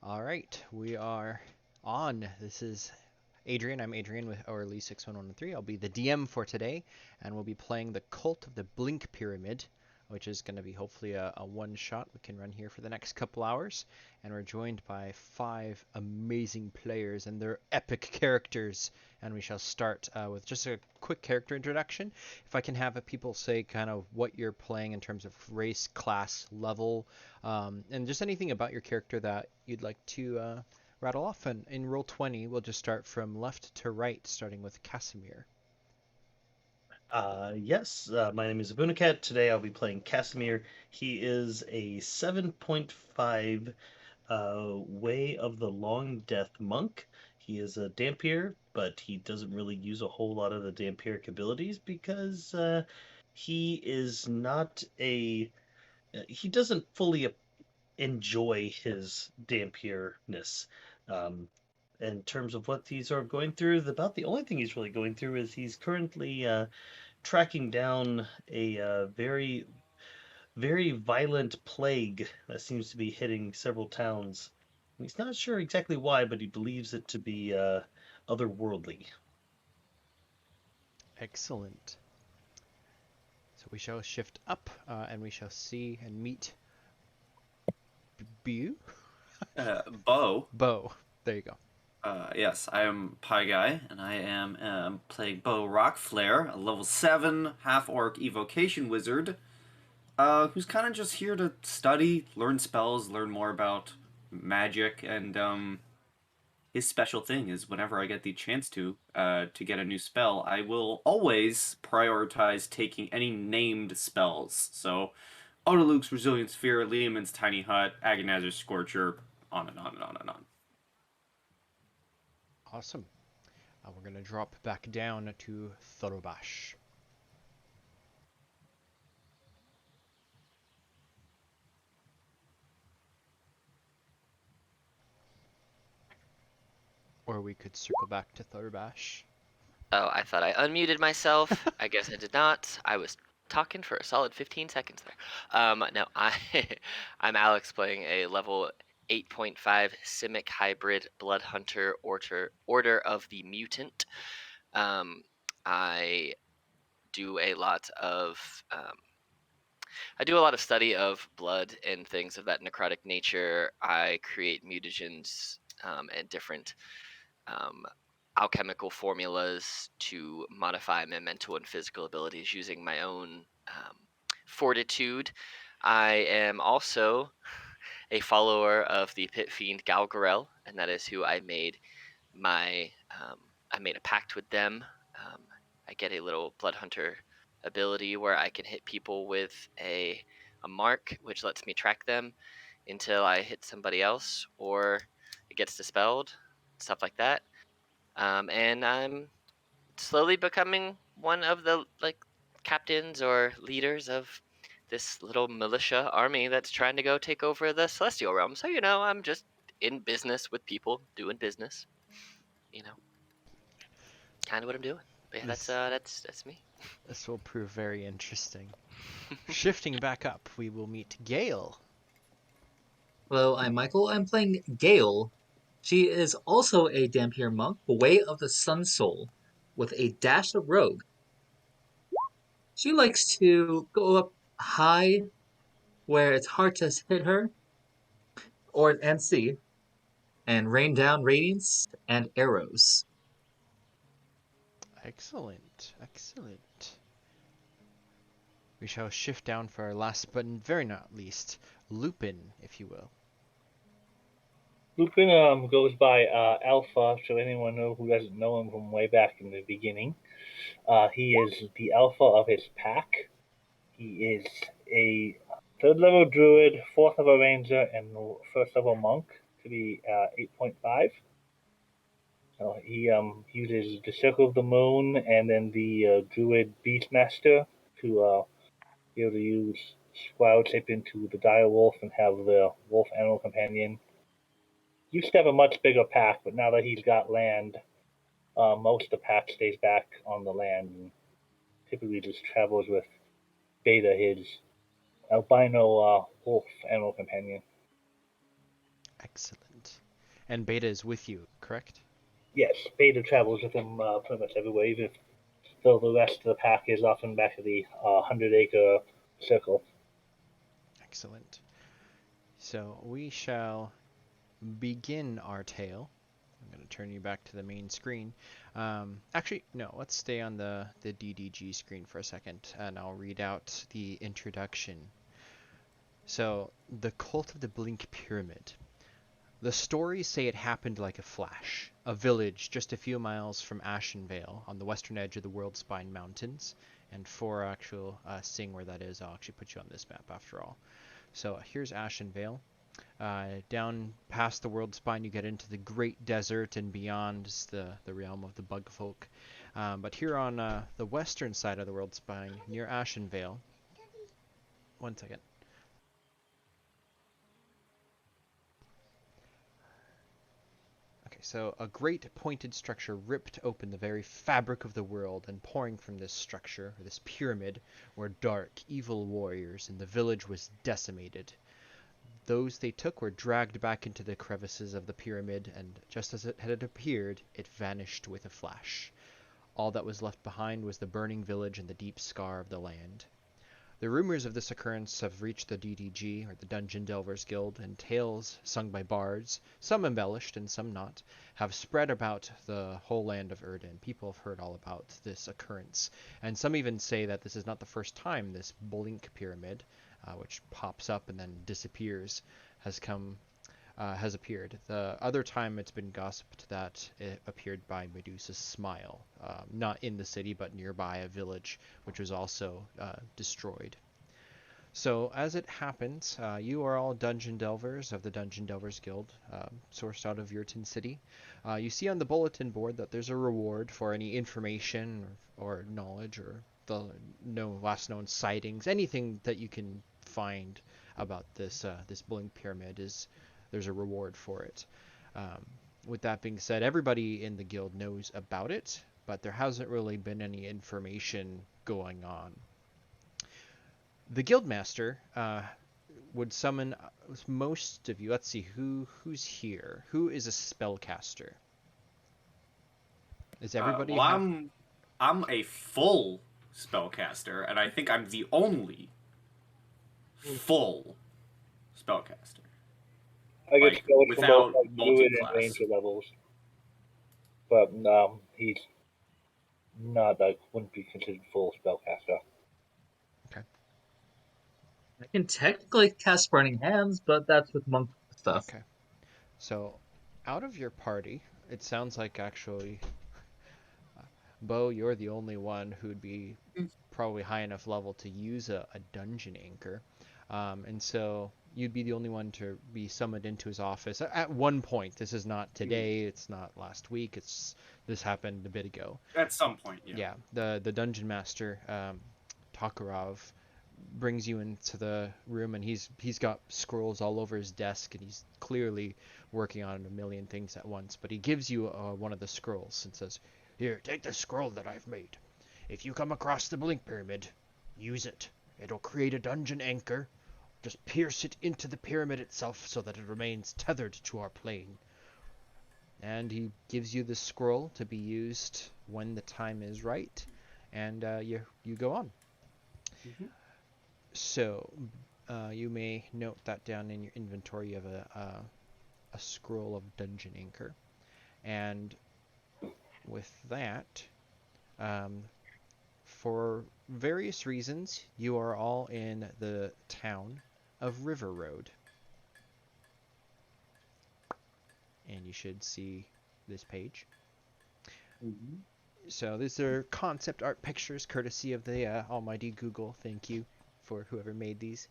All right, we are on. This is Adrian. I'm Adrian with ORLE 61113. I'll be the DM for today, and we'll be playing the Cult of the Blink Pyramid, which is going to be hopefully a one-shot we can run here for the next couple hours. And we're joined by 5 amazing players and their epic characters. And we shall start with just a quick character introduction. If I can have people say kind of what you're playing in terms of race, class, level, and just anything about your character that you'd like to rattle off. And in roll 20, we'll just start from left to right, starting with Casimir. Yes, my name is Abunakat. Today I'll be playing Casimir. He is a 7.5 Way of the Long Death monk. He is a Dampier, but he doesn't really use a whole lot of the Dampiric abilities because he is not a. He doesn't fully enjoy his Dampierness. Um, in terms of what these are going through, about the only thing he's really going through is he's currently tracking down a very, very violent plague that seems to be hitting several towns. He's not sure exactly why, but he believes it to be otherworldly. Excellent. So we shall shift up, and we shall see and meet Bu? Bo. Bo. There you go. Yes, I am Pie Guy, and I am playing Bo Rockflare, a level 7 half-orc evocation wizard, who's kind of just here to study, learn spells, learn more about magic, and his special thing is whenever I get the chance to get a new spell, I will always prioritize taking any named spells. So, Autoluke's Resilient Sphere, Leomund's Tiny Hut, Agonizer's Scorcher, on and on and on and on. Awesome. We're going to drop back down to Thorobash. Or we could circle back to Thorobash. Oh, I thought I unmuted myself. I guess I did not. I was talking for a solid 15 seconds there. No, I'm Alex playing a level 8.5 Simic Hybrid Blood Hunter Order of the Mutant. I do a lot of study of blood and things of that necrotic nature. I create mutagens and different alchemical formulas to modify my mental and physical abilities using my own fortitude. I am also a follower of the pit fiend Galgarel, and that is who I made my. I made a pact with them. I get a little blood hunter ability where I can hit people with a mark, which lets me track them until I hit somebody else, or it gets dispelled, stuff like that. And I'm slowly becoming one of the captains or leaders of this little militia army that's trying to go take over the celestial realm. So I'm just in business with people, doing business. Kind of what I'm doing. But yeah, that's me. This will prove very interesting. Shifting back up, we will meet Gale. Hello, I'm Michael. I'm playing Gale. She is also a Dampier monk, Way of the Sun Soul, with a dash of rogue. She likes to go up high where it's hard to hit her and see, and rain down radiance and arrows. Excellent, excellent. We shall shift down for our last but very not least, Lupin, if you will. Lupin goes by Alpha, so anyone who doesn't know him from way back in the beginning. He is the Alpha of his pack. He is a 3rd level druid, 4th level ranger, and 1st level monk to be 8.5. He uses the Circle of the Moon and then the Druid Beastmaster to be able to use Squirrel Shape into the Dire Wolf and have the Wolf Animal Companion. Used to have a much bigger pack, but now that he's got land, most of the pack stays back on the land and typically just travels with Beta, his albino wolf animal companion. Excellent. And Beta is with you, correct? Yes, Beta travels with him pretty much everywhere, even though the rest of the pack is often back at the 100-acre circle. Excellent. So we shall begin our tale. I'm going to turn you back to the main screen. Actually, no, let's stay on the DDG screen for a second, and I'll read out the introduction. So, the Cult of the Blink Pyramid. The stories say it happened like a flash. A village just a few miles from Ashenvale on the western edge of the Worldspine Mountains. And for actual seeing where that is, I'll actually put you on this map after all. So here's Ashenvale. Down past the Worldspine, you get into the Great Desert, and beyond is the realm of the Bugfolk. But here on the western side of the Worldspine, near Ashenvale. One second. Okay, so a great pointed structure ripped open the very fabric of the world, and pouring from this structure, or this pyramid, were dark, evil warriors, and the village was decimated. Those they took were dragged back into the crevices of the pyramid, and just as it had appeared, it vanished with a flash. All that was left behind was the burning village and the deep scar of the land. The rumors of this occurrence have reached the DDG, or the Dungeon Delvers Guild, and tales sung by bards, some embellished and some not, have spread about the whole land of Erdan. People have heard all about this occurrence, and some even say that this is not the first time this blink pyramid, which pops up and then disappears, has appeared. The other time it's been gossiped that it appeared by Medusa's smile, not in the city but nearby a village, which was also destroyed. So as it happens, you are all dungeon delvers of the Dungeon Delvers Guild, sourced out of Yurton City. You see on the bulletin board that there's a reward for any information or knowledge or the last known sightings, anything that you can find about this Blink Pyramid there's a reward for it. With that being said, everybody in the guild knows about it, but there hasn't really been any information going on. The guildmaster would summon most of you. Let's see who's here. Who is a spellcaster? Is everybody? Well, I'm a full spellcaster, and I think I'm the only full spellcaster. I get Like, spells from without both like druid and multi-class. ranger levels, but he's not wouldn't be considered full spellcaster. I can technically cast Burning Hands, but that's with monk stuff. Okay. So, out of your party, it sounds like actually, Bo, you're the only one who'd be probably high enough level to use a dungeon anchor. And so you'd be the only one to be summoned into his office at one point. This is not today, it's not last week, this happened a bit ago. At some point, yeah. Yeah, the dungeon master, Takarov, brings you into the room, and he's got scrolls all over his desk, and he's clearly working on a million things at once. But he gives you one of the scrolls and says, "Here, take the scroll that I've made. If you come across the Blink Pyramid, use it. It'll create a dungeon anchor. Just pierce it into the pyramid itself so that it remains tethered to our plane." And he gives you the scroll to be used when the time is right, and you go on. Mm-hmm. So, you may note that down in your inventory. You have a scroll of Dungeon Anchor. And with that, for various reasons, you are all in the town of River Road. And you should see this page. Mm-hmm. So these are concept art pictures courtesy of the almighty Google. Thank you for whoever made these.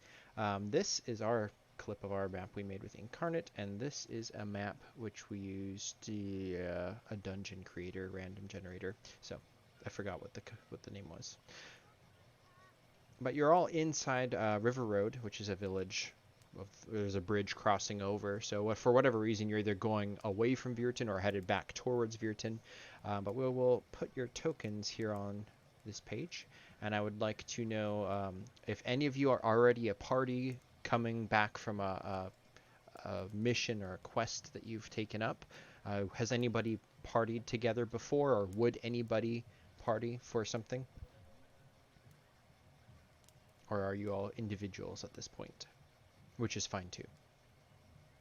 This is our clip of our map we made with Incarnate, and this is a map which we used a dungeon creator random generator. So I forgot what the name was. But you're all inside River Road, which is a village. There's a bridge crossing over, so for whatever reason you're either going away from Virton or headed back towards Virton. But we'll put your tokens here on this page, and I would like to know if any of you are already a party coming back from a mission or a quest that you've taken up. Has anybody partied together before, or would anybody party for something? Or are you all individuals at this point? Which is fine too.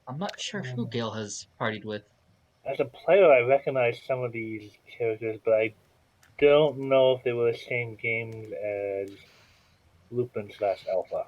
I'm not sure who Gale has partied with. As a player, I recognize some of these characters, but I don't know if they were the same games as Lupin/Alpha.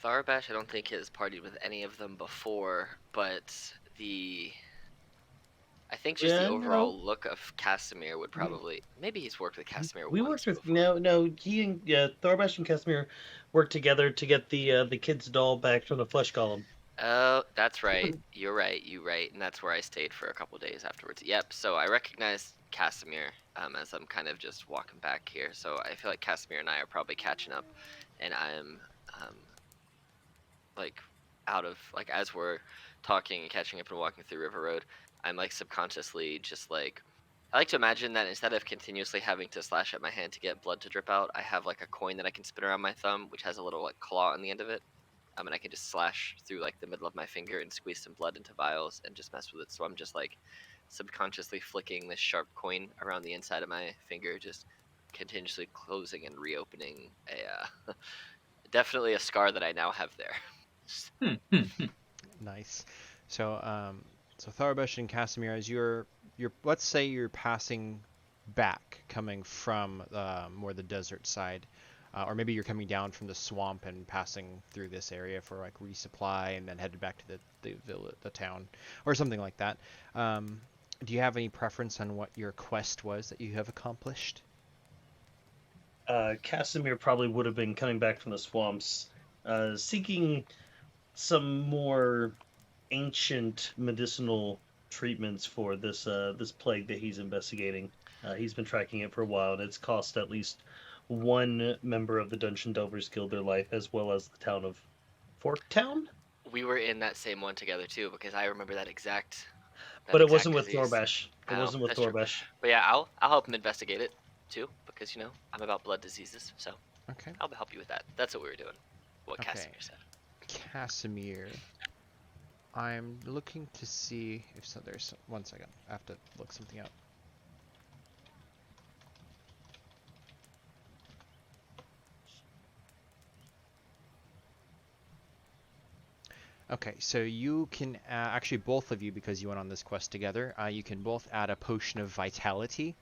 Tharabash, I don't think has partied with any of them before, but I think just the Yeah, overall no. look of Casimir would probably maybe he's worked with Casimir We once worked with before. no. He and Thorbash and Casimir worked together to get the kid's doll back from the flesh column. Oh, that's right. You're right. You're right, and that's where I stayed for a couple days afterwards. Yep. So I recognize Casimir as I'm kind of just walking back here. So I feel like Casimir and I are probably catching up, and I'm um, like out of like as we're talking and catching up and walking through River Road, I'm like subconsciously just like I like to imagine that instead of continuously having to slash at my hand to get blood to drip out, I have like a coin that I can spin around my thumb, which has a little like claw on the end of it. And I can just slash through like the middle of my finger and squeeze some blood into vials and just mess with it. So I'm just like subconsciously flicking this sharp coin around the inside of my finger, just continuously closing and reopening a definitely a scar that I now have there. Nice. So Tharabesh and Casimir, as you're let's say you're passing back, coming from more the desert side, or maybe you're coming down from the swamp and passing through this area for like resupply, and then headed back to the town, or something like that. Do you have any preference on what your quest was that you have accomplished? Casimir probably would have been coming back from the swamps, seeking some more ancient medicinal treatments for this plague that he's investigating. He's been tracking it for a while, and it's cost at least one member of the Dungeon Delvers Guild their life, as well as the town of Forktown. We were in that same one together too, because I remember that exact But it wasn't with disease. Thorbash. It Oh, wasn't with that's true. Thorbash. But yeah, I'll help him investigate it too, because I'm about blood diseases, so Okay. I'll help you with that. That's what we were doing. What Okay. Casimir said. Casimir. I'm looking to see if there's 1 second. I have to look something up. Okay, so you can actually both of you, because you went on this quest together, you can both add a potion of vitality,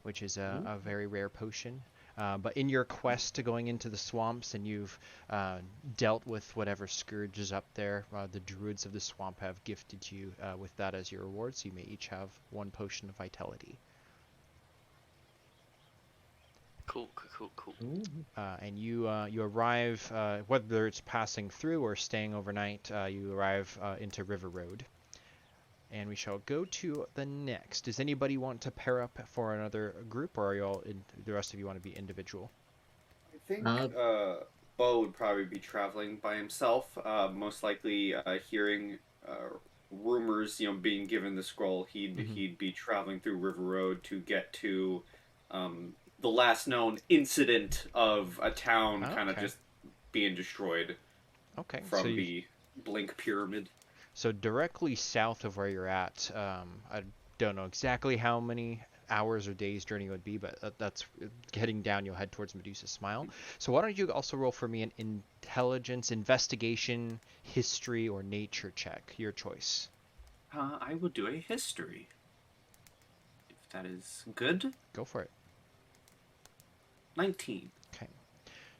which is a very rare potion. But in your quest to going into the swamps, and you've dealt with whatever scourges up there, the druids of the swamp have gifted you with that as your reward, so you may each have 1 potion of vitality. Cool. And you arrive, whether it's passing through or staying overnight, you arrive into River Road. And we shall go to the next. Does anybody want to pair up for another group, or are you all the rest of you want to be individual? I think Bo would probably be traveling by himself, most likely hearing rumors, being given the scroll. He'd be traveling through River Road to get to the last known incident of a town kind of just being destroyed from the Blink Pyramid. So directly south of where you're at, I don't know exactly how many hours or days journey it would be, but that's heading down. You'll head towards Medusa's Smile. So why don't you also roll for me an intelligence, investigation, history, or nature check? Your choice. I will do a history. If that is good. Go for it. 19. Okay.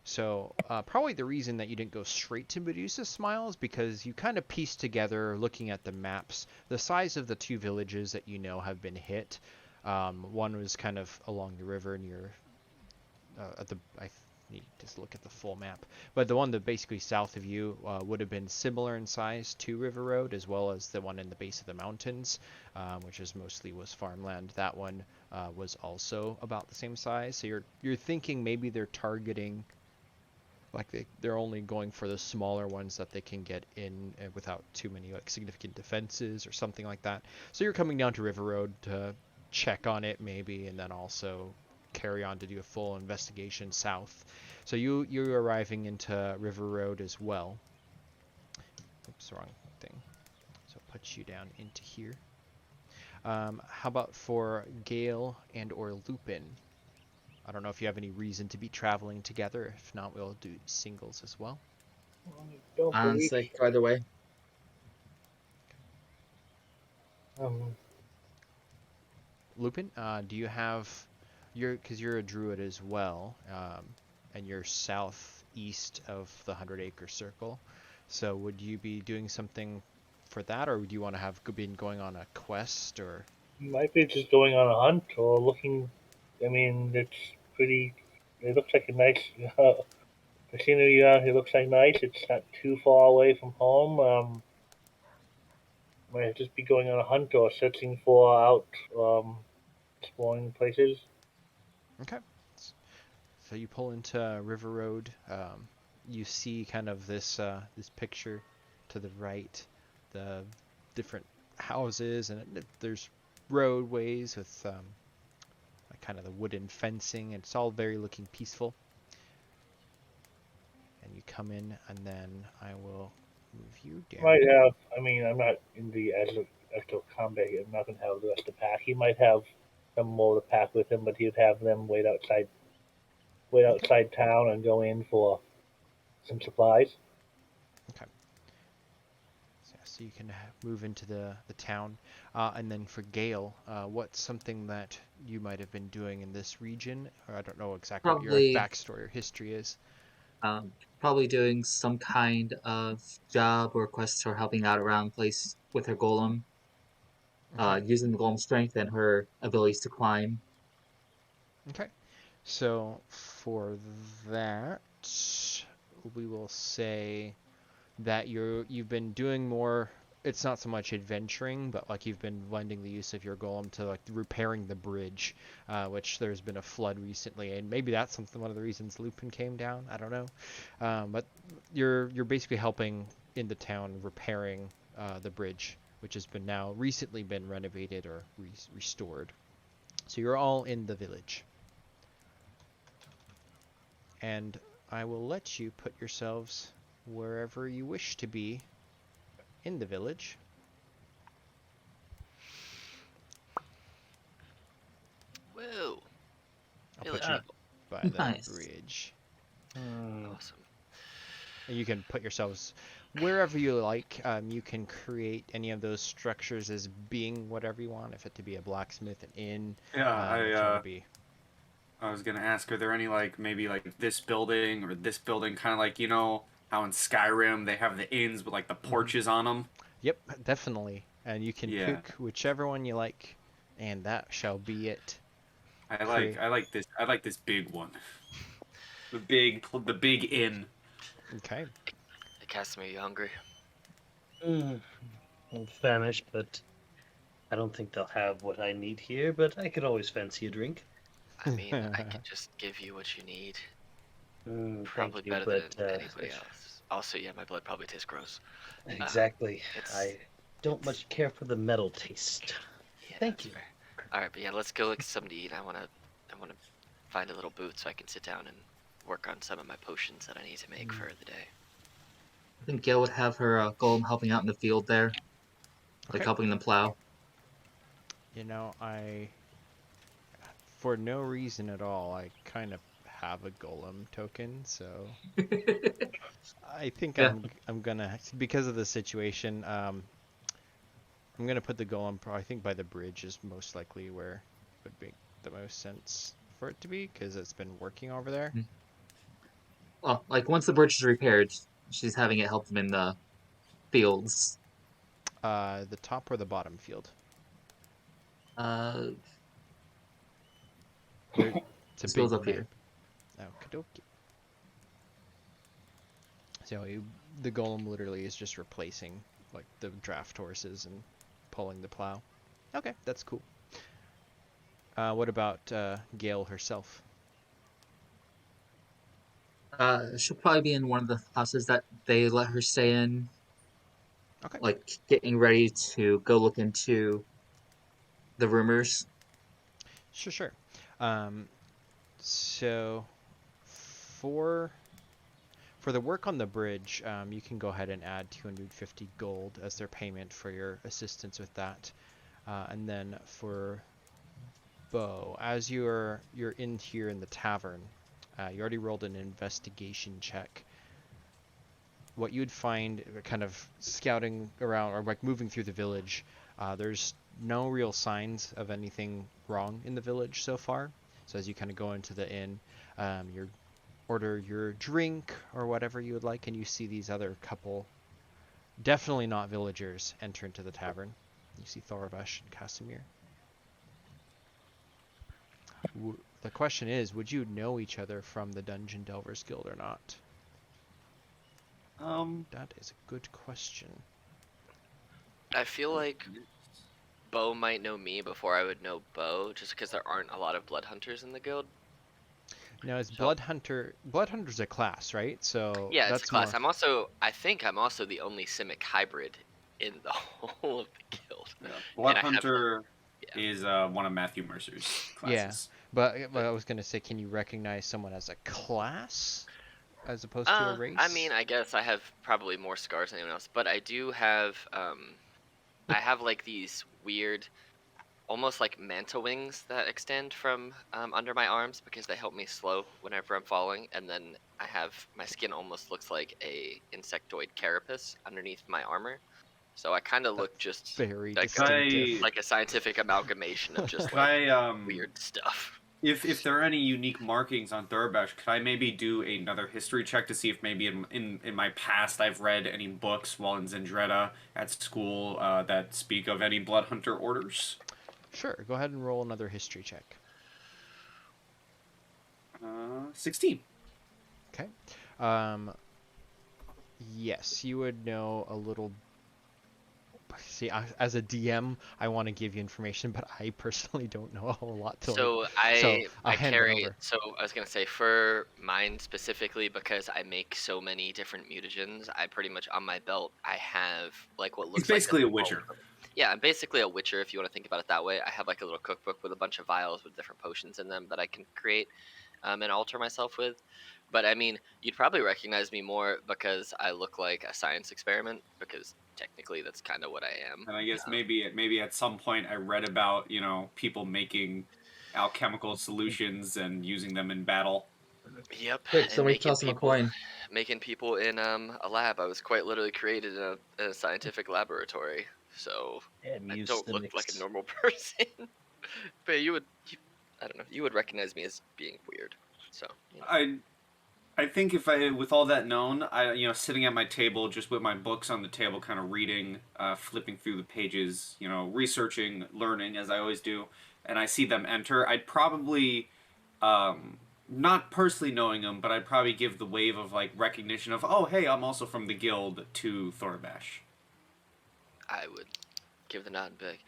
So probably the reason that you didn't go straight to Medusa's Smile is because you kind of pieced together, looking at the maps, the size of the 2 villages that have been hit. One was kind of along the river near I need to look at the full map, but the one that basically south of you would have been similar in size to River Road, as well as the one in the base of the mountains, which was farmland. That one was also about the same size. So you're thinking maybe they're targeting, like they're only going for the smaller ones that they can get in without too many significant defenses or something like that. So you're coming down to River Road to check on it maybe, and then also carry on to do a full investigation south. So you're arriving into River Road as well. Oops, wrong thing. So I'll put you down into here. How about for Gale and or Lupin? I don't know if you have any reason to be traveling together. If not, we'll do singles as well. Don't I'm believe. sick either way. Lupin, do you have because you're a druid as well, and you're southeast of the 100-acre circle. So would you be doing something for that, or would you want to have been going on a quest, or? Might be just going on a hunt or looking. I mean, it's pretty. It looks like a nice. The scenery around here looks like nice. It's not too far away from home. Might just be going on a hunt or searching for out, exploring places. Okay. So you pull into River Road. You see kind of this this picture to the right, the different houses, and there's roadways with like kind of the wooden fencing. It's all very looking peaceful. And you come in, and then I will move you down. Might have. I mean, I'm not in the actual combat here. I'm not going to have the rest of the pack. He might have some more of the pack with him, but he'd have them wait outside town and go in for some supplies. Okay. So you can move into the town. And then for Gale, what's something that you might have been doing in this region? Or I don't know exactly what your Probably, backstory or history is. probably doing some kind of job or quest or helping out around place with her golem. Using the golem strength and her abilities to climb. Okay. So for that, we will say that you've been doing more. It's not so much adventuring, but like you've been lending the use of your golem to like repairing the bridge, which there's been a flood recently, and maybe that's one of the reasons Lupin came down. I don't know, but you're basically helping in the town repairing the bridge, which has been now recently been renovated or restored. So you're all in the village, and I will let you put yourselves wherever you wish to be in the village. Whoa. I'll Village put you people. by the Nice. bridge. Awesome. And you can put yourselves wherever you like. You can create any of those structures as being whatever you want. If it to be a blacksmith, an inn. Yeah, If you want to be. I was gonna ask, are there any like maybe like this building or this building, kind of like how in Skyrim they have the inns with like the porches on them? Yep, definitely. And you can Yeah, pick whichever one you like, and that shall be it. Create. I like this big one, the big inn. Okay. Hey, Casimir, you hungry? I'm famished, but I don't think they'll have what I need here. But I could always fancy a drink. I mean, I can just give you what you need. Probably Thank you, better but than anybody else. Also, yeah, my blood probably tastes gross. exactly. It's I don't much care for the metal taste. yeah, Thank that's you. fair. All right, but yeah, let's go look at something to eat. I wanna find a little booth so I can sit down and work on some of my potions that I need to make for the day. I think Gail would have her golem helping out in the field there, like Okay. helping them plow. You know, for no reason at all, I kind of have a golem token, so I think Yeah. I'm gonna, because of the situation. I'm gonna put the golem. I think by the bridge is most likely where it would make the most sense for it to be, because it's been working over there. Well, like once the bridge is repaired, she's having it help them in the fields. The top or the bottom field? Uh, There, it's a this big goes up map. here. Okie So the golem literally is just replacing like the draft horses and pulling the plow. Okay, that's cool. What about Gale herself? She'll probably be in one of the houses that they let her stay in, Okay, like getting ready to go look into the rumors. sure. Um, So for the work on the bridge, you can go ahead and add 250 gold as their payment for your assistance with that. And then for Bo, as you're in here in the tavern, you already rolled an investigation check. What you'd find kind of scouting around or like moving through the village, there's no real signs of anything wrong in the village so far. So as you kind of go into the inn, you order your drink or whatever you would like, and you see these other couple, definitely not villagers, enter into the tavern. You see Thorvash and Casimir. The question is, would you know each other from the Dungeon Delvers Guild or not? That is a good question. I feel like Bo might know me before I would know Bo, just because there aren't a lot of blood hunters in the guild. Now, is So- Bloodhunter's a class, right? So Yeah, it's that's a class. more. I think I'm also the only Simic hybrid in the whole of the guild. Yeah. And I have, Bloodhunter yeah. is one of Matthew Mercer's Yeah. classes. But I was gonna say, can you recognize someone as a class as opposed to a race? I mean, I guess I have probably more scars than anyone else, but I do have, I have like these weird, almost like manta wings that extend from under my arms because they help me slow whenever I'm falling, and then I have, my skin almost looks like a insectoid carapace underneath my armor, so I kind of look just very like distinctive. like a scientific amalgamation of just Could like I weird stuff. If there are any unique markings on Thorbash, could I maybe do another history check to see if maybe in my past I've read any books while in Zendretta at school that speak of any blood hunter orders? Sure, go ahead and roll another history check. 16. Okay. Yes, you would know a little. See, as a DM, I want to give you information, but I personally don't know a whole lot to. So I I hand it carry. over. So I was gonna say for mine specifically because I make so many different mutagens. I pretty much on my belt I have like what looks He's basically like a witcher. Yeah, I'm basically a witcher if you want to think about it that way. I have like a little cookbook with a bunch of vials with different potions in them that I can create and alter myself with. But I mean, you'd probably recognize me more because I look like a science experiment because technically that's kind of what I am. And I guess maybe at some point I read about people making alchemical solutions and using them in battle. Yep, Quick, and somebody toss him a coin. making people in a lab. I was quite literally created in a scientific laboratory, so Damn I you, don't look like a Simics. normal person. But I don't know, you would recognize me as being weird. So I think if I, with all that known, sitting at my table, just with my books on the table, kind of reading, flipping through the pages, researching, learning, as I always do, and I see them enter, I'd probably, not personally knowing them, but I'd probably give the wave of, like, recognition of, oh, hey, I'm also from the guild, to Thorbash. I would give the nod and be like,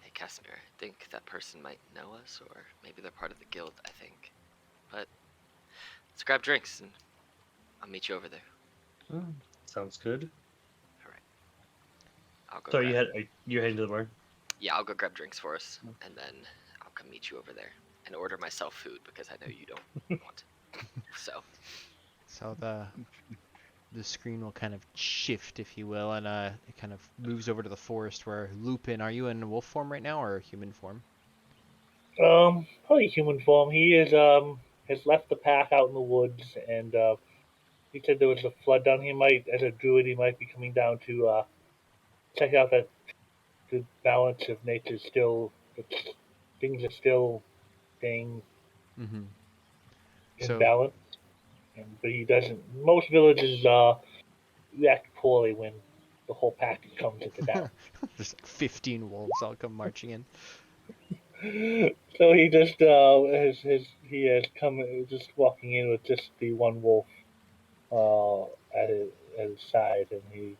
hey, Casimir, I think that person might know us, or maybe they're part of the guild, I think. But let's grab drinks, and I'll meet you over there. Oh, sounds good. All right. I'll go. Sorry, grab... you're heading to the bar? Yeah, I'll go grab drinks for us, and then I'll come meet you over there and order myself food because I know you don't want it. So The screen will kind of shift, if you will, and it kind of moves over to the forest where Lupin. Are you in wolf form right now or human form? Probably human form. He is has left the pack out in the woods, and he said there was a flood down. He might, as a druid, he might be coming down to check out that the balance of nature still, things are still staying Mm-hmm. in So balance. But he doesn't. Most villages react poorly when the whole pack comes into town. there's like 15 wolves all come marching in. So he just he has come just walking in with just the one wolf at his side, and he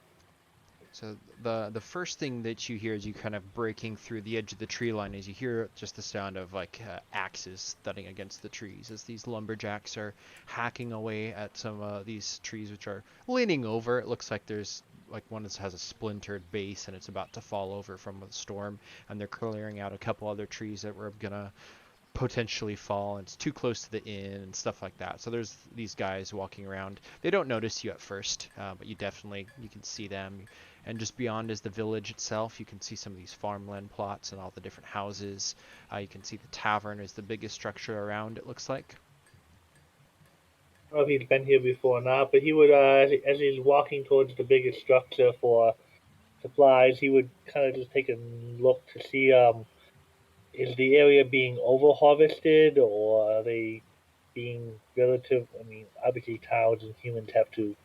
So the first thing that you hear as you kind of breaking through the edge of the tree line is you hear just the sound of like axes thudding against the trees as these lumberjacks are hacking away at some of these trees which are leaning over. It looks like there's like one that has a splintered base and it's about to fall over from the storm, and they're clearing out a couple other trees that were gonna potentially fall. And it's too close to the inn and stuff like that. So there's these guys walking around. They don't notice you at first, but you can see them. And just beyond is the village itself. You can see some of these farmland plots and all the different houses. You can see the tavern is the biggest structure around, it looks like. I don't know if he's been here before or not, but he would, as he's walking towards the biggest structure for supplies, he would kind of just take a look to see is the area being over harvested or are they being relative? I mean, obviously, towns and humans have to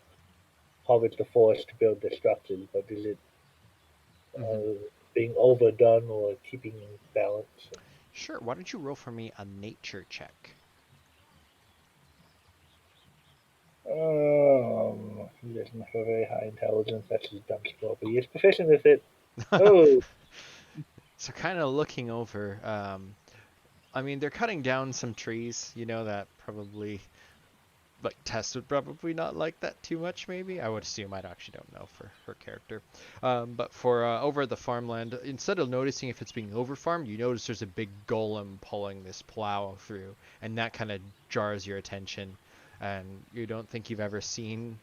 harvest the forest to build their structures, but is it being overdone or keeping in balance? Sure, why don't you roll for me a nature check? He doesn't have a very high intelligence. That's his dumb score, but he is proficient with it. Oh, So kind of looking over, I mean, they're cutting down some trees, that probably, like, Tess would probably not like that too much, maybe. I would assume. I actually don't know for her character. But for over the farmland, instead of noticing if it's being overfarmed, you notice there's a big golem pulling this plow through, and that kind of jars your attention. And you don't think you've ever seen,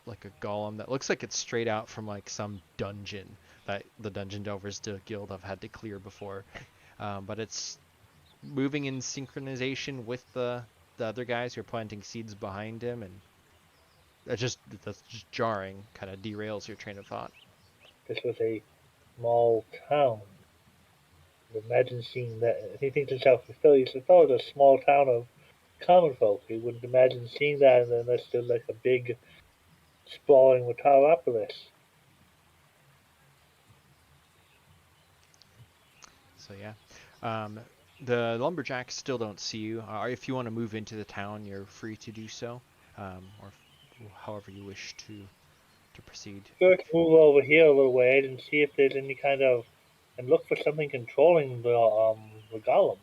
like, a golem that looks like it's straight out from, like, some dungeon that the Dungeon Delvers Guild have had to clear before. But it's moving in synchronization with the other guys who are planting seeds behind him, and that's just jarring, kind of derails your train of thought. this was a small town. Imagine seeing that. He thinks himself, he thought it was a small town of common folk. He wouldn't imagine seeing that unless there's like a big sprawling metropolis. So yeah, the lumberjacks still don't see you. If you want to move into the town, you're free to do so, or however you wish to proceed. First, move over here a little ways and see if there's any kind of, and look for something controlling the golem.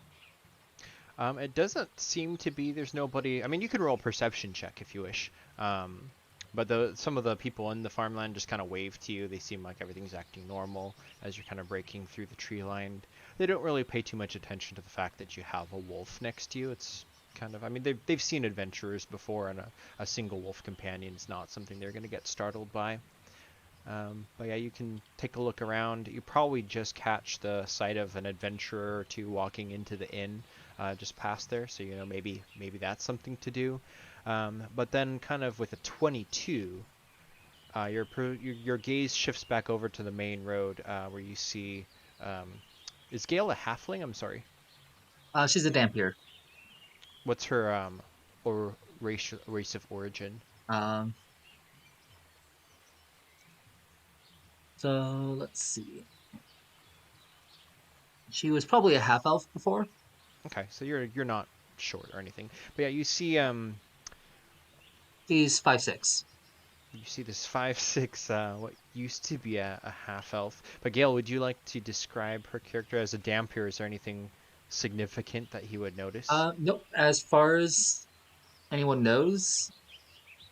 It doesn't seem to be. There's nobody. I mean, you can roll a perception check if you wish. But some of the people in the farmland just kind of wave to you. They seem like everything's acting normal as you're kind of breaking through the tree line. They don't really pay too much attention to the fact that you have a wolf next to you. It's kind of, I mean, they've seen adventurers before, and a single wolf companion is not something they're going to get startled by. But yeah, you can take a look around. You probably just catch the sight of an adventurer or two walking into the inn just past there, so maybe that's something to do. But then kind of with a 22, your gaze shifts back over to the main road where you see, is Gale a halfling? I'm sorry. She's a Dampier. What's her or race of origin? So let's see. She was probably a half elf before. Okay, so you're not short or anything, but yeah, you see She's 5'6". you see this 5'6", what used to be a half elf. But Gale, would you like to describe her character as a Dampier? Is there anything significant that he would notice? Nope. As far as anyone knows,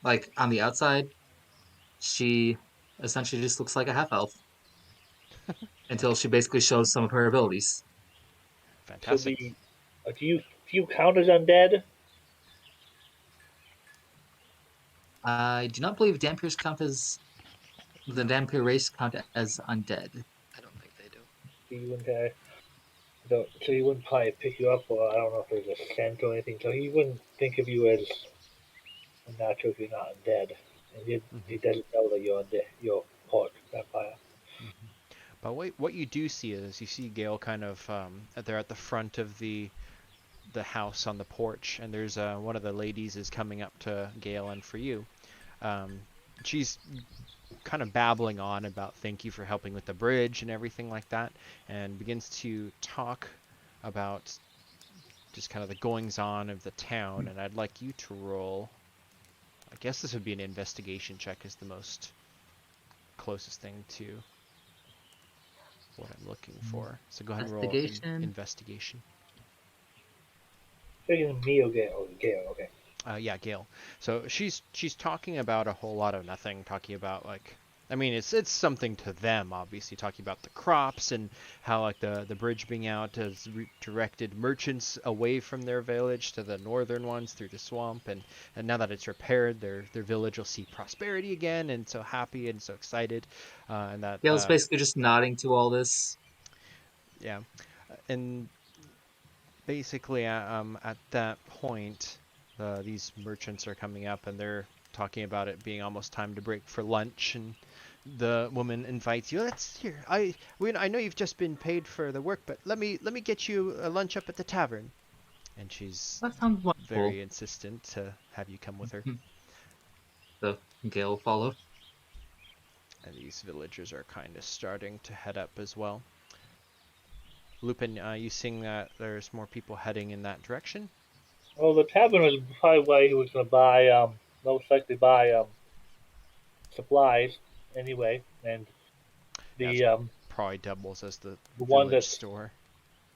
like on the outside, she essentially just looks like a half elf until she basically shows some of her abilities. Fantastic. So do you count as undead? I do not believe Dampiers count as the Dampier race count as undead. I don't think they do. He wouldn't. So he wouldn't probably pick you up, or I don't know if there's a scent or anything. So he wouldn't think of you as unnatural if you're not undead, and he doesn't know that you're undead. You're part vampire. But what you do see is you see Gale kind of they're at the front of the house on the porch, and there's one of the ladies is coming up to Gale and for you. She's kind of babbling on about thank you for helping with the bridge and everything like that, and begins to talk about just kind of the goings on of the town. And I'd like you to roll, I guess this would be an investigation check, is the most closest thing to what I'm looking for. So go ahead and roll investigation. Thinking me or Gale? Gale, okay. Yeah, Gale. So she's talking about a whole lot of nothing, talking about like I mean, it's something to them, obviously, talking about the crops and how like the bridge being out has directed merchants away from their village to the northern ones through the swamp, and now that it's repaired, their village will see prosperity again, and so happy and so excited, and that Gale's basically just nodding to all this. yeah, and basically at that point, these merchants are coming up and they're talking about it being almost time to break for lunch, and the woman invites you. Let's here. I know you've just been paid for the work, but let me get you a lunch up at the tavern. And she's That sounds wonderful. very insistent to have you come with her. So Gale follow. And these villagers are kind of starting to head up as well. Lupin, you seeing that there's more people heading in that direction? Well, the tavern was probably where he was going to buy, most likely buy supplies anyway, and Yeah, the probably doubles as the the one village that's store.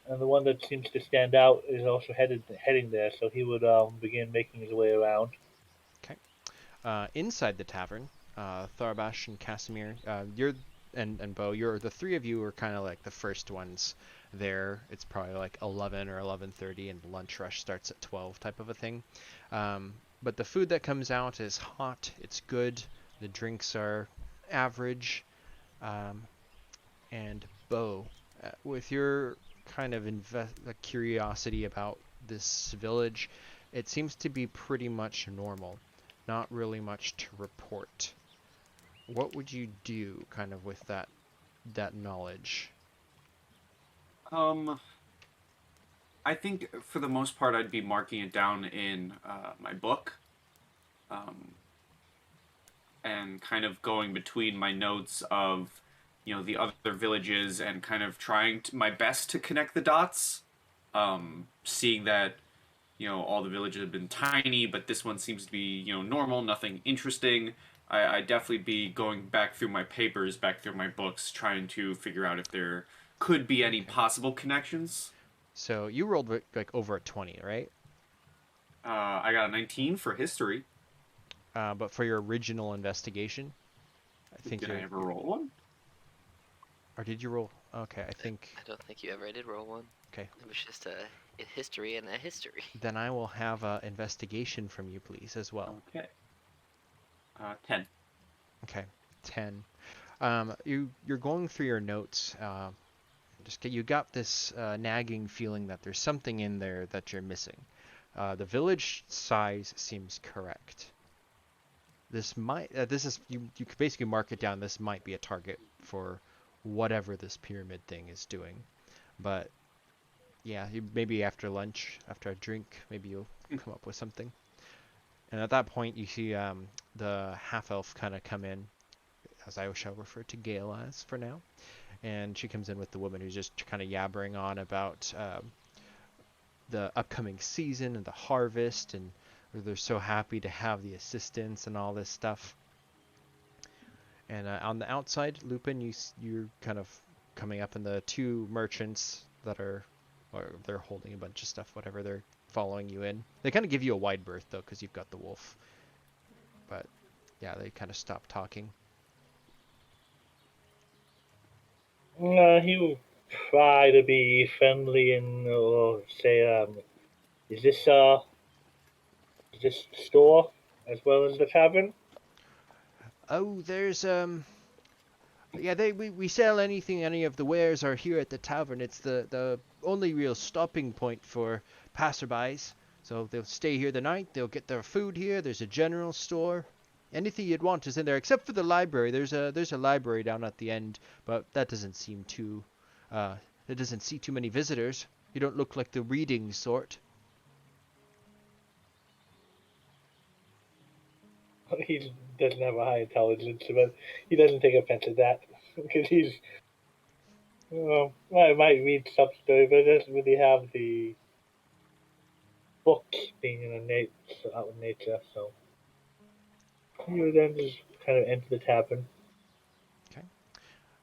and the one that seems to stand out is also heading there, so he would begin making his way around. Okay. Inside the tavern, Tharbash and Casimir, you're and Bo, you're the three of you are kind of like the first ones there. It's probably like 11 or 11:30, and the lunch rush starts at 12, type of a thing. But the food that comes out is hot. It's good. The drinks are average. And Bo, with your kind of curiosity about this village, it seems to be pretty much normal. Not really much to report. What would you do, kind of, with that knowledge? I think for the most part, I'd be marking it down in my book, and kind of going between my notes of, the other villages and kind of trying my best to connect the dots. Seeing that, all the villages have been tiny, but this one seems to be, normal, nothing interesting. I definitely be going back through my papers, back through my books, trying to figure out if there could be any possible connections. So you rolled like over a 20, right? I got a 19 for history. But for your original investigation, I think Did I ever roll one? Or did you roll? Okay, I think. I don't think you ever did roll one. Okay. It was just a history and a history. Then I will have a investigation from you, please, as well. Okay. 10. Okay, 10. You're going through your notes. You got this nagging feeling that there's something in there that you're missing. The village size seems correct. This is you could basically mark it down. This might be a target for whatever this pyramid thing is doing, but yeah, maybe after lunch, after a drink, maybe you'll come up with something. And at that point, you see the half elf kind of come in, as I shall refer to Gale as for now, and she comes in with the woman who's just kind of yabbering on about the upcoming season and the harvest, and they're so happy to have the assistance and all this stuff. And on the outside, Lupin, you're kind of coming up, and the two merchants that they're holding a bunch of stuff, whatever, they're following you in. They kind of give you a wide berth, though, because you've got the wolf. But, yeah, they kind of stop talking. He will try to be friendly and say, is this store as well as the tavern? Oh, there's yeah, we sell anything, any of the wares are here at the tavern. It's the only real stopping point for passerbys. So they'll stay here the night, they'll get their food here, there's a general store. Anything you'd want is in there, except for the library. There's a library down at the end, but that doesn't seem too it doesn't see too many visitors. You don't look like the reading sort. He doesn't have a high intelligence, but he doesn't take offense at that because he's, I might read some story, but it doesn't really have the book being out in nature. So he would then just kind of enter the tavern. Okay.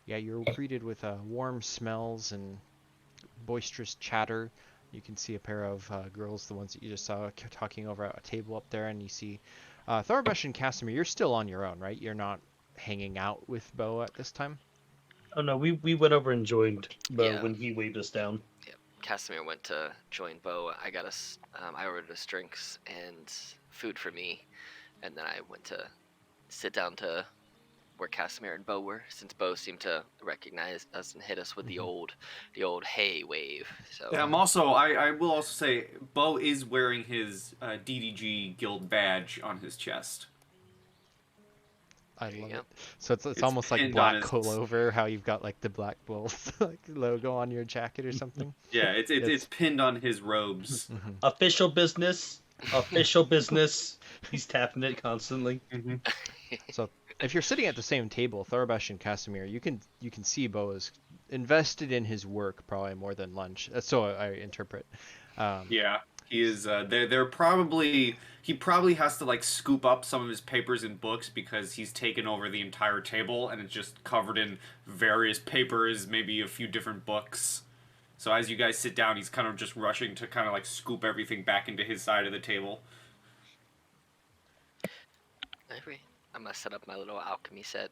Yeah, you're greeted with warm smells and boisterous chatter. You can see a pair of girls, the ones that you just saw, talking over at a table up there, and you see Tharbash and Casimir. You're still on your own, right? You're not hanging out with Bo at this time? Oh no, we went over and joined Bo Yeah. when he waved us down. Casimir went to join Bo. I got us. I ordered us drinks and food for me, and then I went to sit down to where Casimir and Bo were, since Bo seemed to recognize us and hit us with the old hey wave. So Yeah, I will also say, Bo is wearing his DDG guild badge on his chest. I There you love go. it. So it's almost like pinned Black on his- Clover, how you've got like the Black Wolf like logo on your jacket or something. Yeah, it's pinned on his robes. Mhm. Official business. Official business. He's tapping it constantly. So if you're sitting at the same table, Thorbash and Casimir, you can see Bo is invested in his work probably more than lunch. That's so I interpret. Yeah, he is. They're probably he probably has to like scoop up some of his papers and books because he's taken over the entire table and it's just covered in various papers, maybe a few different books. So as you guys sit down, he's kind of just rushing to kind of like scoop everything back into his side of the table. I agree. I'm gonna set up my little alchemy set.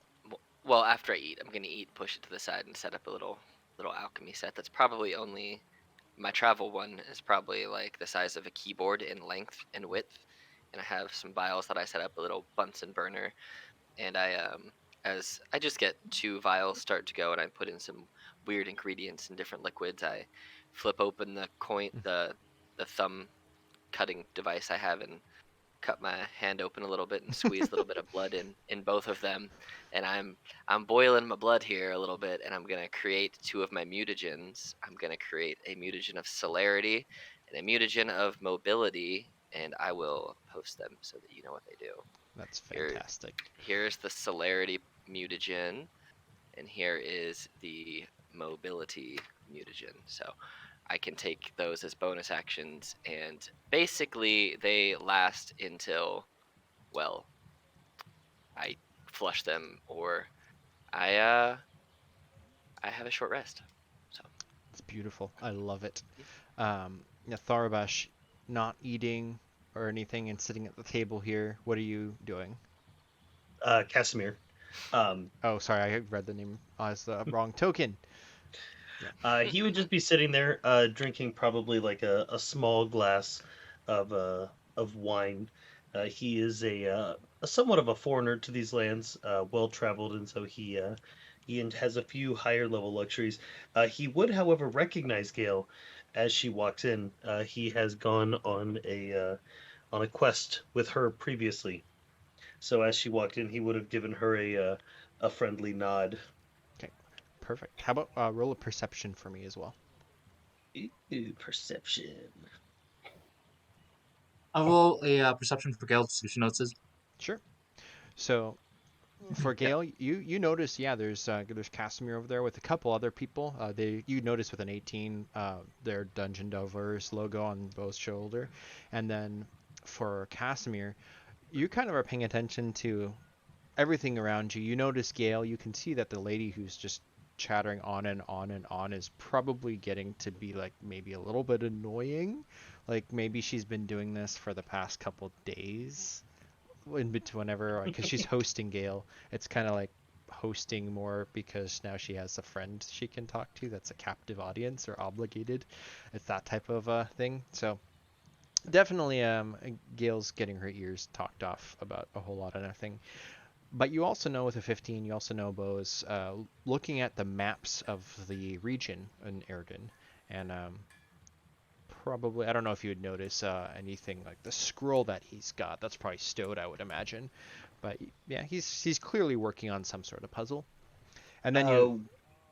Well, after I eat, I'm gonna eat, push it to the side, and set up a little alchemy set. That's probably only my travel one is probably like the size of a keyboard in length and width, and I have some vials that I set up, a little Bunsen burner, and as I just get 2 vials start to go, and I put in some weird ingredients and different liquids. I flip open the the thumb cutting device I have and cut my hand open a little bit and squeeze a little bit of blood in both of them, and I'm boiling my blood here a little bit, and I'm gonna create 2 of my mutagens. I'm gonna create a mutagen of celerity and a mutagen of mobility, and I will post them so that you know what they do. That's fantastic. Here's the celerity mutagen, and here is the mobility mutagen. So I can take those as bonus actions, and basically they last until, well, I flush them or I have a short rest. So It's beautiful. I love it. Thorbash, not eating or anything and sitting at the table here. What are you doing? Casimir. Oh, sorry, I read the name as the wrong token. He would just be sitting there, drinking probably like a small glass of wine. He is a somewhat of a foreigner to these lands, well traveled, and so he has a few higher level luxuries. He would, however, recognize Gale as she walks in. He has gone on a quest with her previously, so as she walked in, he would have given her a friendly nod. Perfect. How about roll a perception for me as well? Ooh, perception. I'll roll a perception for Gale to see if she notices. Sure. So for Gale, you notice, there's Casimir over there with a couple other people. You notice with an 18, their Dungeon Delvers logo on Bo's shoulder, and then for Casimir, you kind of are paying attention to everything around you. You notice Gale. You can see that the lady who's just chattering on and on and on is probably getting to be like maybe a little bit annoying. Like maybe she's been doing this for the past couple days in between whenever, because she's hosting Gale. It's kind of like hosting more because now she has a friend she can talk to that's a captive audience or obligated. It's that type of thing. So definitely Gale's getting her ears talked off about a whole lot of nothing. But you also know with a 15, you also know Bo is looking at the maps of the region in Erdan, and probably, I don't know if you would notice anything like the scroll that he's got. That's probably stowed, I would imagine. But yeah, he's clearly working on some sort of puzzle. And then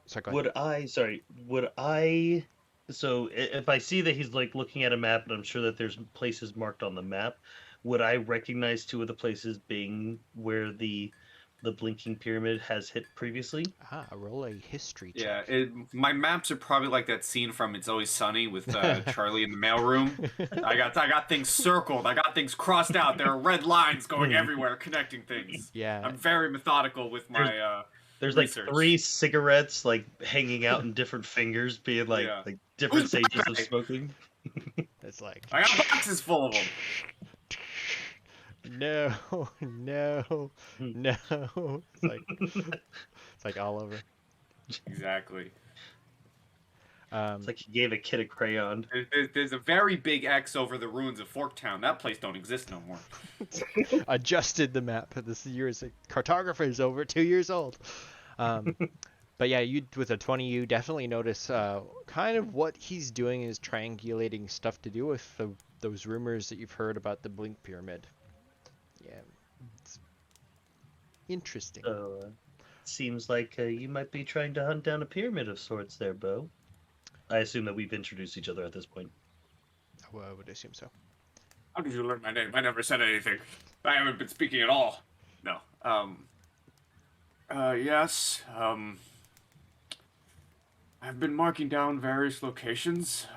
sorry, go ahead. Would I? So if I see that he's like looking at a map, and I'm sure that there's places marked on the map, would I recognize 2 of the places being where the blinking pyramid has hit previously? Roll a history check. Yeah, my maps are probably like that scene from It's Always Sunny with Charlie in the mailroom. I got things circled. I got things crossed out. There are red lines going everywhere, connecting things. Yeah. I'm very methodical with my. There's research. like 3 cigarettes like hanging out in different fingers, being like like different stages of smoking. It's like I got boxes full of them. No, no, no. It's like all over. Exactly. It's like he gave a kid a crayon. There's a very big X over the ruins of Forktown. That place don't exist no more. Adjusted the map. This year is cartographer is over 2 years old. But yeah, you with a 20, you definitely notice kind of what he's doing is triangulating stuff to do with those rumors that you've heard about the Blink Pyramid. Yeah, it's interesting. So, seems like you might be trying to hunt down a pyramid of sorts there, Bo. I assume that we've introduced each other at this point. Well, I would assume so. How did you learn my name? I never said anything. I haven't been speaking at all. No. Yes. I've been marking down various locations.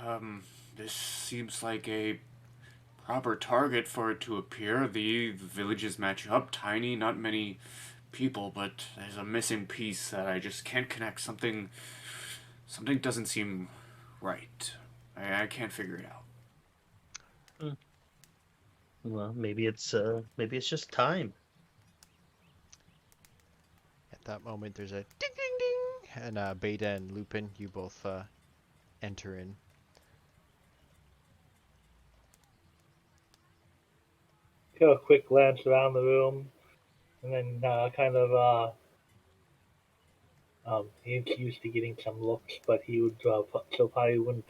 This seems like a proper target for it to appear. The villages match up. Tiny, not many people, but there's a missing piece that I just can't connect. Something doesn't seem right. I can't figure it out. Well, maybe it's just time. At that moment, there's a ding ding ding, and Beta and Lupin, you both enter in. Take a quick glance around the room, and then he's used to getting some looks, but he would so probably wouldn't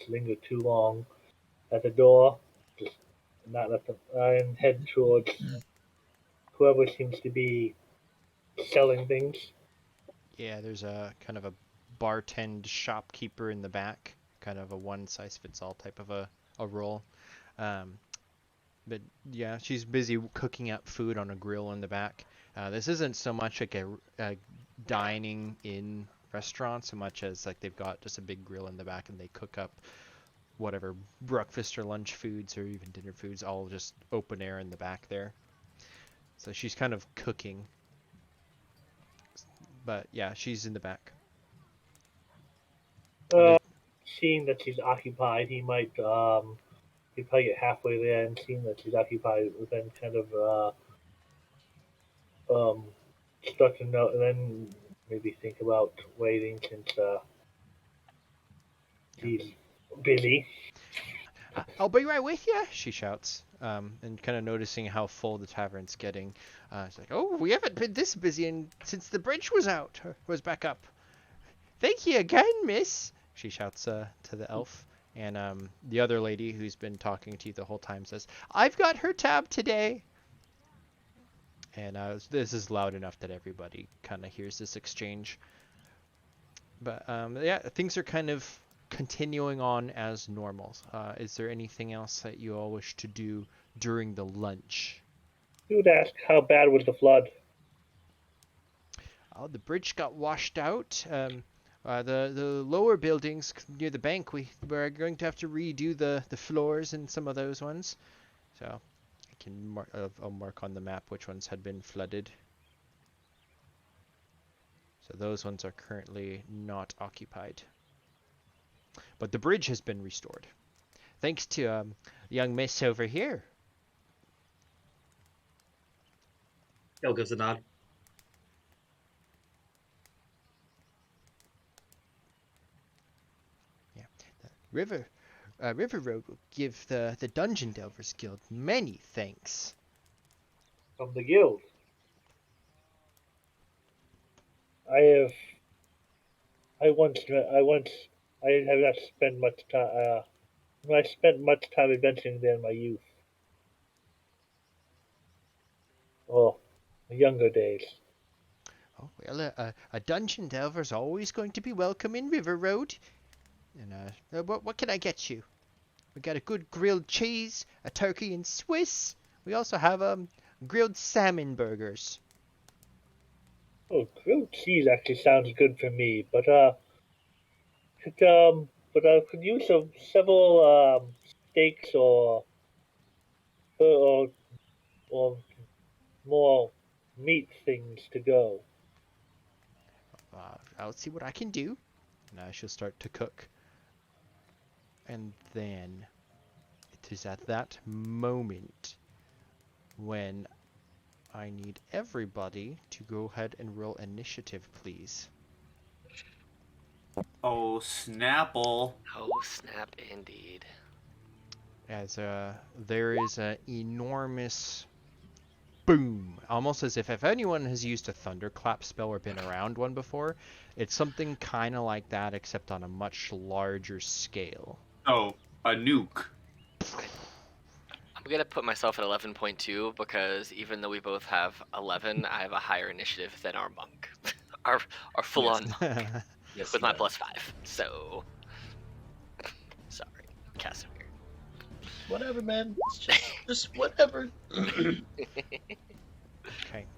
linger too long at the door, just not let them and head towards whoever seems to be selling things. Yeah, there's a kind of a bartend shopkeeper in the back, kind of a one-size-fits-all type of a role. But yeah, she's busy cooking up food on a grill in the back. This isn't so much like a dining in restaurant so much as like they've got just a big grill in the back and they cook up whatever breakfast or lunch foods or even dinner foods all just open air in the back there. So she's kind of cooking. But yeah, she's in the back. Seeing that she's occupied, he'd probably get halfway there, and seeing that she's occupied, would then kind of start to know, and then maybe think about waiting since she's busy. I'll be right with you, she shouts, and kind of noticing how full the tavern's getting. It's like, oh, we haven't been this busy since the bridge was back up. Thank you again, miss, she shouts to the elf. And the other lady who's been talking to you the whole time says, I've got her tab today. And this is loud enough that everybody kind of hears this exchange. But yeah, things are kind of continuing on as normal. Is there anything else that you all wish to do during the lunch? You would ask, how bad was the flood? Oh, the bridge got washed out. The lower buildings near the bank, we're going to have to redo the floors in some of those ones. So I can I'll mark on the map which ones had been flooded. So those ones are currently not occupied. But the bridge has been restored. Thanks to young miss over here. Gale gives a nod. Yeah, the River Road will give the Dungeon Delvers Guild many thanks. From the guild. I have not spent much time. I spent much time adventuring there in my youth. Oh, younger days. Oh, well, a Dungeon Delver's always going to be welcome in River Road. And what can I get you? We got a good grilled cheese, a turkey and Swiss. We also have grilled salmon burgers. Oh, grilled cheese actually sounds good for me, but could use several steaks or or more meat things to go. I'll see what I can do. And she'll start to cook. And then it is at that moment when I need everybody to go ahead and roll initiative, please. Oh, Snapple. Oh, snap indeed. As there is an enormous boom, almost as if anyone has used a thunderclap spell or been around one before, it's something kind of like that, except on a much larger scale. Oh, a nuke. I'm gonna put myself at 11.2 because even though we both have 11, I have a higher initiative than our monk, our full-on monk, Yes, with he my does. plus 5. So, sorry, Casimir. Whatever, man. It's just whatever. Okay,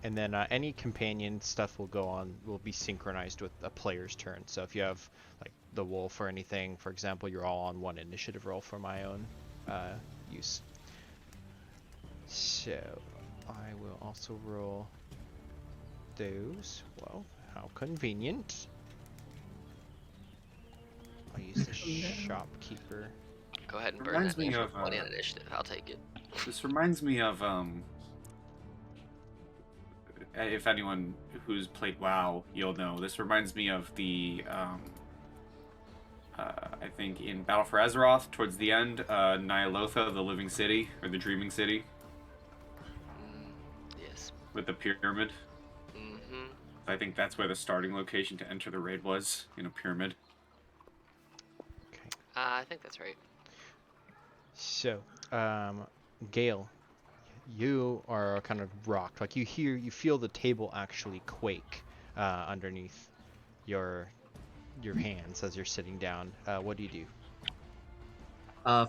and then any companion stuff will be synchronized with a player's turn. So if you have like the wolf or anything, for example, you're all on one initiative roll for my own use. So I will also roll those. Well, how convenient. I'll use the shopkeeper. Go ahead and burn Reminds that me me of, 20 on initiative. I'll take it. This reminds me of if anyone who's played WoW, you'll know. This reminds me of the I think in Battle for Azeroth, towards the end, Nyalotha, the Living City, or the Dreaming City, Yes. with the pyramid. Mm-hmm. I think that's where the starting location to enter the raid was, in a pyramid. Okay. I think that's right. So, Gale, you are kind of rocked. Like you feel the table actually quake underneath your hands as you're sitting down. What do you do?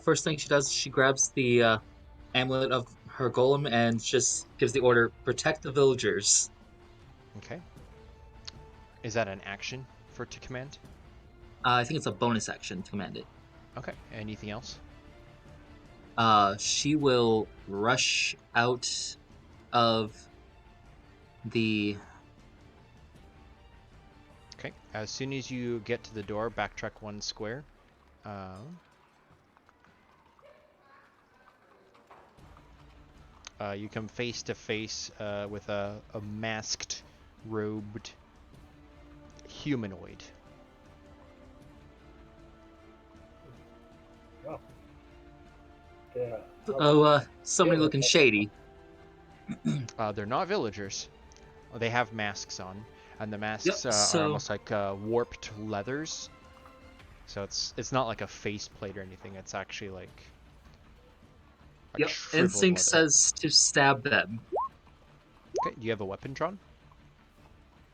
First thing she does, she grabs the amulet of her golem and just gives the order, protect the villagers. Okay. Is that an action to command? I think it's a bonus action to command it. Okay. Anything else? She will rush out of the... Okay. As soon as you get to the door, backtrack 1 square. You come face to face with a masked, robed humanoid. Yeah. Somebody looking shady. They're not villagers. They have masks on, and the masks Yep, are almost like warped leathers. So it's not like a faceplate or anything. It's actually like Yep, shriveled instinct leather. says to stab them. Okay, do you have a weapon drawn?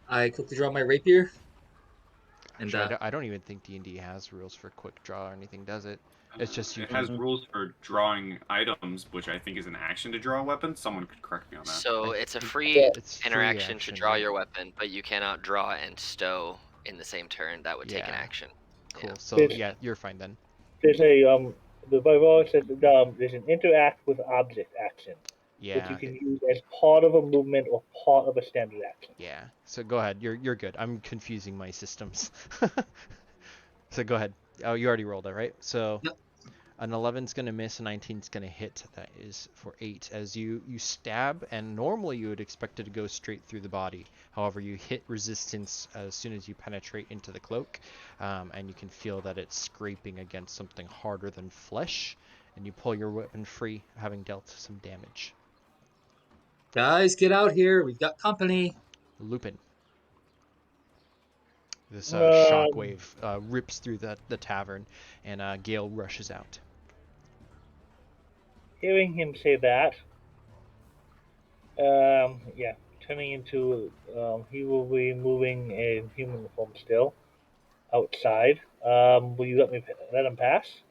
I quickly draw my rapier. And Actually, I don't even think D&D has rules for quick draw or anything, does it? It's just you It can... has rules for drawing items, which I think is an action to draw a weapon. Someone could correct me on that. So I it's a think free it's free interaction action, to draw yeah. your weapon, but you cannot draw and stow in the same turn. That would take an Yeah. action. Cool. Yeah. So It's- yeah, you're fine then. There's the bylaw says there's an interact with object action, which Yeah. you can use as part of a movement or part of a standard action. Yeah. So go ahead. You're good. I'm confusing my systems. So go ahead. Oh, you already rolled it, right? So Yep. an 11's gonna miss, a 19's gonna hit. That is for 8. As you stab, and normally you would expect it to go straight through the body. However, you hit resistance as soon as you penetrate into the cloak, and you can feel that it's scraping against something harder than flesh, and you pull your weapon free, having dealt some damage. guys, get out here. We've got company. Lupin. This Um, shockwave rips through the tavern, and Gale rushes out. Hearing him say that, yeah, turning into, he will be moving in human form still, outside. Will you let him pass?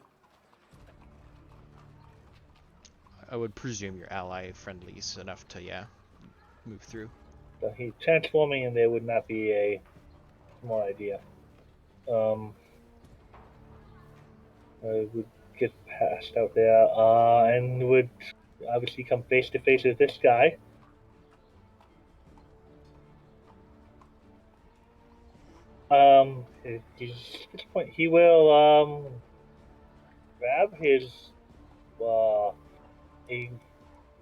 I would presume your ally friendly is enough to, yeah, move through. So he's transforming, and there would not be a small idea. I would get passed out there, and would obviously come face to face with this guy. At this point, he will grab his a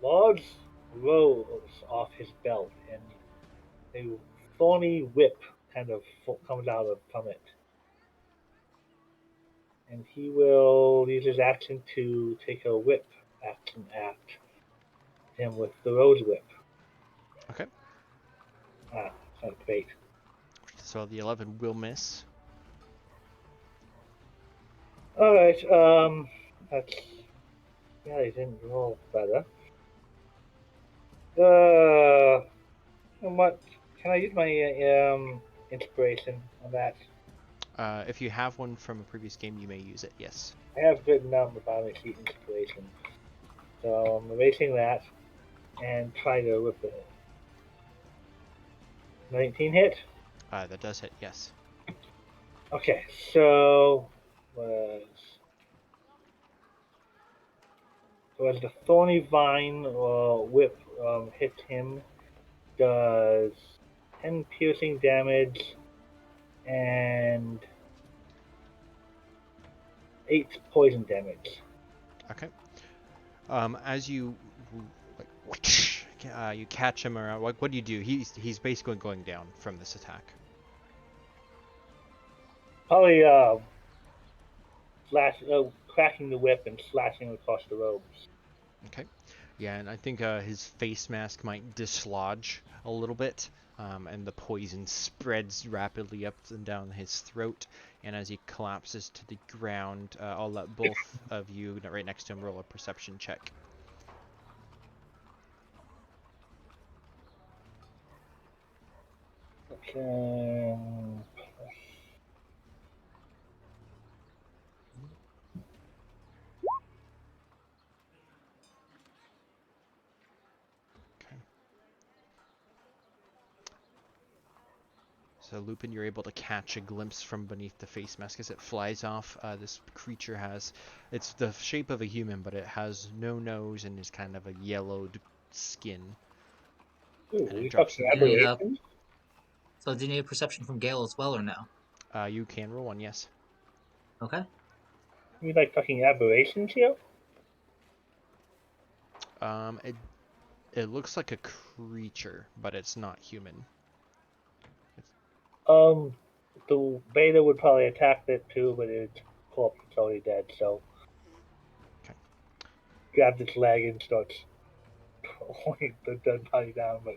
large rolls off his belt, and a thorny whip kind of comes out from it. And he will use his action to take a whip action at him with the rose whip. Okay. Ah, it's not great. So the 11 will miss. Alright, that's... Yeah, he didn't roll better. And what? Can I use my inspiration on that? If you have one from a previous game, you may use it, yes. I have written down the bottom sheet inspiration. So I'm erasing that and try to whip it. 19 hit? That does hit, yes. Okay, so as the thorny vine whip hits him, does 10 piercing damage and 8 poison damage. Okay. As you you catch him around, what do you do? He's basically going down from this attack. Probably cracking the whip and slashing across the robes. Okay. Yeah, and I think his face mask might dislodge a little bit, and the poison spreads rapidly up and down his throat. And as he collapses to the ground, I'll let both of you right next to him roll a perception check. Okay. So Lupin, you're able to catch a glimpse from beneath the face mask as it flies off. This creature it's the shape of a human, but it has no nose and is kind of a yellowed skin. Ooh, And it we drops talking to the ground. aberrations? So do you need a perception from Gale as well, or no? You can roll one, yes. Okay. We like talking aberrations here? It looks like a creature, but it's not human. The beta would probably attack it too, but its corpse is already dead, so. Okay. Grabs its leg and starts pulling the dead body down, but.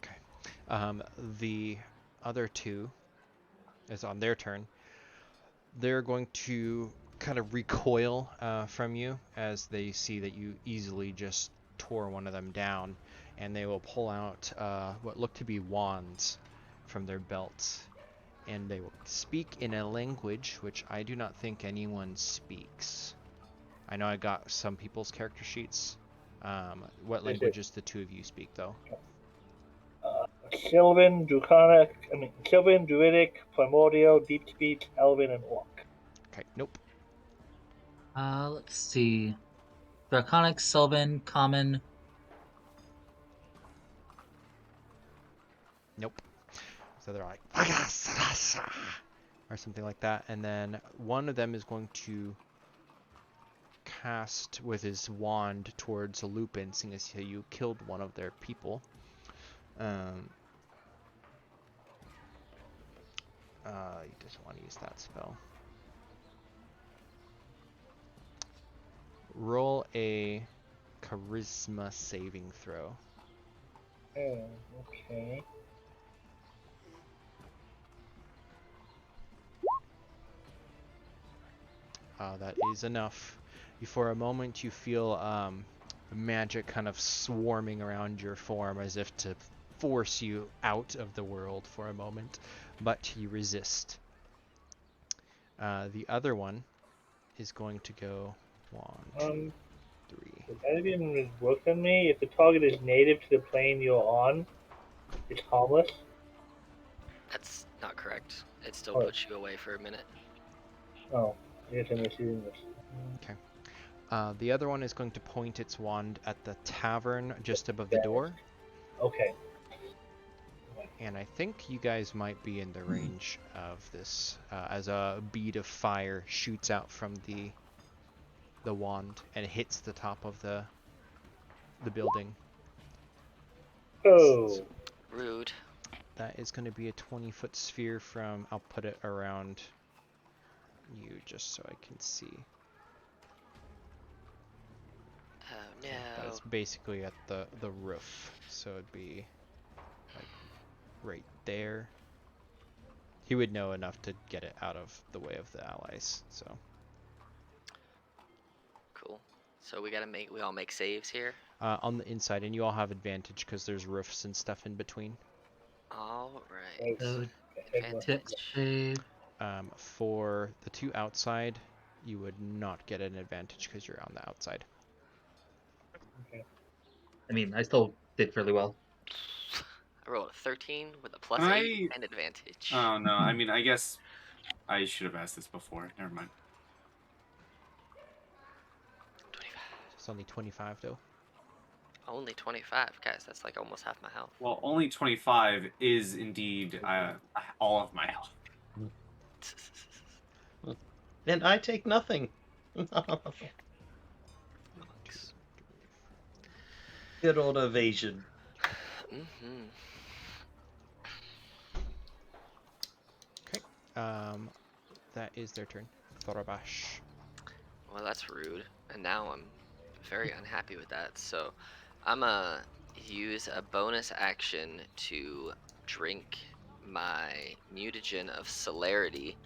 Okay. The other two is on their turn. They're going to kind of recoil from you as they see that you easily just tore one of them down, and they will pull out what look to be wands from their belts, and they will speak in a language which I do not think anyone speaks. I know I got some people's character sheets. What languages the two of you speak, though? Sylvan, Druidic, Primordial, Deep Speech, Elven, and Orc. Okay, nope. Let's see. Draconic, Sylvan, Common. Nope. So they're like, or something like that. And then one of them is going to cast with his wand towards Lupin, seeing as you killed one of their people. He doesn't want to use that spell. Roll a charisma saving throw. Oh, okay. That is enough. For a moment, you feel magic kind of swarming around your form as if to force you out of the world for a moment, but you resist. The other one is going to go 1, 2, 3. Would that even work on me? If the target is native to the plane you're on, it's harmless? That's not correct. It still Oh. puts you away for a minute. Oh, I guess I'm assuming this. Okay. The other one is going to point its wand at the tavern just above the door. Okay. And I think you guys might be in the range of this, as a bead of fire shoots out from the wand and hits the top of the the building. Oh, Rude. That is going to be a 20-foot sphere from. I'll put it around you just so I can see. Oh But no. it's basically at the roof, so it'd be like right there. He would know enough to get it out of the way of the allies. So Cool. So we all make saves here. on the inside, and you all have advantage because there's roofs and stuff in between. All right. So Advantage. dex save. For the two outside, you would not get an advantage because you're on the outside. I mean, I still did fairly well. I rolled a 13 with a plus Can 8 and advantage. Oh no, I mean, I guess I should have asked this before. Never mind. 25. It's only 25 though. Only 25, guys. That's like almost half my health. Well, only 25 is indeed all of my health. And I take nothing. Good old evasion. Mm-hmm. That is their turn. Thorabash. Well, that's rude. And now I'm very unhappy with that. So I'm gonna use a bonus action to drink my mutagen of celerity.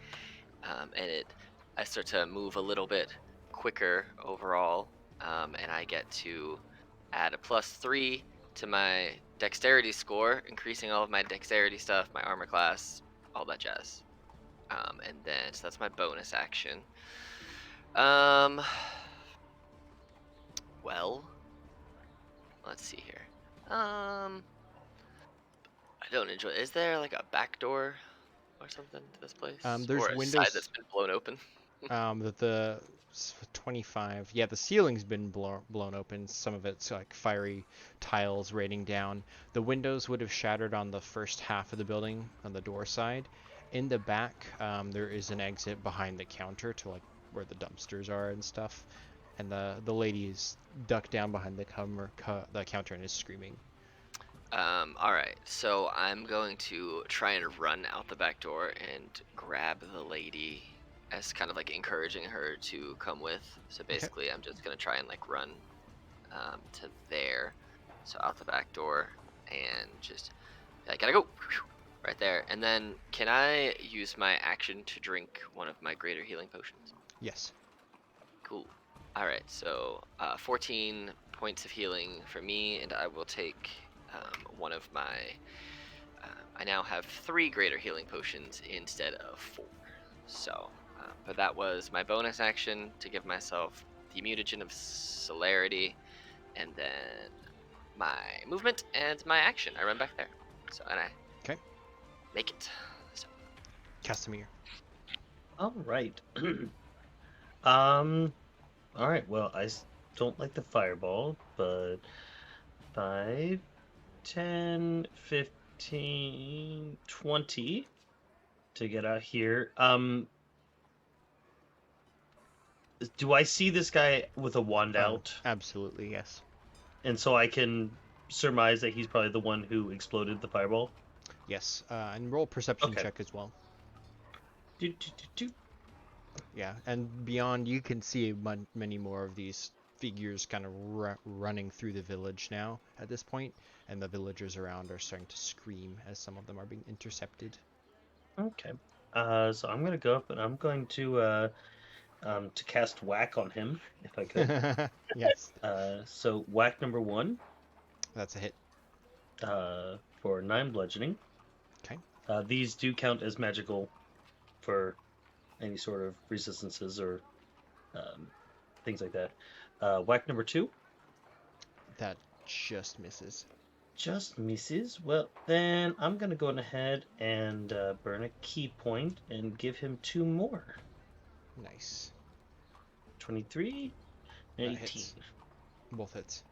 And I start to move a little bit quicker overall. And I get to add a +3 to my dexterity score, increasing all of my dexterity stuff, my armor class, all that jazz. And then, so that's my bonus action. Well, let's see here. I don't enjoy. Is there like a back door or something to this place? There's or a windows- side that's been blown open. The 25. Yeah, the ceiling's been blown open. Some of it's like fiery tiles raining down. The windows would have shattered on the first half of the building on the door side. In the back, there is an exit behind the counter to like where the dumpsters are and stuff. And the lady is ducked down behind the counter and is screaming. All right. So I'm going to try and run out the back door and grab the lady as kind of like encouraging her to come with. So basically, I'm just gonna try and like run to there, so out the back door, and just I gotta go right there. And then can I use my action to drink one of my greater healing potions? Yes. Cool. All right. So 14 points of healing for me, and I will take one of my. I now have 3 greater healing potions instead of 4. So. But that was my bonus action to give myself the mutagen of celerity, and then my movement and my action. I run back there. So and I make it. So. Casimir. All right. All right. Well, I don't like the fireball, but 5, 10, 15, 20 to get out here. Do I see this guy with a wand out? Absolutely, yes. And so I can surmise that he's probably the one who exploded the fireball? Yes. And roll perception Okay. check as well. Do. Yeah, and beyond, you can see many more of these figures kind of running through the village now at this point, and the villagers around are starting to scream as some of them are being intercepted. Okay. So I'm gonna go up and I'm going to cast whack on him if I could. Yes. So whack number 1. That's a hit. For 9 bludgeoning. Okay. These do count as magical for any sort of resistances or things like that. Whack number 2. That just misses. Just misses. Well, then I'm going to go ahead and burn a key point and give him 2 more. Nice. 23, That 18. hits. Both hits.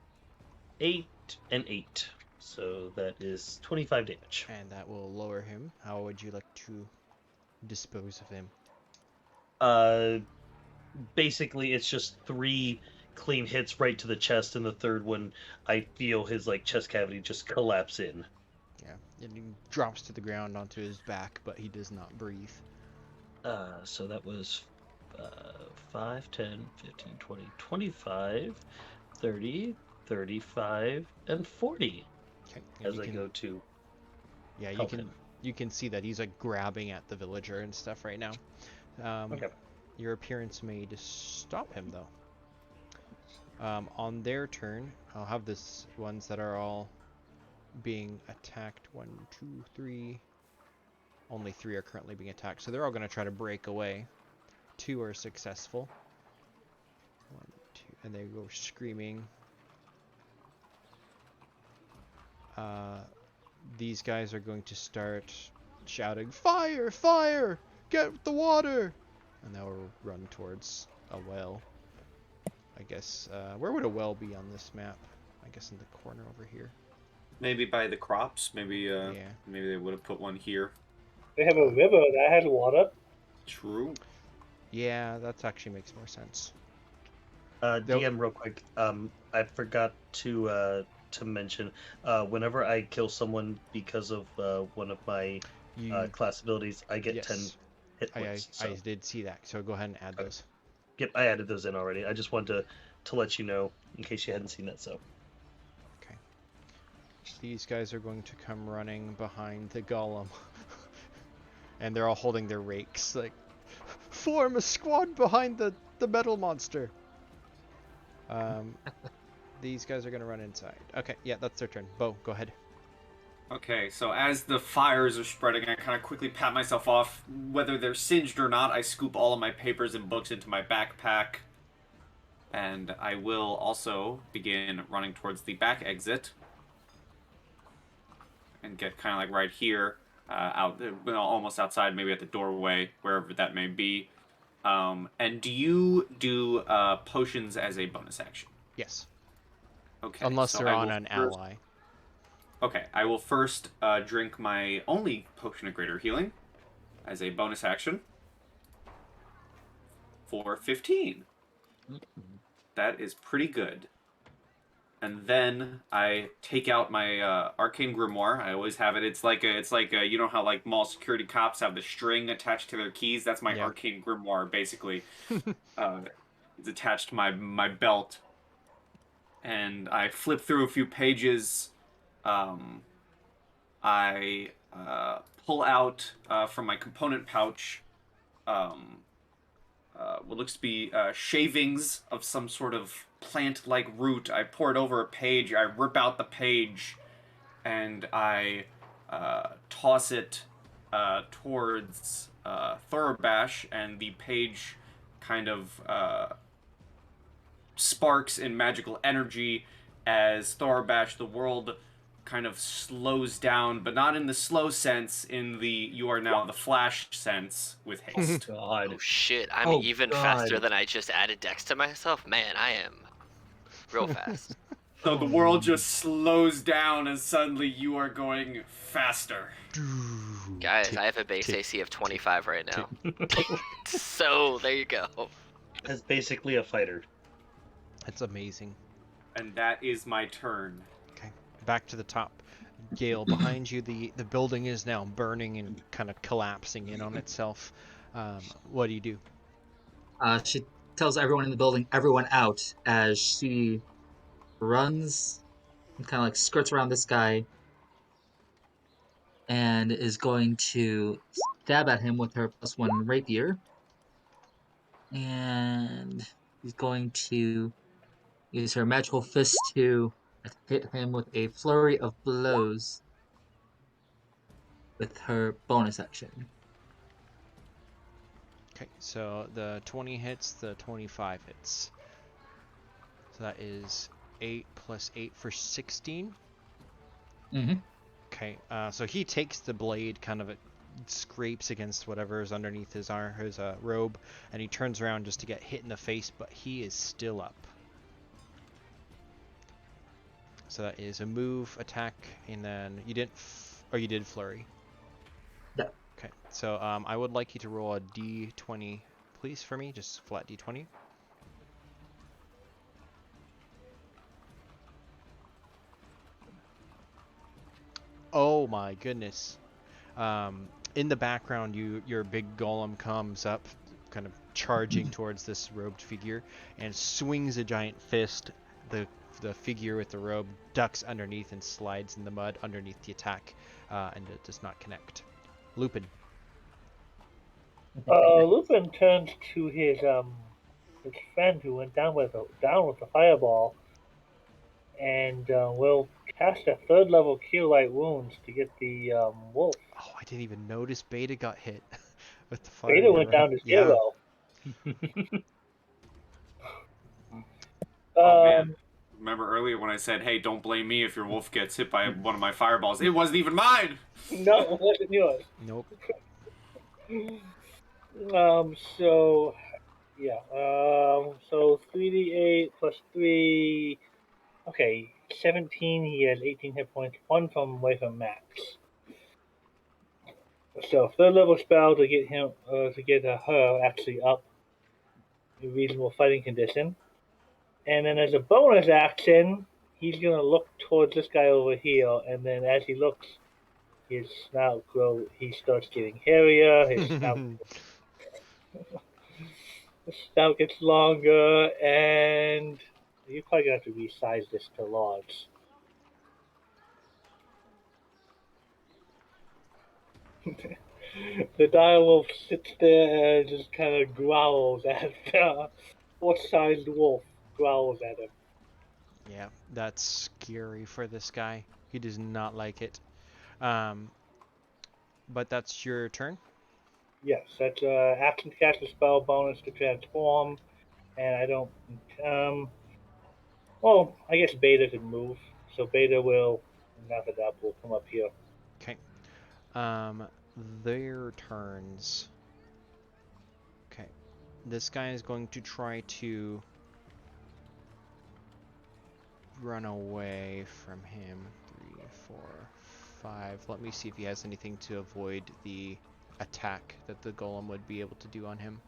8 and 8. So that is 25 damage. And that will lower him. How would you like to dispose of him? Basically, it's just 3 clean hits right to the chest, and the third one, I feel his like chest cavity just collapse in. Yeah, and he drops to the ground onto his back, but he does not breathe. So that was 5, 10, 15, 20, 25, 30, 35, and 40 Okay, as I go to Yeah, help him. you can see that he's like grabbing at the villager and stuff right now. Okay. Your appearance may stop him though. On their turn, I'll have this ones that are all being attacked. 1, 2, 3. Only 3 are currently being attacked, so they're all going to try to break away. 2 are successful. 1, 2, and they go screaming. These guys are going to start shouting, "Fire! Fire! Get the water!" And they'll run towards a well. I guess, where would a well be on this map? I guess in the corner over here. Maybe by the crops. Maybe Yeah. maybe they would have put one here. They have a river that has water. True. Yeah, that actually makes more sense. DM, real quick. I forgot to mention. Whenever I kill someone because of one of my class abilities, I get 10 hit points. I did see that, so go ahead and add those. Yep, I added those in already. I just wanted to let you know in case you hadn't seen that. So. Okay. These guys are going to come running behind the golem. And they're all holding their rakes, like, form a squad behind the metal monster. These guys are going to run inside. Okay, yeah, that's their turn. Bo, go ahead. Okay, so as the fires are spreading, I kind of quickly pat myself off. Whether they're singed or not, I scoop all of my papers and books into my backpack. And I will also begin running towards the back exit. And get kind of like right here, almost outside, maybe at the doorway, wherever that may be. And do you do potions as a bonus action? Yes. Okay. Unless so they're I on will an first- ally. Okay, I will first drink my only potion of greater healing as a bonus action for 15. That is pretty good. And then I take out my arcane grimoire. I always have it. It's like a you know how like mall security cops have the string attached to their keys. That's my arcane grimoire basically. It's attached to my belt, and I flip through a few pages. I pull out from my component pouch what looks to be shavings of some sort of plant-like root. I pour it over a page. I rip out the page, and I toss it towards Thorabash, and the page kind of sparks in magical energy as Thorabash, the world kind of slows down, but not in the slow sense, in the you are now the Flash sense with haste. God. Oh shit, I'm Oh, even God. faster than I just added dex to myself? Man, I am real fast. So the world just slows down and suddenly you are going faster. Guys, I have a base AC of 25 right now. So, there you go. As basically a fighter. That's amazing. And that is my turn. Okay, back to the top. Gale, behind you, the building is now burning and kind of collapsing in on itself. What do you do? She tells everyone in the building, everyone out, as she runs and kind of like skirts around this guy and is going to stab at him with her +1 rapier. And she's going to use her magical fist to hit him with a flurry of blows with her bonus action. Okay, so the 20 hits, the 25 hits. So that is 8 plus 8 for 16. Mm-hmm. Okay, so he takes the blade, kind of it scrapes against whatever is underneath his robe, and he turns around just to get hit in the face, but he is still up. So that is a move, attack, and then you didn't, or you did flurry. Yeah. Okay, so I would like you to roll a d20, please, for me, just flat d20. Oh my goodness. In the background, your big golem comes up, kind of charging towards this robed figure, and swings a giant fist. The figure with the robe ducks underneath and slides in the mud underneath the attack, and it does not connect. Lupin. Lupin turns to his friend who went down with the fireball, and will cast a third level Cure Light Wounds to get the wolf. Oh, I didn't even notice Beta got hit with the Beta fire. went down to Yeah. 0. Oh man. Um, Remember earlier when I said, hey, don't blame me if your wolf gets hit by one of my fireballs? It wasn't even mine! no, it wasn't yours. Nope. So yeah. So 3d8 plus 3. Okay, 17. He has 18 hit points. One from away from max. So third level spell to get him to get her actually up in reasonable fighting condition. And then as a bonus action, he's gonna look towards this guy over here, and then as he looks, his snout grow. He starts getting hairier. His snout gets longer, and you're probably gonna have to resize this to large. The direwolf sits there and just kind of growls at what-sized wolf growls at him. Yeah, that's scary for this guy. He does not like it. But that's your turn. Yes, that's action to cast a spell, bonus to transform, and I don't. Well, I guess Beta could move, so Beta will knock it up. Will come up here. Okay. Um, their turns. Okay. This guy is going to try to run away from him. 3, 4, 5. Let me see if he has anything to avoid the attack that the golem would be able to do on him.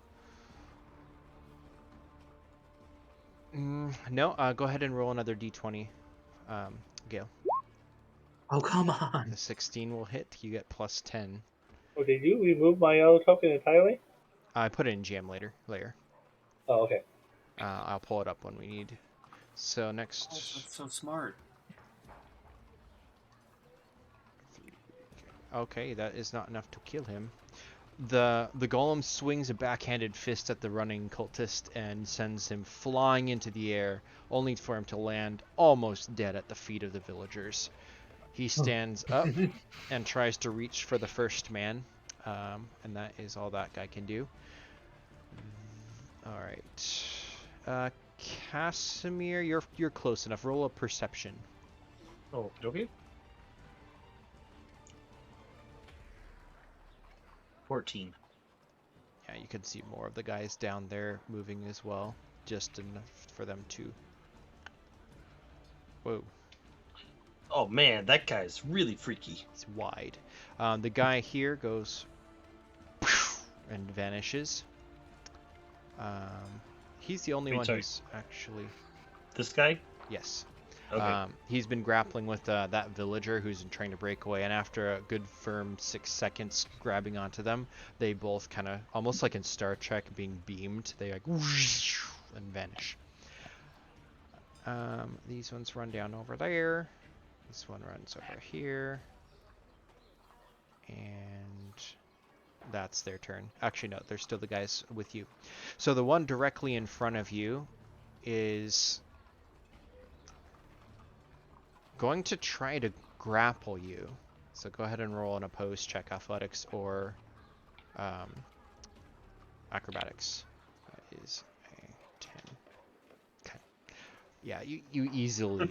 No, go ahead and roll another d20, Gale. Oh, come on. The 16 will hit. You get plus 10. Oh, did you remove my yellow token entirely? I put it in jam later. Oh, okay. I'll pull it up when we need. So Oh, next. that's so smart. Okay, that is not enough to kill him. The golem swings a backhanded fist at the running cultist and sends him flying into the air, only for him to land almost dead at the feet of the villagers. He stands up and tries to reach for the first man, and that is all that guy can do. All right, Casimir, you're close enough. Roll a perception. Oh, okay. 14. Yeah, you can see more of the guys down there moving as well, just enough for them to. Whoa. Oh man, that guy's really freaky. It's wide. The guy here goes and vanishes. He's the only Wait, one sorry. who's actually. This guy? Yes. Okay. He's been grappling with that villager who's trying to break away, and after a good firm 6 seconds grabbing onto them, they both kind of, almost like in Star Trek, being beamed. They like whoosh, and vanish. These ones run down over there. This one runs over here. And that's their turn. Actually, no, they're still the guys with you. So the one directly in front of you is going to try to grapple you. So go ahead and roll an opposed check, athletics or acrobatics. That is a 10. Okay. Yeah, you easily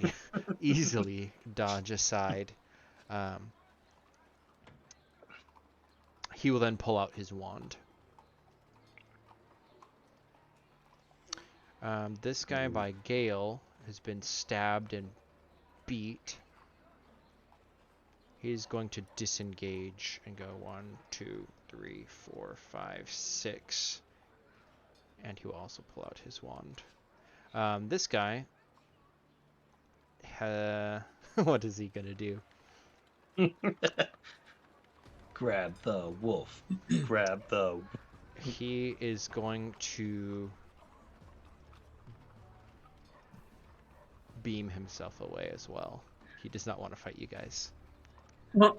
easily dodge aside. He will then pull out his wand. This guy by Gale has been stabbed and beat. He's going to disengage and go 1, 2, 3, 4, 5, 6. And he will also pull out his wand. This guy, what is he going to do? Grab the wolf. Grab the. He is going to beam himself away as well. He does not want to fight you guys. Well,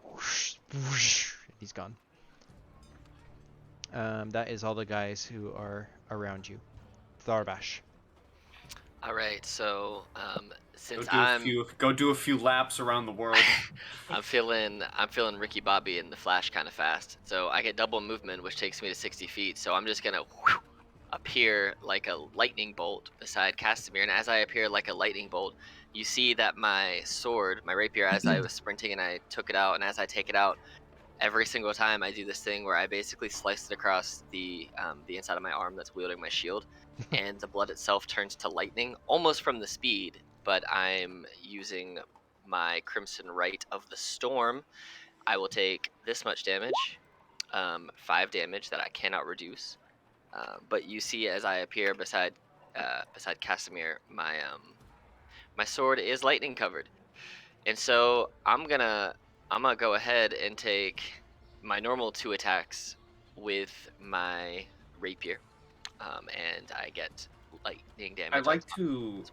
Whoosh, whoosh, he's gone. That is all the guys who are around you. Tharbash. All right, so since Go do a few laps around the world. I'm feeling Ricky Bobby in the Flash kind of fast. So I get double movement, which takes me to 60 feet. So I'm just gonna appear like a lightning bolt beside Casimir, and as I appear like a lightning bolt, you see that my sword, my rapier, as I was sprinting and I took it out, and as I take it out, every single time I do this thing where I basically slice it across the inside of my arm that's wielding my shield, and the blood itself turns to lightning, almost from the speed, but I'm using my Crimson Right of the Storm. I will take this much damage, 5 damage that I cannot reduce. But you see, as I appear beside Casimir, my sword is lightning covered, and so I'm gonna go ahead and take my normal 2 attacks with my rapier, and I get lightning damage.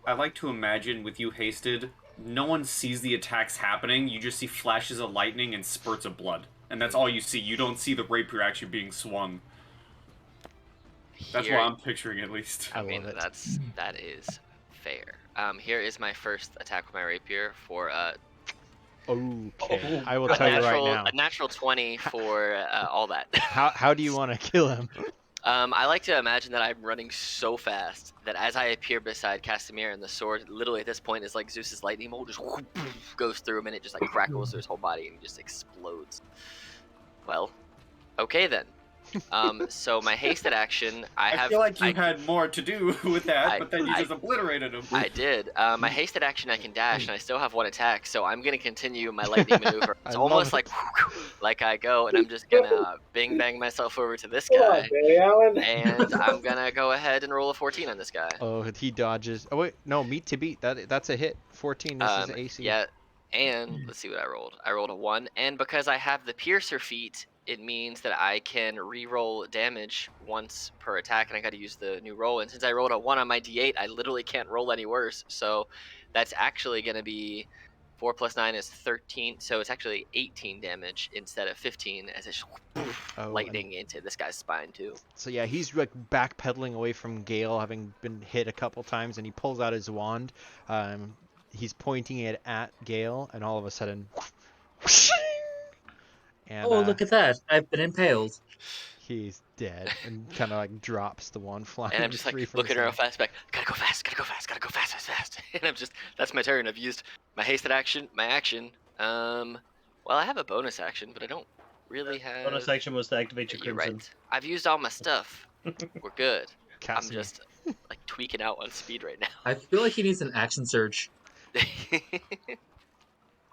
I like to imagine with you hasted, no one sees the attacks happening. You just see flashes of lightning and spurts of blood, and that's all you see. You don't see the rapier actually being swung. That's what I'm picturing, at least. I mean, that is fair. Here is my first attack with my rapier for Okay, I will tell you right now. A natural 20 for all that. How do you want to kill him? I like to imagine that I'm running so fast that as I appear beside Casimir, and the sword literally at this point is like Zeus's lightning bolt, just goes through him and it just like crackles through his whole body and just explodes. Well, okay then. So my hasted action, I feel like you had more to do with that, but then you just obliterated him. I did. My hasted action, I can dash, and I still have 1 attack, so I'm gonna continue my lightning maneuver. It's almost like I go, and I'm just gonna bing bang myself over to this guy, and I'm gonna go ahead and roll a 14 on this guy. Oh, he dodges. Oh wait, no, meet to beat. That's a hit. 14. This is AC. Yeah, and let's see what I rolled. I rolled a 1, and because I have the piercer feat, it means that I can re-roll damage once per attack, and I got to use the new roll. And since I rolled a 1 on my d8, I literally can't roll any worse. So that's actually going to be 4 plus 9 is 13. So it's actually 18 damage instead of 15, as it's lightning into this guy's spine too. So yeah, he's like backpedaling away from Gale, having been hit a couple times, and he pulls out his wand. He's pointing it at Gale, and all of a sudden. And, look at that! I've been impaled. He's dead, and kind of like drops the wand flying. And I'm just like looking real fast back. Gotta go fast, fast. And I'm just, that's my turn. I've used my hasted action, my action. Well, I have a bonus action, but I don't really have. Bonus action was to activate your crimson. Right. I've used all my stuff. We're good. Casimir. I'm just like tweaking out on speed right now. I feel like he needs an action surge.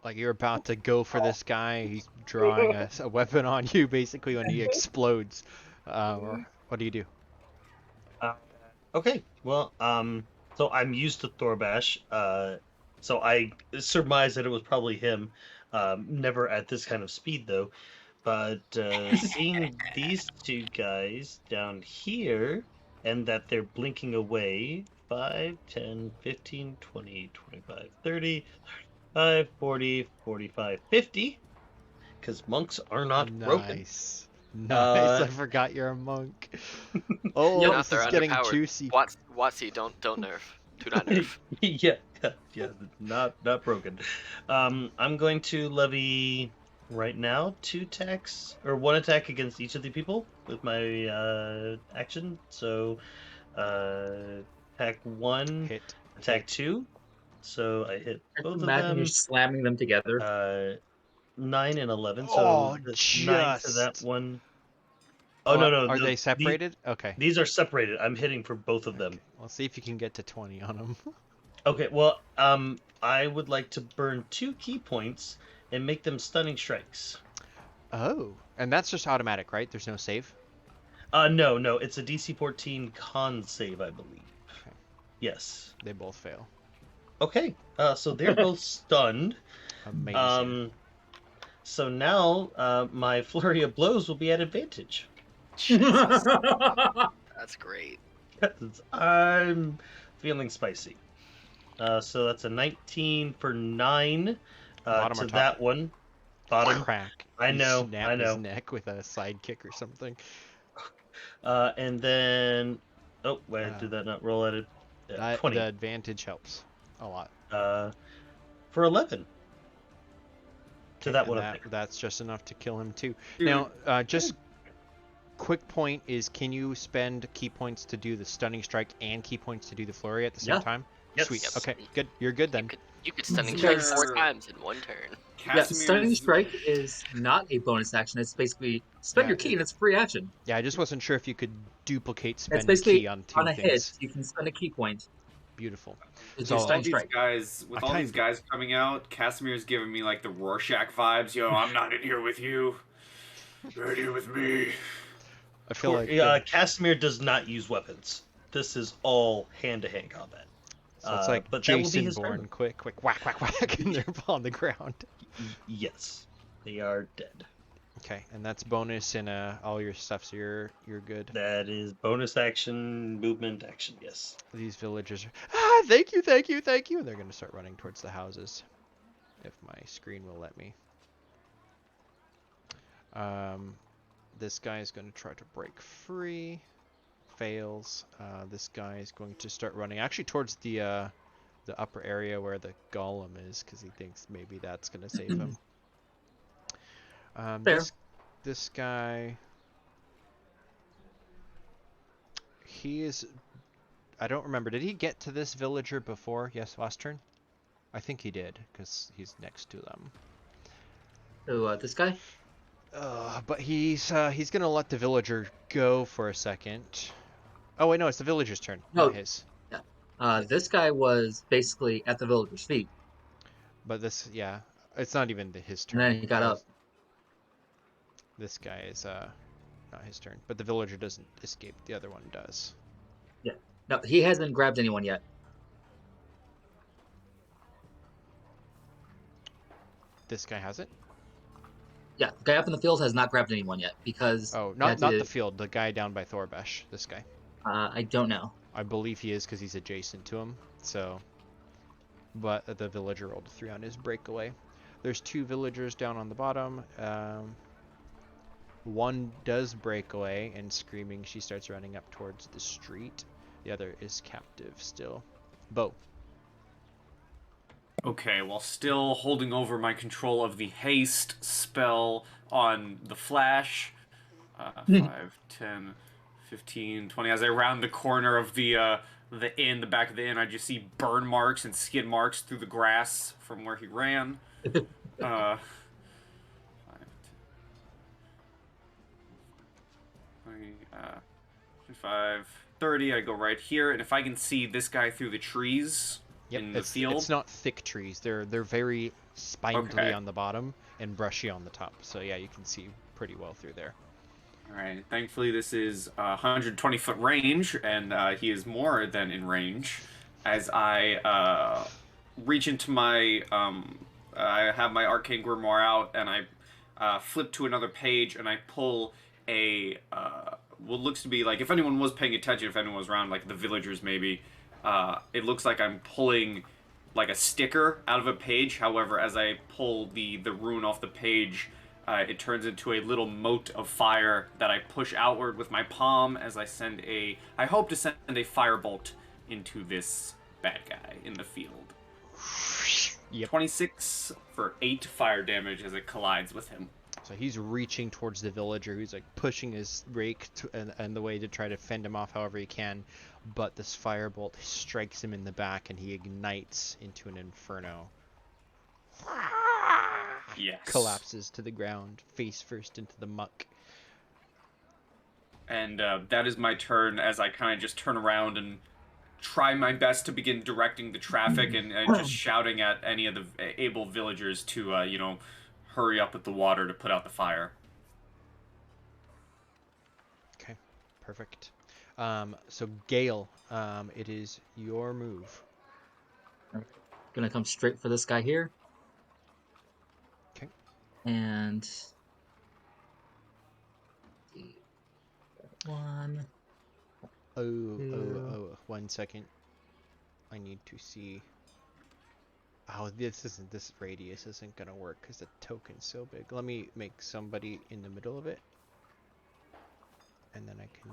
Like you're about to go for this guy, he's drawing a weapon on you basically when he explodes. What do you do? Okay, well, so I'm used to Thorbash, so I surmise that it was probably him. Never at this kind of speed though, but seeing these 2 guys down here, and that they're blinking away, 5, 10, 15, 20, 25, 30, 35, 40, 45, 50, because monks are not broken. Nice. I forgot you're a monk. Oh, this is getting juicy. Watsy, don't nerf. Do not nerf. yeah, not broken. I'm going to levy right now 2 attacks, or 1 attack against each of the people with my action. So, attack 1, Hit. attack 2. So I hit both of them. Imagine you're slamming them together. 9 and 11. So Oh, 9 just. to that one. Oh, no. Are they separated? Okay. These are separated. I'm hitting for both of them. Let's see if you can get to 20 on them. Okay, well, I would like to burn 2 key points and make them stunning strikes. Oh, and that's just automatic, right? There's no save? No, it's a DC 14 con save, I believe. Okay. Yes. They both fail. Okay. So they're both stunned. Amazing. So now my flurry of blows will be at advantage. Jesus, that's great. 'Cause I'm feeling spicy. So that's a 19 for 9 Bottom or to top? that one. Bottom. Crack. I You know. snap his neck with a side kick or something. And then, oh, wait, did that not roll at it? 20 The advantage helps a lot. for 11 to Okay, that and one up there. that's just enough to kill him too. Dude, Now, just quick point is, can you spend key points to do the stunning strike and key points to do the flurry at the same Yeah. time? Yes. Sweet. Yep. Okay, good. You're good then. You could stunning Casimir- strike 4 times in one turn. Yeah, Stunning Casimir's Strike is not a bonus action. It's basically spend Yeah, your key and it's a free action. Yeah, I just wasn't sure if you could duplicate It's spend basically key on two on a things. hit, you can spend a key point Beautiful. to So- do all Stunning these Strike. guys with all these guys coming out, Casimir's giving me like the Rorschach vibes. Yo, I'm not in here with you. You're in here with me. I feel like Casimir does not use weapons. This is all hand-to-hand combat. so it's like but that will be Jason his Bourne, turn. quick, whack, whack, whack, and they're on the ground. Yes, they are dead. Okay, and that's bonus in all your stuff, so you're good. That is bonus action, movement action. Yes. These villagers are, thank you, thank you, thank you. And they're gonna start running towards the houses, if my screen will let me. This guy is gonna try to break free, fails. This guy is going to start running actually towards the upper area where the golem is, because he thinks maybe that's gonna save him. Fair. This guy, he is, I don't remember, did he get to this villager before? Yes, last turn? I think he did, because he's next to them. So this guy? But he's gonna let the villager go for a second. Oh wait, no, it's the villager's turn, No. not his. This guy was basically at the villager's feet. But this, yeah, it's not even his turn. And then he got up. This guy is not his turn, but the villager doesn't escape. The other one does. No, he hasn't grabbed anyone yet. This guy has it. Yeah, the guy up in the field has not grabbed anyone yet because. Oh, not the field. The guy down by Thorbesh. This guy. I don't know. I believe he is because he's adjacent to him. So, but the villager rolled a 3 on his breakaway. There's 2 villagers down on the bottom. One does break away and screaming. She starts running up towards the street. The other is captive still. Bo. Okay, while still holding over my control of the haste spell on the flash. 5, 10, 15, 20. As I round the corner of the back of the inn, I just see burn marks and skid marks through the grass from where he ran. 5, 20, 25, 30. I go right here, and if I can see this guy through the trees in the field. It's not thick trees. They're very spindly Okay. on the bottom and brushy on the top. So yeah, you can see pretty well through there. Alright, thankfully this is 120-foot range, and he is more than in range. As I reach into my, I have my Arcane Grimoire out, and I flip to another page, and I pull a, what looks to be, like, if anyone was paying attention, if anyone was around, like the villagers maybe, it looks like I'm pulling, like, a sticker out of a page. However, as I pull the rune off the page, it turns into a little mote of fire that I push outward with my palm as I hope to send a firebolt into this bad guy in the field. Yep. 26 for 8 fire damage as it collides with him. So he's reaching towards the villager who's like pushing his rake and the way to try to fend him off however he can. But this firebolt strikes him in the back and he ignites into an inferno. Yes. Collapses to the ground, face first into the muck. And that is my turn as I kind of just turn around and try my best to begin directing the traffic and just shouting at any of the able villagers to, hurry up with the water to put out the fire. Okay, perfect. So Gale, it is your move. Gonna come straight for this guy here. Okay. And one. Oh, 1 second. I need to see. Oh, this radius isn't gonna work because the token's so big. Let me make somebody in the middle of it, and then I can.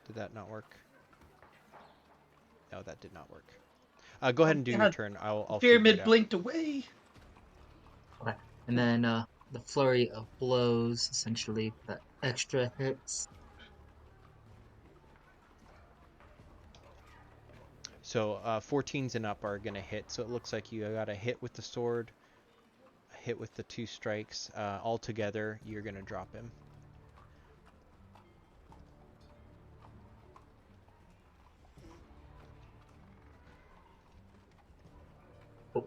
Did that not work? No, that did not work. Go ahead and do your God, turn. I'll figure Pyramid it out. blinked away. Okay. And then the flurry of blows, essentially, the extra hits. So 14s and up are gonna hit. So it looks like you got a hit with the sword, a hit with the 2 strikes. All together, you're gonna drop him. Oh.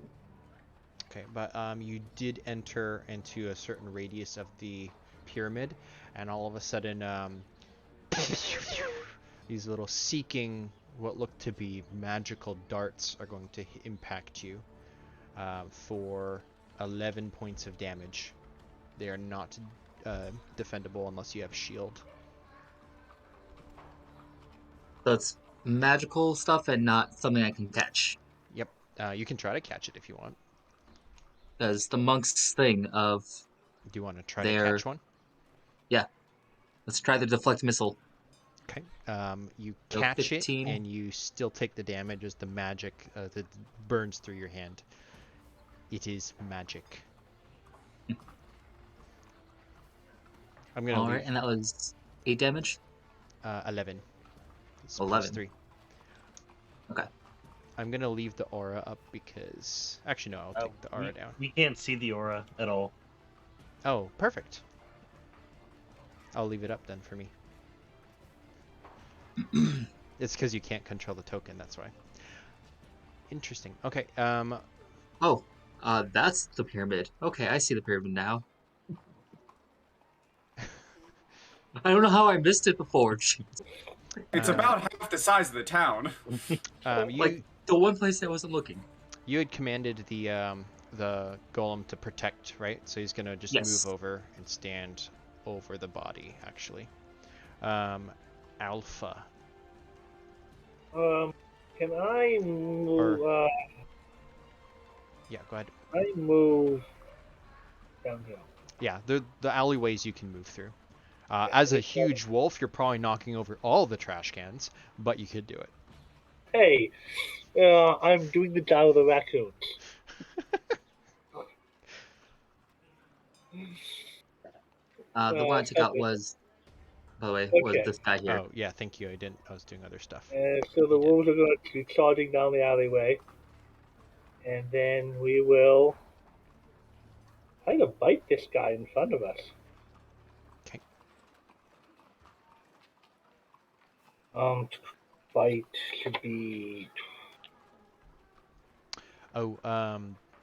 Okay, but you did enter into a certain radius of the pyramid, and all of a sudden, these little seeking, what look to be magical darts are going to impact you for 11 points of damage. They are not defendable unless you have shield. So it's magical stuff and not something I can catch. Yep, you can try to catch it if you want. Because the monk's thing of Do you want to try to their... catch one? Yeah. Let's try the deflect missile. Okay. You So catch it, 15. and you still take the damage as the magic that burns through your hand. It is magic. I'm gonna Alright, leave and that was 8 damage? 11. It's 11. +3. Okay. I'm gonna leave the aura up because... Actually, no, I'll take the aura down. We can't see the aura at all. Oh, perfect. I'll leave it up then for me. It's because you can't control the token, that's why. Interesting. Okay, Oh, that's the pyramid. Okay, I see the pyramid now. I don't know how I missed it before. It's about half the size of the town. Like, the one place I wasn't looking. You had commanded the golem to protect, right? So he's gonna just Yes. move over and stand over the body, actually. Alpha. Can I move? Yeah, go ahead. I move downhill. Yeah, the alleyways you can move through. As a huge wolf, you're probably knocking over all the trash cans, but you could do it. Hey, I'm doing the job of the raccoons. The one I took out Okay. was, by the way, was Okay. this guy here. Oh, yeah, thank you. I was doing other stuff. So the wolves are going to be charging down the alleyway, and then we will try to bite this guy in front of us. Okay. Bite should be. Oh,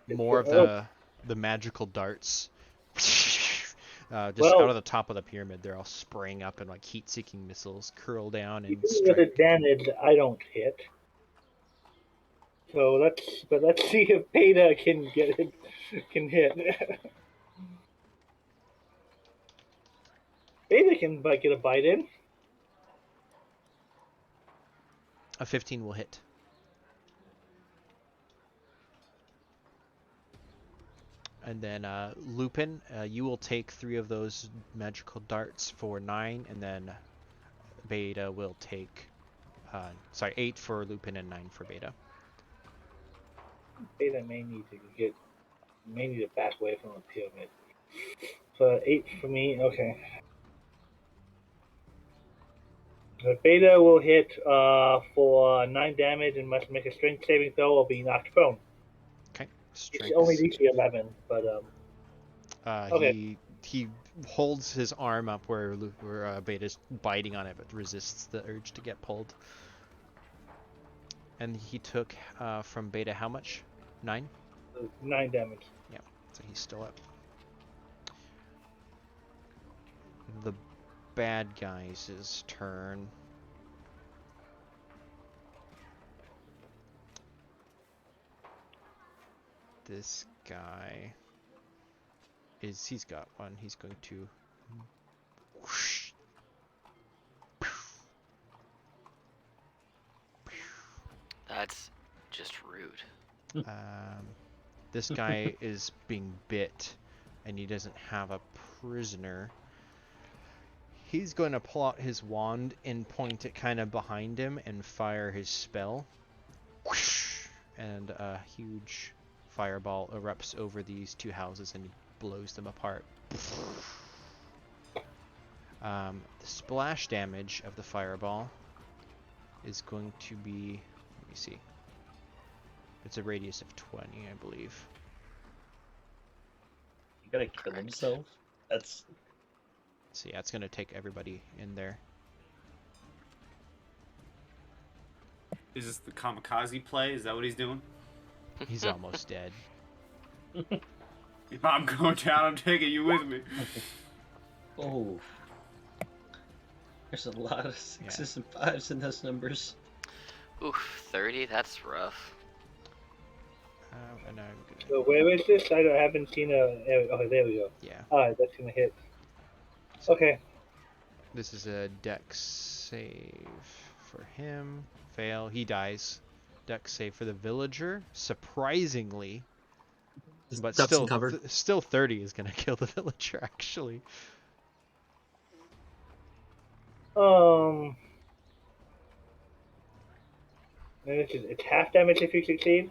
more of the magical darts. Just out of the top of the pyramid, they're all spraying up, and like heat-seeking missiles curl down and With strike. advantage, I don't hit. So let's see if Beta can get it, can hit. Beta can get a bite in. A 15 will hit. And then Lupin, you will take 3 of those magical darts for 9, and then Beta will take, 8 for Lupin and 9 for Beta. Beta may need to back away from the pyramid. So 8 for me, okay. The Beta will hit for 9 damage and must make a strength saving throw or be knocked prone. Okay. It's only DC 11, but okay. He holds his arm up where Beta's biting on it, but resists the urge to get pulled. And he took from Beta how much? 9? 9 damage. Yeah, so he's still up. The bad guys' turn. this guy he's got one. He's going to whoosh. That's just rude. This guy is being bit, and he doesn't have a prisoner. He's going to pull out his wand and point it kind of behind him and fire his spell. Whoosh! And a huge fireball erupts over these two houses and blows them apart. The splash damage of the fireball is going to be, let me see. It's a radius of 20, I believe. You gotta kill Correct. himself. That's So yeah, it's going to take everybody in there. Is this the kamikaze play? Is that what he's doing? He's almost dead. If I'm going down, I'm taking you with me. oh. There's a lot of sixes and fives in those numbers. Oof, 30. That's rough. And I'm gonna, So where is this? I haven't seen a. Oh, there we go. yeah. Alright, that's gonna hit. So Okay. this is a dex save for him. Fail. He dies. Dex save for the villager. Surprisingly, Just but ducks still, and cover. still 30 is gonna kill the villager. Actually, And it's half damage if you succeed.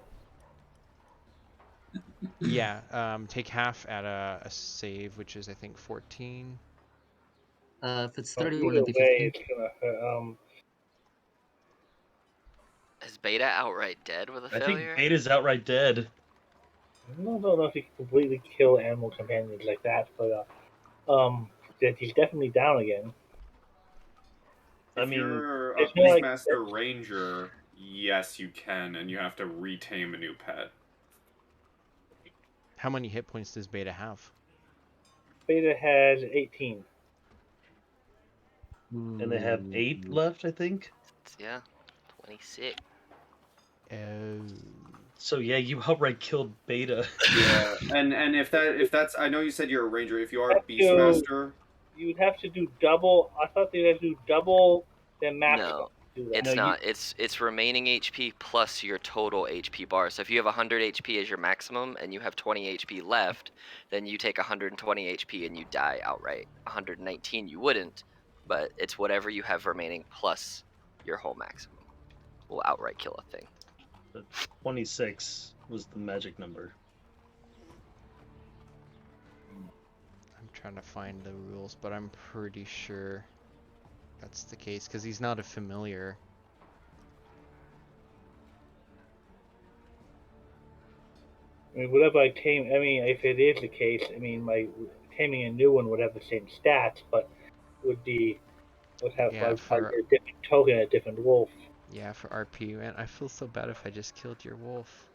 yeah. Take half at a save, which is I think 14. If it's Either 30, it'd be way, 15. it's gonna hurt. Is Beta outright dead with a I failure? think Beta's outright dead. I don't know if you can completely kill animal companions like that, but that he's definitely down again. I If mean, you're a it's more like- Beastmaster Ranger, yes, you can, and you have to retame a new pet. How many hit points does Beta have? Beta has 18. and they have 8 left, I think. Yeah, 26. Oh. So yeah, you outright killed Beta. Yeah, and if that's, I know you said you're a Ranger. If you are a That's Beastmaster, You would have to do double. I thought they'd have to do double their maximum. No, to do that. It's No, not. It's remaining HP plus your total HP bar. So if you have 100 HP as your maximum and you have 20 HP left, then you take 120 HP and you die outright. 119 you wouldn't, but it's whatever you have remaining plus your whole maximum will outright kill a thing. 26 was the magic number. I'm trying to find the rules, but I'm pretty sure that's the case because he's not a familiar. I mean, whatever I tame. I mean, if it is the case, I mean, my taming a new one would have the same stats, but would have Yeah, like for- a different token, a different wolf. Yeah, for RP, man, I feel so bad if I just killed your wolf.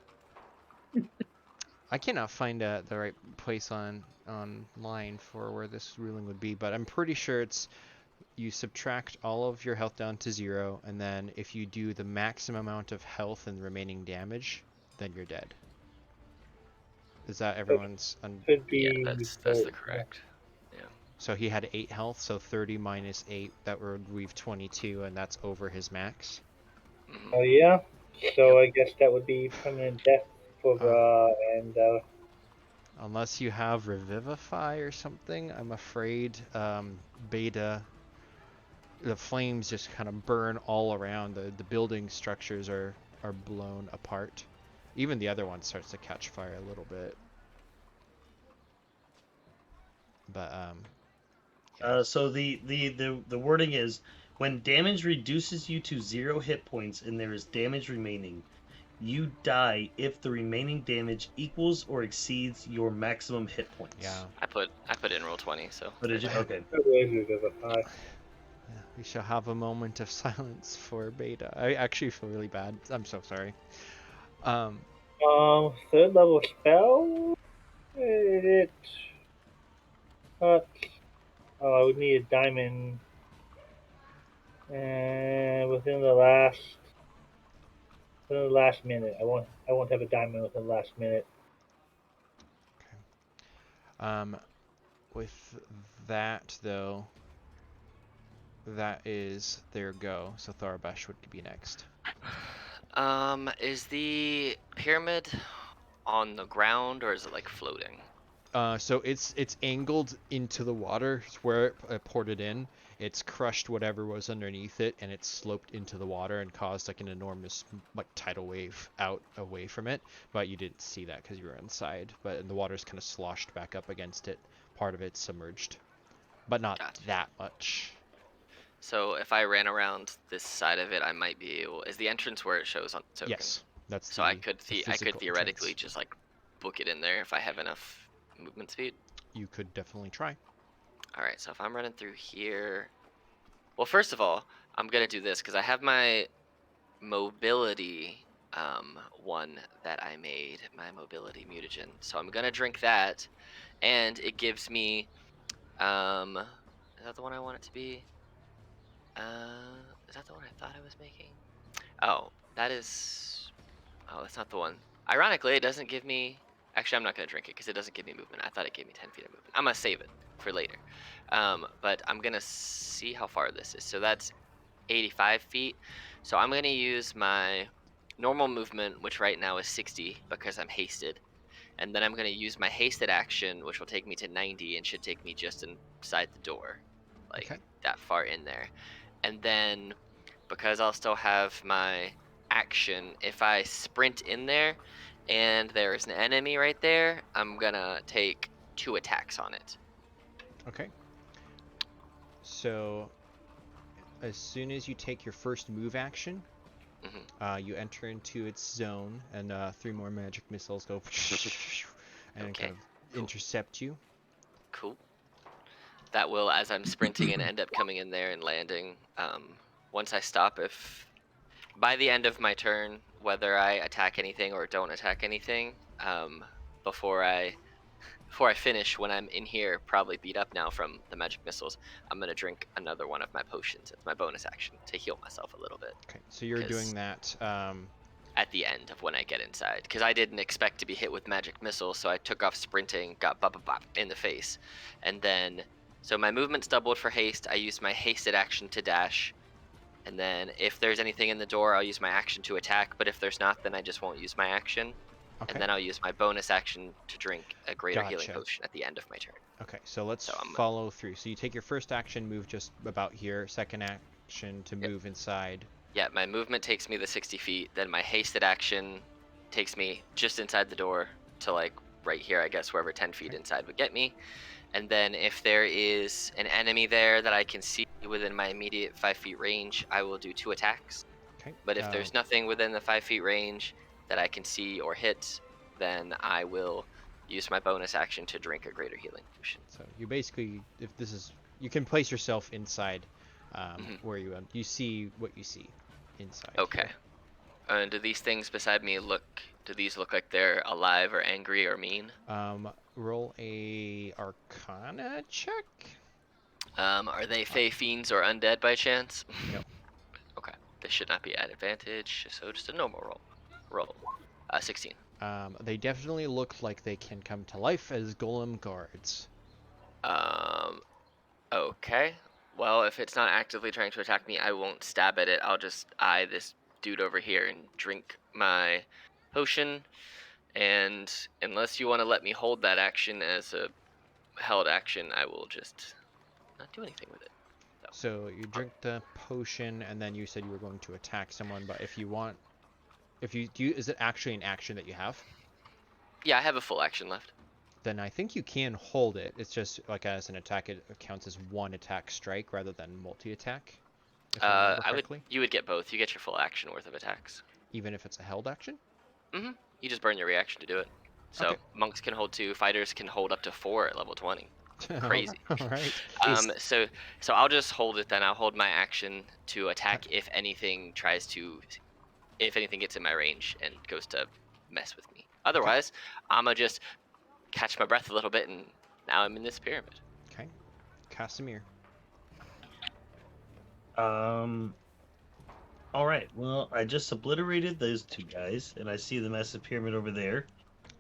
I cannot find the right place online for where this ruling would be, but I'm pretty sure it's you subtract all of your health down to 0, and then if you do the maximum amount of health and remaining damage, then you're dead. Is that everyone's? Could be. Yeah, that's the correct. So he had 8 health, so 30 minus 8, that would leave 22, and that's over his max. Mhm. Oh yeah. So I guess that would be permanent death for and Unless you have Revivify or something, I'm afraid Beta, the flames just kind of burn all around. The building structures are blown apart. Even the other one starts to catch fire a little bit. But So the wording is, when damage reduces you to 0 hit points and there is damage remaining, you die if the remaining damage equals or exceeds your maximum hit points. yeah. I put in roll 20, so. But did you? Okay. Yeah, we shall have a moment of silence for Beta. I actually feel really bad. I'm so sorry. Third level spell. It. Oh, I would need a diamond. And within the last minute, I won't have a diamond within the last minute. With that though, that is their go. So Tharabash would be next. Is the pyramid on the ground or is it like floating? So it's angled into the water. It's where it poured it in. It's crushed whatever was underneath it, and it's sloped into the water and caused like an enormous like tidal wave out away from it. But you didn't see that because you were inside. But the water's kind of sloshed back up against it. Part of it's submerged, but not Gotcha. that much. So if I ran around this side of it, I might be able. Is the entrance where it shows on the token? Yes, that's So the, I could the I could physical theoretically entrance. just like book it in there if I have enough movement speed. You could definitely try. All right. So if I'm running through here, well, first of all, I'm gonna do this because I have my mobility one that I made, my mobility mutagen. So I'm gonna drink that, and it gives me is that the one I want it to be? Is that the one I thought I was making? Oh, that is. Oh, that's not the one. Ironically, it doesn't give me. Actually, I'm not gonna drink it because it doesn't give me movement. I thought it gave me 10 feet of movement. I'm gonna save it for later. But I'm gonna see how far this is. So that's 85 feet. So I'm gonna use my normal movement, which right now is 60 because I'm hasted. And then I'm gonna use my hasted action, which will take me to 90 and should take me just inside the door, like Okay. that far in there. And then because I'll still have my action, if I sprint in there and there is an enemy right there, I'm gonna take 2 attacks on it. Okay. So as soon as you take your first move action, you enter into its zone, and 3 more magic missiles go and Okay, kind of cool. intercept you. Cool. That will, as I'm sprinting and end up coming in there and landing, once I stop, if by the end of my turn, whether I attack anything or don't attack anything, before I finish, when I'm in here, probably beat up now from the magic missiles, I'm gonna drink another one of my potions. It's my bonus action to heal myself a little bit. Okay, so you're doing that. At the end of when I get inside, because I didn't expect to be hit with magic missiles, so I took off sprinting, got bop bop bop in the face, and then so my movement's doubled for haste. I use my hasted action to dash, and then if there's anything in the door, I'll use my action to attack. But if there's not, then I just won't use my action, Okay. and then I'll use my bonus action to drink a greater healing Gotcha. potion at the end of my turn. Okay, so let's So I'm- follow through. So you take your first action, move just about here. Second action to Yep. move inside. Yeah, my movement takes me the 60 feet. Then my hasted action takes me just inside the door to like right here, I guess, wherever 10 feet Okay. inside would get me. And then if there is an enemy there that I can see within my immediate 5 feet range, I will do 2 attacks. Okay. But if there's nothing within the 5 feet range that I can see or hit, then I will use my bonus action to drink a greater healing potion. So you basically, if this is, you can place yourself inside where you see what you see inside. Okay. here. And do these things beside me do these look like they're alive or angry or mean? Roll a Arcana check. Are they fey fiends or undead by chance? No. Okay. This should not be at advantage, so just a normal roll. 16. They definitely look like they can come to life as golem guards. Okay. Well, if it's not actively trying to attack me, I won't stab at it. I'll just eye this dude over here and drink my potion. And unless you want to let me hold that action as a held action, I will just not do anything with it. So you drink the potion, and then you said you were going to attack someone. But if you want, is it actually an action that you have? Yeah, I have a full action left. Then I think you can hold it. It's just like as an attack, it counts as one attack strike rather than multi-attack. If I remember correctly. You would get both. You get your full action worth of attacks. Even if it's a held action. Mm-hmm. You just burn your reaction to do it. So Okay. monks can hold 2, fighters can hold up to 4 at level 20. Crazy. All right. So I'll just hold it then. I'll hold my action to attack if anything gets in my range and goes to mess with me. Otherwise, I'ma just catch my breath a little bit, and now I'm in this pyramid. Okay. Casimir. All right. Well, I just obliterated those 2 guys, and I see the massive pyramid over there.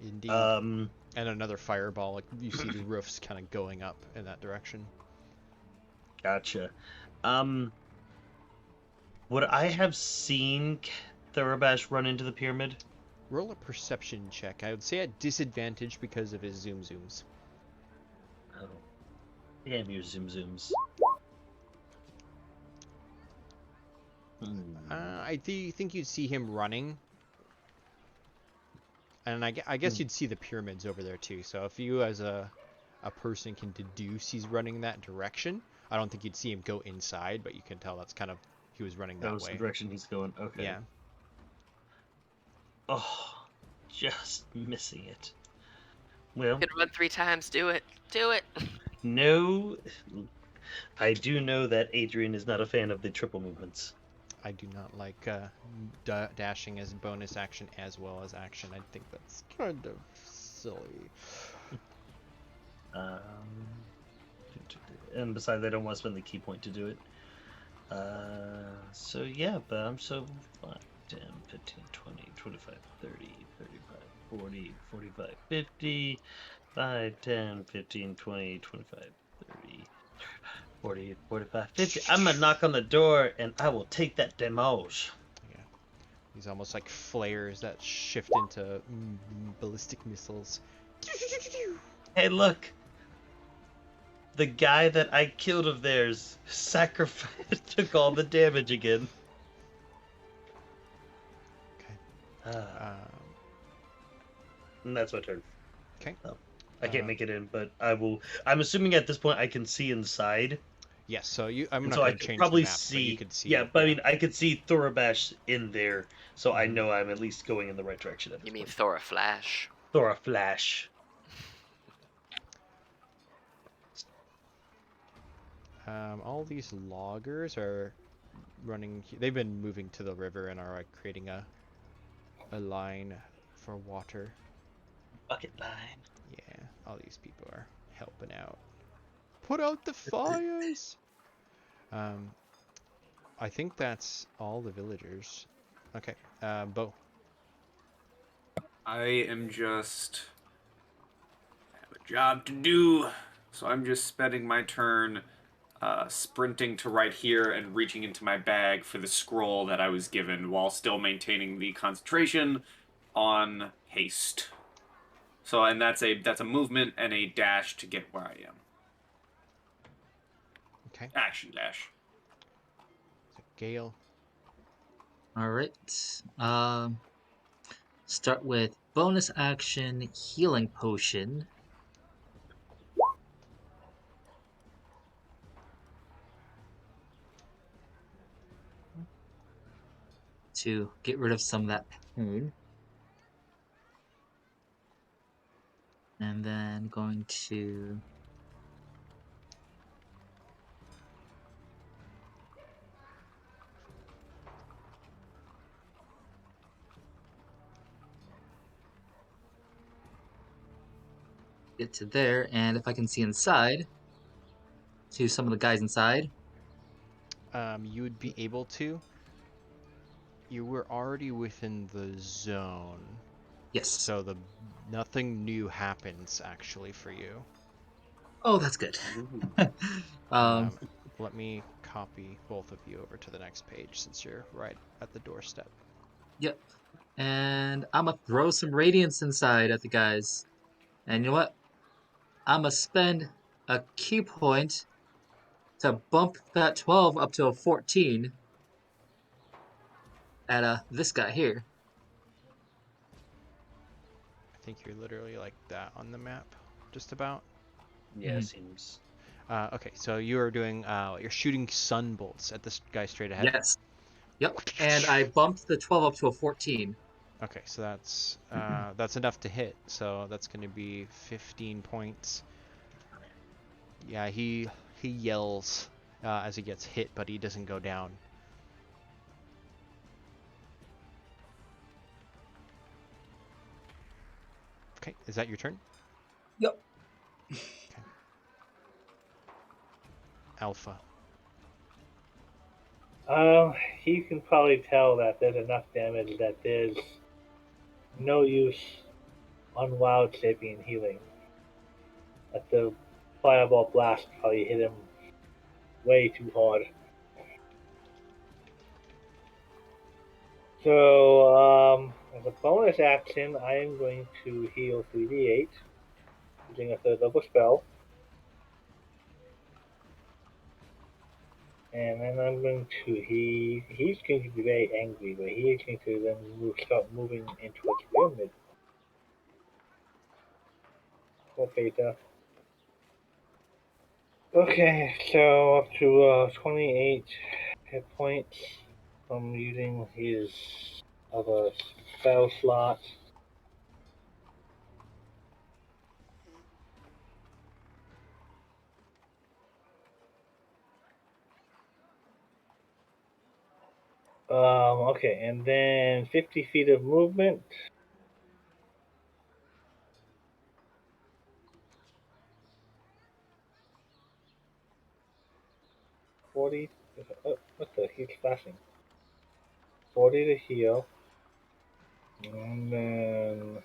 Indeed. And another fireball. Like you see the roofs kind of going up in that direction. Gotcha. Would I have seen Thurabash run into the pyramid? Roll a perception check. I would say at disadvantage because of his zoom zooms. Oh. Damn your zoom zooms. I think you'd see him running. And I guess you'd see the pyramids over there too. So if you as a person can deduce he's running in that direction, I don't think you'd see him go inside, but you can tell that's kind of he was running that way. The direction he's going. Okay. Yeah. Oh, just missing it. Well, You can run 3 times. Do it. Do it. no. I do know that Adrian is not a fan of the triple movements. I do not like dashing as bonus action as well as action. I think that's kind of silly. And besides, I don't want to spend the key point to do it. So yeah, but I'm so 5, 10, 15, 20, 25, 30, 35, 40, 45, 50, 5, 10, 15, 20, 25, 30, 40, 45, 50. I'm gonna knock on the door and I will take that damage. Yeah. These almost like flares that shift into ballistic missiles. Hey, look! The guy that I killed of theirs sacrificed, took all the damage again. Okay. And that's my turn. Okay. Oh, I can't make it in, but I will. I'm assuming at this point I can see inside. Yes. So I'm And not so I going to could change probably the map, see. but you could see. Yeah, it. but I mean, I could see Thurabash in there, so I know I'm at least going in the right direction. At this You mean point. Thora Flash? Thora Flash. All these loggers are running. They've been moving to the river and are like creating a line for water. Bucket line. Yeah, all these people are helping out. Put out the fires! I think that's all the villagers. Okay, Bo. I am just have a job to do, so I'm just spending my turn sprinting to right here and reaching into my bag for the scroll that I was given while still maintaining the concentration on haste. So, and that's a movement and a dash to get where I am. Okay. Action dash. So Gale. All right. Start with bonus action healing potion. To get rid of some of that pain. And then going to get to there, and if I can see inside, to some of the guys inside. You would be able to. You were already within the zone. Yes. So nothing new happens actually for you. Oh, that's good. Let me copy both of you over to the next page since you're right at the doorstep. Yep. And I'm gonna throw some radiance inside at the guys. And you know what? I'm gonna spend a key point to bump that 12 up to a 14 at this guy here. I think you're literally like that on the map, just about. Yeah, seems. Okay, so you are doing you're shooting sun bolts at this guy straight ahead. Yes. Yep. And I bumped the 12 up to a 14. Okay, so that's enough to hit. So that's going to be 15 points. Yeah, he yells as he gets hit, but he doesn't go down. Okay, is that your turn? Yep. Okay. Alpha. You can probably tell that there's enough damage that there's no use unwild shaping and healing. That the fireball blast probably hit him way too hard. So, as a bonus action, I am going to heal 3d8 using a third level spell. And then I'm going to he's going to be very angry, but he is going to then start moving into a pyramid. Or beta. Okay, so up to 28 hit points from using his other spell slot. Okay, and then 50 feet of movement. What the? He's flashing. 40 to heal. And then.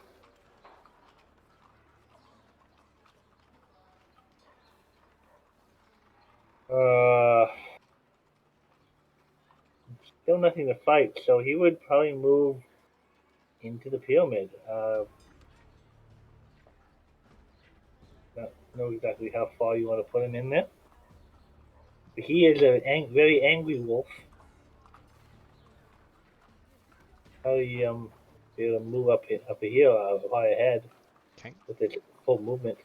Still nothing to fight, so he would probably move into the pyramid. Not know exactly how far you want to put him in there. But he is a very angry wolf. Probably be able to move up here, high ahead Okay. with his full movement.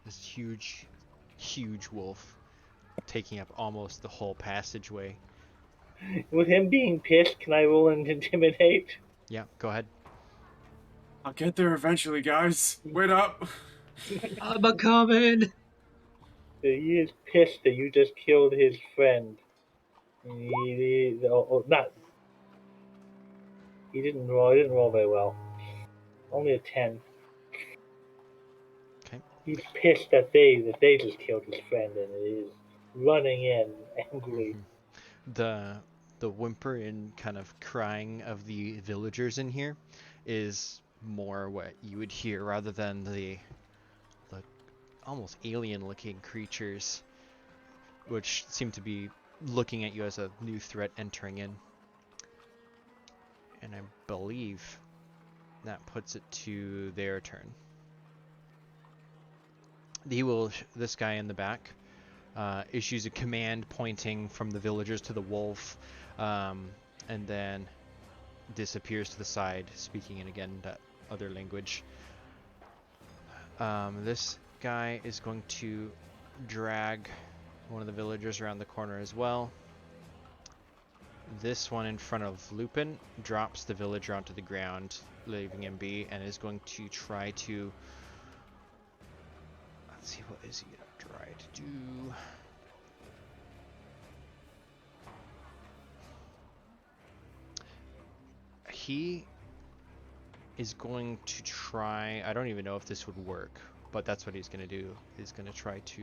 This huge, huge wolf taking up almost the whole passageway. With him being pissed, can I roll an intimidate? Yeah, go ahead. I'll get there eventually, guys. Wait up. I'm a coming. He is pissed that you just killed his friend. Not. He didn't roll. He didn't roll very well. Only a 10. Okay. He's pissed that they just killed his friend and is running in angry. The whimper and kind of crying of the villagers in here is more what you would hear rather than the almost alien-looking creatures, which seem to be looking at you as a new threat entering in. And I believe that puts it to their turn. This guy in the back issues a command pointing from the villagers to the wolf, and then disappears to the side, speaking in again that other language. This guy is going to drag one of the villagers around the corner as well. This one in front of Lupin drops the villager onto the ground, leaving him be, and is going to try to... Let's see, what is he going to try to do? He is going to try... I don't even know if this would work, but that's what he's going to do. He's going to try to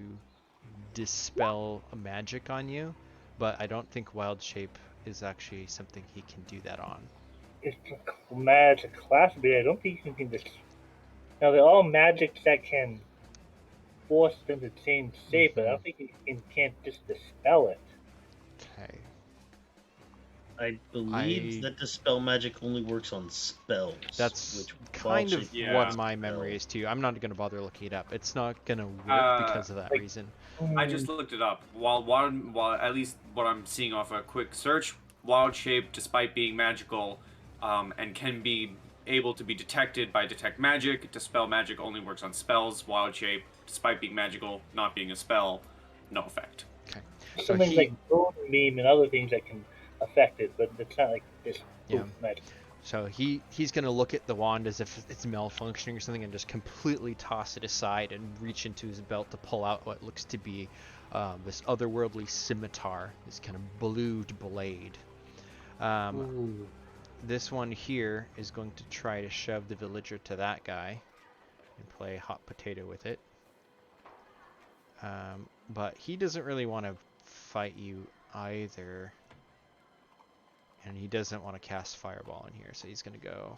dispel a magic on you, but I don't think Wild Shape is actually something he can do that on. It's a magic class, but I don't think you can just. Now they're all magics that can force them to change shape, but I don't think you can't just dispel it. Okay. I believe that dispel magic only works on spells. That's which kind of Yeah. what my memory is too. I'm not going to bother looking it up. It's not going to work because of that reason. I just looked it up. While at least what I'm seeing off a quick search, Wild Shape, despite being magical, and can be able to be detected by detect magic, dispel magic only works on spells. Wild Shape, despite being magical, not being a spell, no effect. Okay. Some things like bone meme and other things that can affect it, but it's not like this magic. So he's going to look at the wand as if it's malfunctioning or something and just completely toss it aside and reach into his belt to pull out what looks to be this otherworldly scimitar, this kind of blued blade. This one here is going to try to shove the villager to that guy and play hot potato with it. But he doesn't really want to fight you either. And he doesn't want to cast Fireball in here, so he's going to go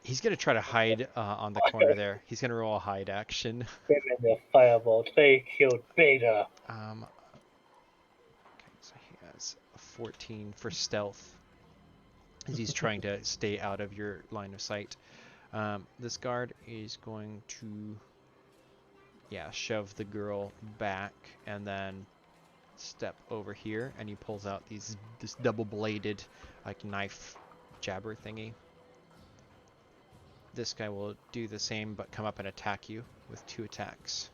He's gonna try to hide on the corner there. He's gonna roll a hide action. Them and the fireballs. They killed Beta. Okay, so he has a 14 for stealth, as he's trying to stay out of your line of sight. This guard is going to, shove the girl back and then step over here, and he pulls out this double-bladed, like, knife jabber thingy. This guy will do the same, but come up and attack you with 2 attacks.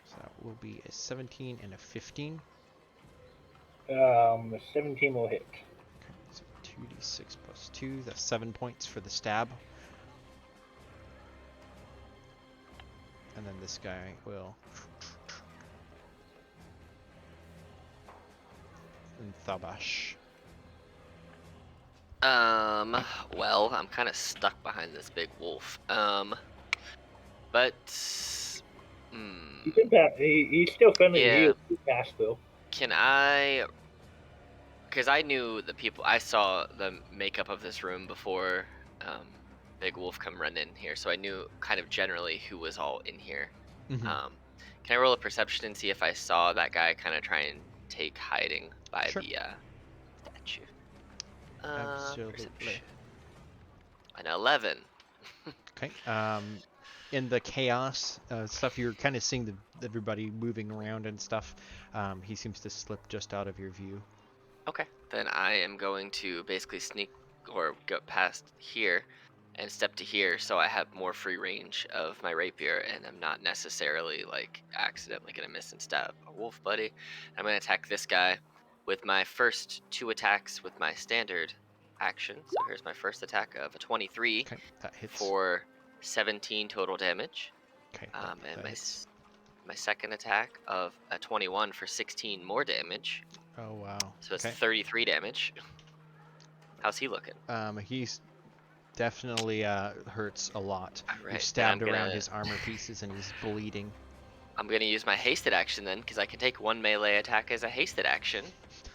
So that will be a 17 and a 15. The 17 will hit. Okay, so 2d6 plus 2. That's 7 points for the stab. And then this guy will... and Thabash. Well, I'm kind of stuck behind this big wolf. But... He's still friendly to Yeah. you. He's Nashville. Can I... Because I knew the people... I saw the makeup of this room before Big Wolf come run in here, so I knew kind of generally who was all in here. Mhm. Can I roll a perception and see if I saw that guy kind of try and take hiding by Sure. the statue? Absolutely. Perception. An 11. Okay. In the chaos stuff, you're kind of seeing everybody moving around and stuff. He seems to slip just out of your view. Okay, then I am going to basically sneak or go past here and step to here, so I have more free range of my rapier, and I'm not necessarily like accidentally gonna miss and stab a wolf buddy. I'm gonna attack this guy with my first 2 attacks with my standard action. So here's my first attack of a 23 Okay, that hits. for 17 total damage, Okay. and that hits. my second attack of a 21 for 16 more damage. Oh wow. So it's Okay. 33 damage. How's he looking? He's definitely hurts a lot. Alright, You're then stabbed I'm around gonna- his armor pieces, and he's bleeding. I'm going to use my hasted action then, because I can take 1 melee attack as a hasted action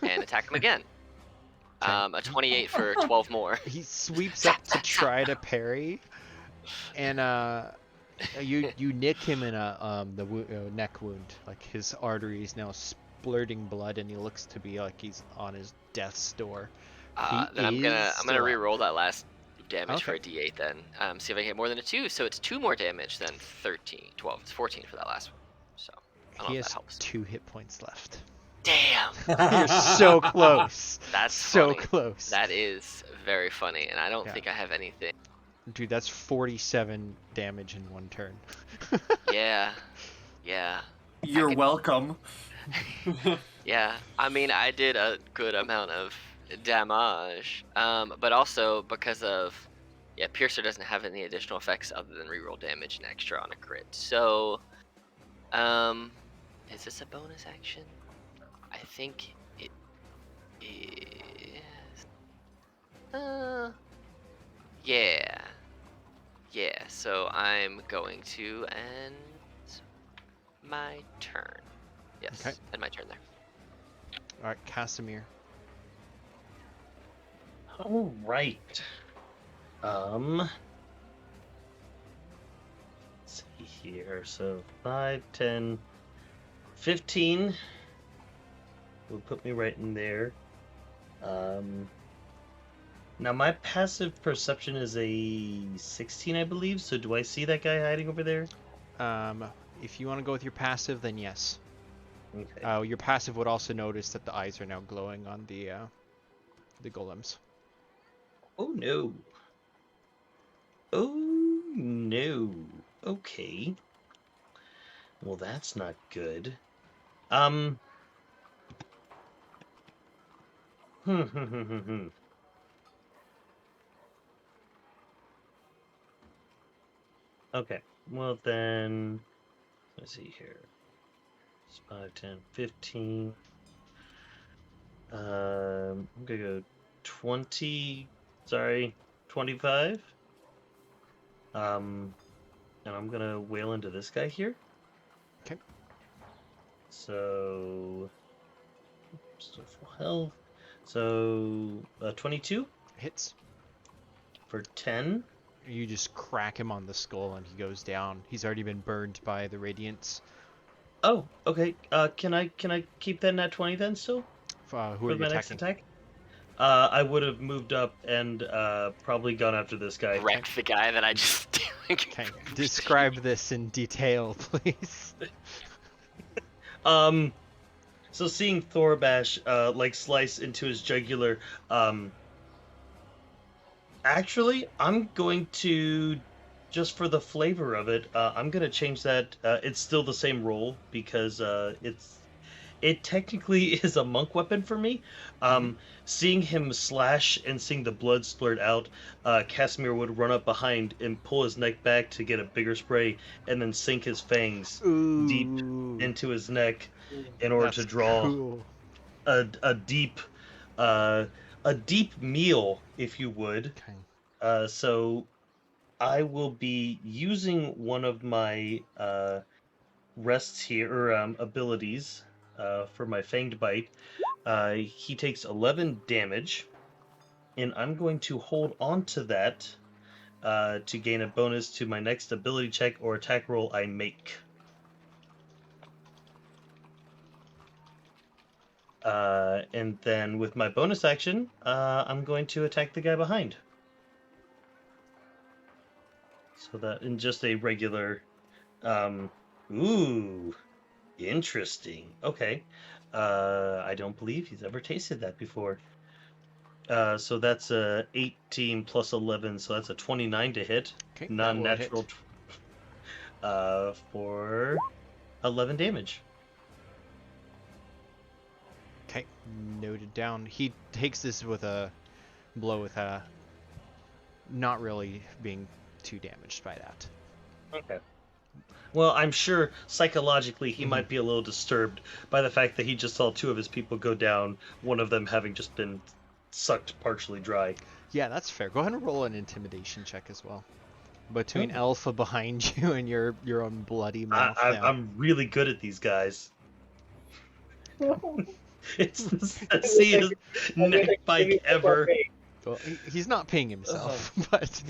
and attack him again. Okay. A 28 for 12 more. He sweeps up to try to parry, and you nick him in the neck wound. Like his artery is now splurting blood, and he looks to be like he's on his death's door. Then I'm gonna re-roll that last damage for a Okay. D8 then. See if I can get more than a 2. So it's 2 more damage than 13, 12. It's 14 for that last one. So I don't He know if has that helps. 2 hit points left. Damn, You're so close. that's So funny. close. That is very funny, and I don't Yeah. think I have anything. Dude, that's 47 damage in 1 turn. Yeah. You're can- welcome. Yeah, I mean, I did a good amount of damage, but also because of, Piercer doesn't have any additional effects other than reroll damage and extra on a crit. So, is this a bonus action? I think it is. Yeah. So I'm going to end my turn. Yes, Okay. end my turn there. All right, Casimir. All right. Let's see here. So 5, 10, 15 will put me right in there. Now my passive perception is a 16, I believe. So do I see that guy hiding over there? If you want to go with your passive, then yes. Okay. Your passive would also notice that the eyes are now glowing on the golems. Oh no. Oh no. Okay. Well, that's not good. Okay. Well then, let's see here. It's 5, 10, 15. I'm gonna go 20. Sorry, 25. And I'm gonna wail into this guy here. Okay. So, still full health. So 22 Hits. for 10. You just crack him on the skull and he goes down. He's already been burned by the radiance. Oh, okay. Can I keep that nat 20 then still Who are for you my next attacking? attack? I would have moved up and probably gone after this guy. Wrecked the guy that I just. Okay, describe this in detail, please. So seeing Thorbash like slice into his jugular, actually, I'm going to, just for the flavor of it, I'm gonna change that. It's still the same roll because it technically is a monk weapon for me. Seeing him slash and seeing the blood splurt out, Casimir would run up behind and pull his neck back to get a bigger spray, and then sink his fangs deep into his neck in order to draw cool. a deep meal, if you would. Okay. So I will be using one of my rests here, or abilities, for my Fanged Bite. He takes 11 damage, and I'm going to hold on to that to gain a bonus to my next ability check or attack roll I make. And then with my bonus action, I'm going to attack the guy behind. So that in just a regular... ooh, interesting. Okay. I don't believe he's ever tasted that before. So that's a 18 plus 11, so that's a 29 to hit. Okay, that will Non-natural hit. for 11 damage. Okay, noted down. He takes this with a blow with a not really being too damaged by that. Okay. Well, I'm sure psychologically he might be a little disturbed by the fact that he just saw two of his people go down, one of them having just been sucked partially dry. Yeah, that's fair. Go ahead and roll an intimidation check as well. Between Alpha behind you and your own bloody mouth. I'm really good at these guys. It's the sexiest neck bite ever. Well, he's not paying himself, but...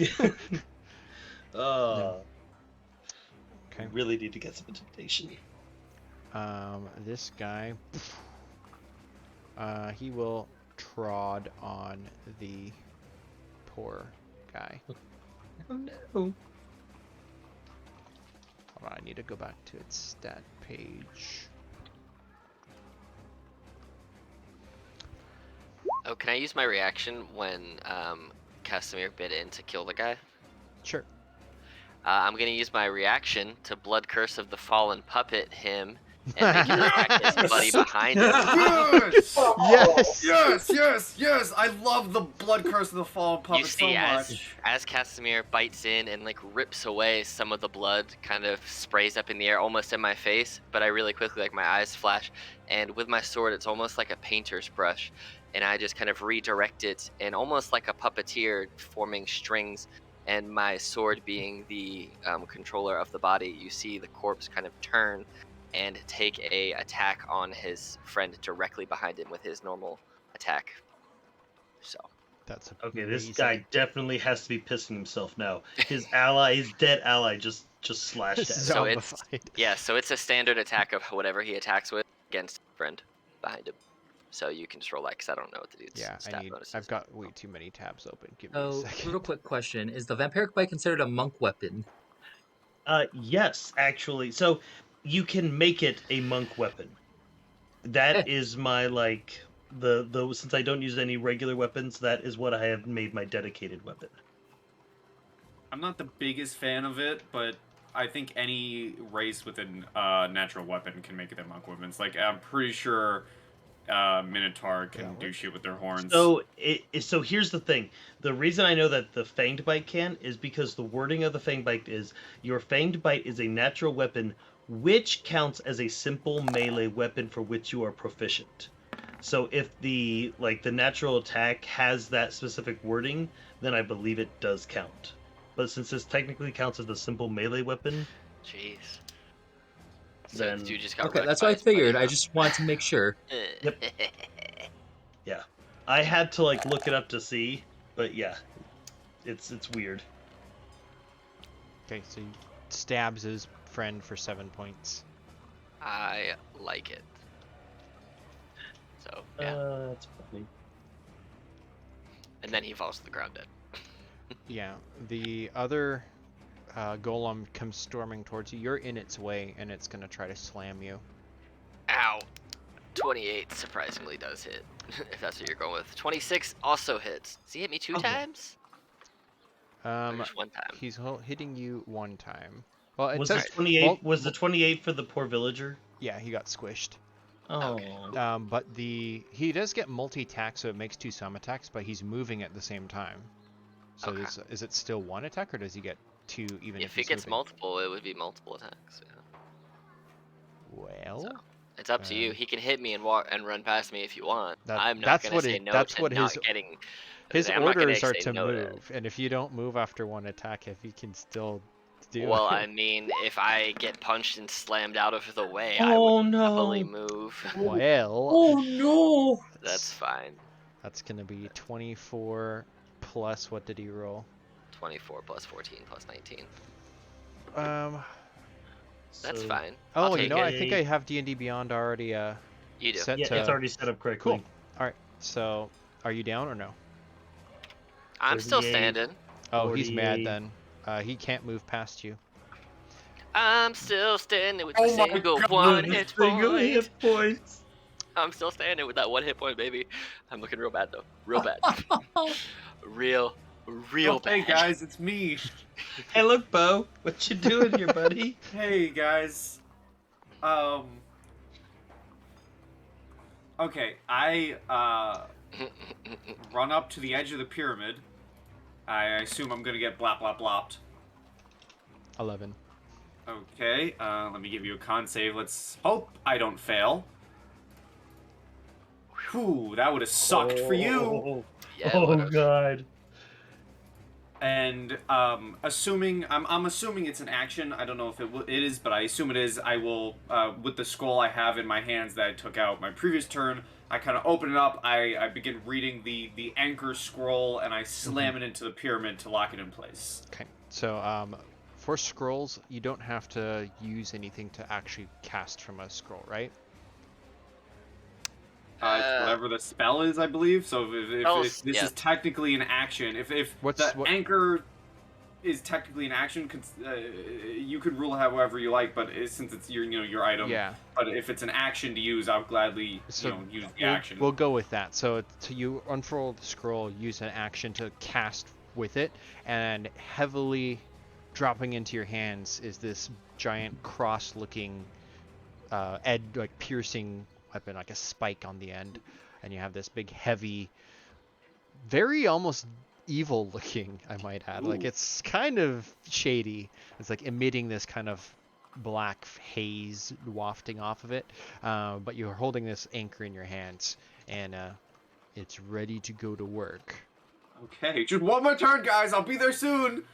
No. Okay. Really need to get some intimidation. This guy... he will trod on the poor guy. Oh no. Hold on, I need to go back to its stat page. Oh, can I use my reaction when Casimir bit in to kill the guy? Sure. I'm gonna use my reaction to Blood Curse of the Fallen Puppet him and make him attack his buddy behind him. Yes! Yes! Yes! I love the Blood Curse of the Fallen Puppet You see, so much. as Casimir bites in and like rips away, some of the blood kind of sprays up in the air, almost in my face. But I really quickly, like my eyes flash, and with my sword, it's almost like a painter's brush, and I just kind of redirect it, and almost like a puppeteer forming strings. And my sword being the controller of the body, you see the corpse kind of turn and take a attack on his friend directly behind him with his normal attack. So That's Okay, amazing. this guy definitely has to be pissing himself now. His ally, his dead ally, just slashed at him. So it's Zombified. yeah, so it's a standard attack of whatever he attacks with against his friend behind him. So you can just roll that because I don't know what the dude's Yeah, stat bonuses. I've got way too many tabs open. Give me a Oh, second. real quick question: is the vampiric bite considered a monk weapon? Yes, actually. So you can make it a monk weapon. That is my like the since I don't use any regular weapons, that is what I have made my dedicated weapon. I'm not the biggest fan of it, but I think any race with a natural weapon can make it their monk weapons. Like, I'm pretty sure Minotaur can do shit with their horns. So so here's the thing. The reason I know that the Fanged Bite can is because the wording of the Fanged Bite is your Fanged Bite is a natural weapon which counts as a simple melee weapon for which you are proficient. So if the natural attack has that specific wording, then I believe it does count. But since this technically counts as a simple melee weapon, Jeez. So then dude just got Okay, wrecked that's by what I his buddy, figured. I huh? just wanted to make sure. Yep. yeah, I had to like look it up to see, but yeah, it's weird. Okay, so he stabs his friend for 7 points. I like it. So yeah, That's funny. and then he falls to the ground dead. Yeah, the other golem comes storming towards you. You're in its way, and it's gonna try to slam you. Ow. 28 surprisingly does hit, if that's what you're going with. 26 also hits. Does he hit me 2 Okay. times? Or just 1 time? He's hitting you 1 time. Well, it Was says the 28? Was the 28 for the poor villager? yeah, he got squished. Oh. Okay. But he does get multi-attack, so it makes 2 sum attacks, but he's moving at the same time. So Okay. is it still 1 attack, or does he get 2 even If he's it gets moving? multiple, it would be multiple attacks. Yeah. Well, So, it's up to you. He can hit me and walk and run past me if you want. That- I'm not that's gonna what say it- no that's to what not his- getting. his I'm not gonna orders are say to no move, and if you don't move after 1 attack, if he can still do Well, it. I mean, if I get punched and slammed out of the way, I Oh would no! happily move. Well, Oh no! That's fine. that's gonna be 24 plus what did he roll? 24 plus 14 plus 19. That's So- fine. Oh, I'll you take know, it. I think I have D&D Beyond already You do. set Yeah, to... it's already set up correctly. Cool. All right. So, are you down or no? I'm still 38. standing. Oh, he's mad 48. then. He can't move past you. I'm still standing with Oh the my single God, one With hit single point. hit points. I'm still standing with that 1 hit point, baby. I'm looking real bad though. Real bad. real Hey bad. guys, it's me. Hey, look, Bo. What you doing here, buddy? Hey guys. Okay, I run up to the edge of the pyramid. I assume I'm gonna get blop blop blopped. 11. Okay, let me give you a con save. Let's hope I don't fail. Whew, that would have sucked for you. Yeah, Oh whatever. God. And assuming I'm assuming it's an action. I don't know if it is, but I assume it is. I will with the scroll I have in my hands that I took out my previous turn. I kind of open it up. I begin reading the anchor scroll, and I slam it into the pyramid to lock it in place. Okay. So, for scrolls, you don't have to use anything to actually cast from a scroll, right? It's whatever the spell is, I believe. So if this yeah. is technically an action, if What- anchor is technically an action, you could rule however you like. But since it's your item, Yeah. But if it's an action to use, I'll gladly So use the action. We'll go with that. So you unfurl the scroll, use an action to cast with it, and heavily dropping into your hands is this giant cross-looking, piercing weapon, like a spike on the end, and you have this big, heavy, very almost evil-looking, I might add. Like Ooh. it's kind of shady. It's like emitting this kind of black haze wafting off of it, but you're holding this anchor in your hands, and it's ready to go to work. Okay, just one more turn, guys. I'll be there soon.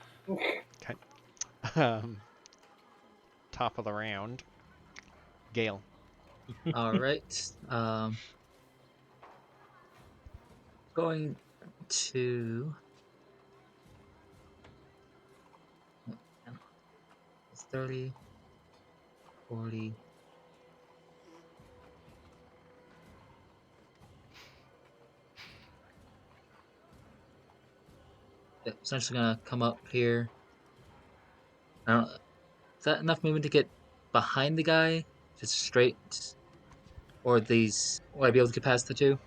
Top of the round, Gale. All right. Going to. It's 30, 40. Yeah, essentially gonna come up here. I don't. Is that enough movement to get behind the guy? Just straight, or these? Will I be able to get past the two?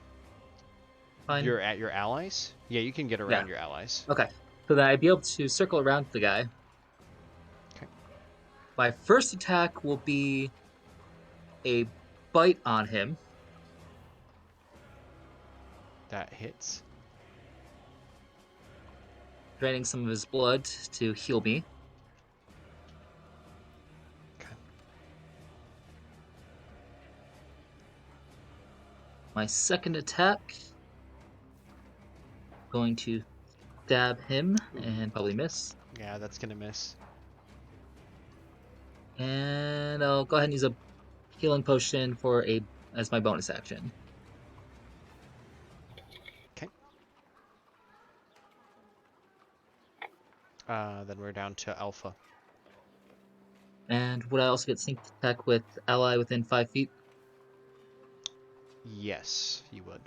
Fine. You're at your allies? Yeah, you can get around your allies. Okay, so that I'd be able to circle around the guy. Okay. My first attack will be a bite on him. That hits. Draining some of his blood to heal me. Okay. My second attack, going to stab him and probably miss. Yeah, that's gonna miss. And I'll go ahead and use a healing potion as my bonus action. Then we're down to Alpha. And would I also get sneak attack with ally within 5 feet? Yes, you would.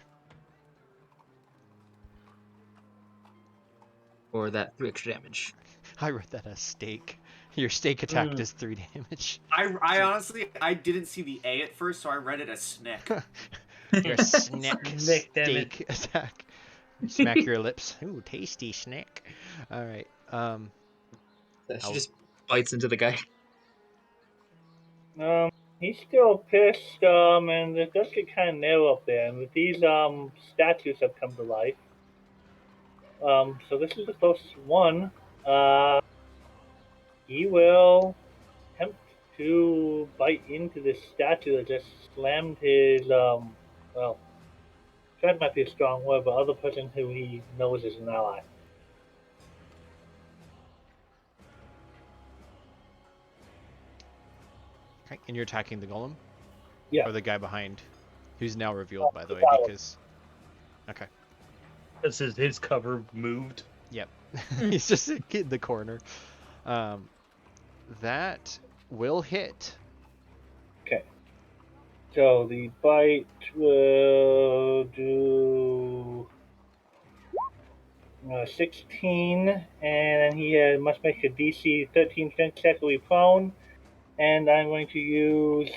Or that 3 extra damage? I read that as steak. Your steak attack does 3 damage. I honestly, I didn't see the A at first, so I read it as snack. Your snack Nick, damn it. steak attack. Smack your lips. Ooh, tasty snack. All right. She just bites into the guy. He's still pissed, and it does get kind of narrow up there. And with these statues have come to life, so this is the closest one. He will attempt to bite into this statue that just slammed his well, that might be a strong word, but other person who he knows is an ally. Okay, and you're attacking the golem? Yeah. Or the guy behind, who's now revealed, by the way, because... Okay. This is his cover moved. Yep. He's just in the corner. That will hit. Okay. So the bite will do 16, and he must make a DC 13 strength check to be prone. And I'm going to use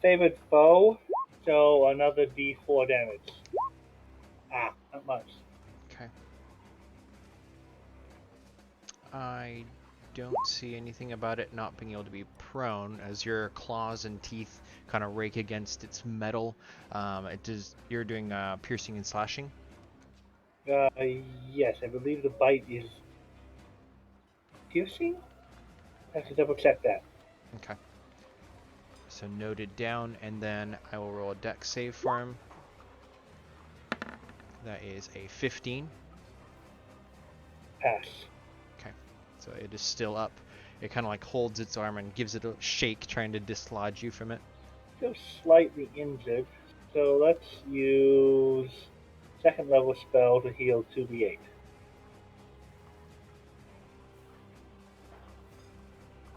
favored foe, so another D4 damage. Not much. Okay. I don't see anything about it not being able to be prone, as your claws and teeth kind of rake against its metal. You're doing piercing and slashing? Yes, I believe the bite is piercing? I have to double check that. Okay. So noted down, and then I will roll a dex save for him. That is a 15. Pass. Okay. So it is still up. It kind of like holds its arm and gives it a shake, trying to dislodge you from it. Still slightly injured, so let's use second level spell to heal 2d8.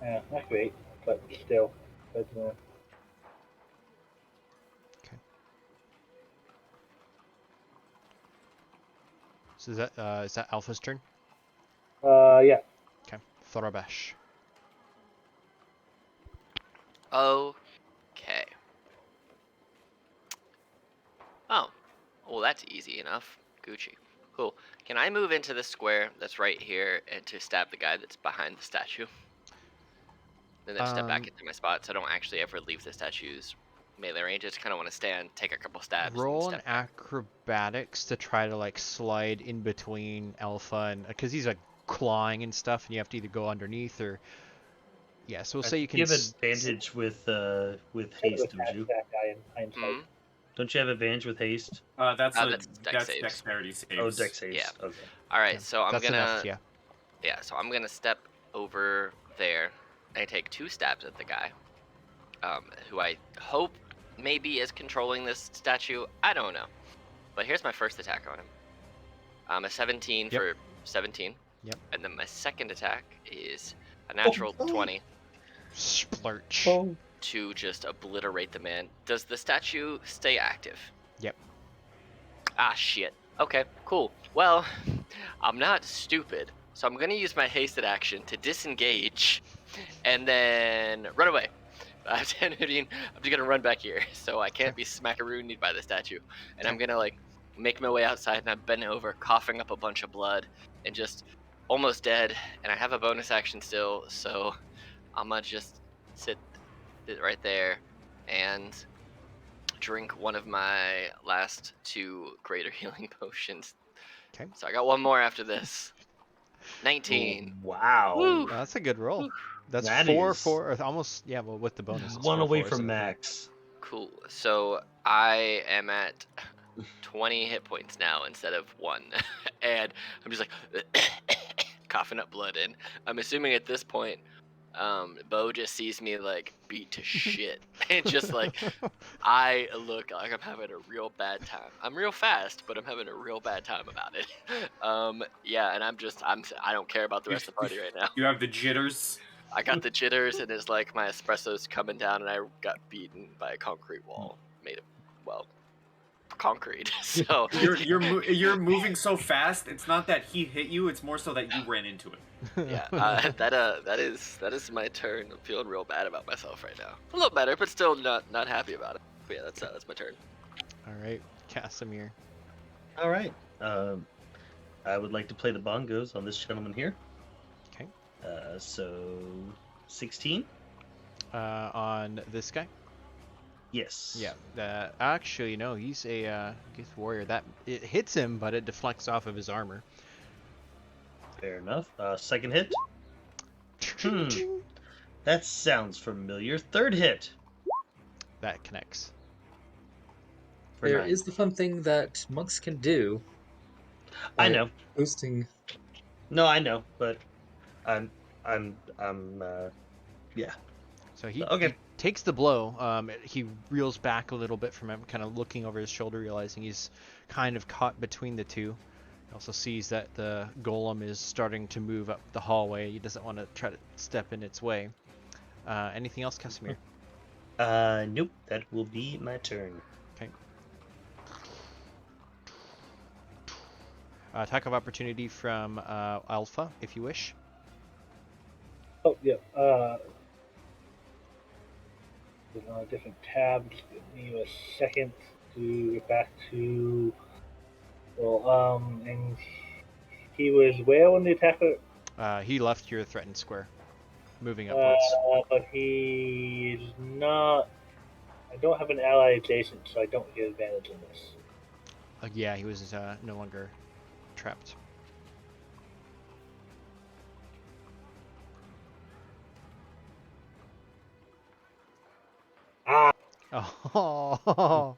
Yeah, not great, but still. But, So is that Alpha's turn? yeah. Okay. Thorobash. Okay. Oh. Well, that's easy enough. Gucci. Cool. Can I move into the square that's right here and to stab the guy that's behind the statue? And then step back into my spot so I don't actually ever leave the statue's melee range. I just kind of want to stand, take a couple stabs. Roll and an step back. acrobatics to try to like slide in between Alpha and, because he's like clawing and stuff, and you have to either go underneath or. Yeah, so we'll say you can. Give advantage with haste, don't you? That guy in hindsight. Don't you have advantage with haste? That's dex saves. dexterity saves. Oh, dex saves. Yeah. Okay. All right, Yeah, so I'm that's gonna. enough, yeah. Yeah, so I'm gonna step over there. I take 2 stabs at the guy, who I hope maybe is controlling this statue. I don't know. But here's my first attack on him. A 17 Yep. for 17. Yep. And then my second attack is a natural 20 Splurch. to just obliterate the man. Does the statue stay active? Yep. Ah, shit. Okay, cool. Well, I'm not stupid, so I'm gonna use my hasted action to disengage and then run away. I have 10, 15. I'm just gonna run back here, so I can't be smackaroonied by the statue. And I'm gonna like make my way outside, and I'm bent over, coughing up a bunch of blood, and just almost dead. And I have a bonus action still, so I'm gonna just sit right there and drink one of my last 2 greater healing potions. Okay. So I got one more after this. 19. Oh, wow. Woo. That's a good roll. That's That 4, is- 4, or almost, yeah, well, with the bonus. it's One 4, away 4, from so- max. Cool. So I am at 20 hit points now instead of 1. And I'm just like coughing up blood, and I'm assuming at this point Bo just sees me like beat to shit, and just like I look like I'm having a real bad time. I'm real fast, but I'm having a real bad time about it. Yeah, and I don't care about the rest of the party right now. You have the jitters. I got the jitters, and it's like my espresso's coming down, and I got beaten by a concrete wall made of, well, concrete. So You're moving so fast. It's not that he hit you. It's more so that you ran into it. yeah, that is my turn. I'm feeling real bad about myself right now. A little better, but still not happy about it. But yeah, that's my turn. All right, Casimir. All right. I would like to play the bongos on this gentleman here. Okay. So 16. On this guy. Yes. Yeah. Actually, no. He's a youth warrior. That it hits him, but it deflects off of his armor. Fair enough. Second hit. That sounds familiar. Third hit. That connects. For There 9. is the fun thing that monks can do. I by know. Boosting. No, I know, but I'm yeah. So he Okay. takes the blow. He reels back a little bit from him, kind of looking over his shoulder, realizing he's kind of caught between the two. He also sees that the golem is starting to move up the hallway. He doesn't want to try to step in its way. Anything else, Casimir? Nope. That will be my turn. Okay. Attack of opportunity from Alpha, if you wish. Oh, yeah. There's on a different tab. Just give me a second to get back to. Well, and he was where when the attacker? He left your threatened square, moving upwards. But he is not. I don't have an ally adjacent, so I don't get advantage in this. Yeah, he was no longer trapped. Ah! Oh.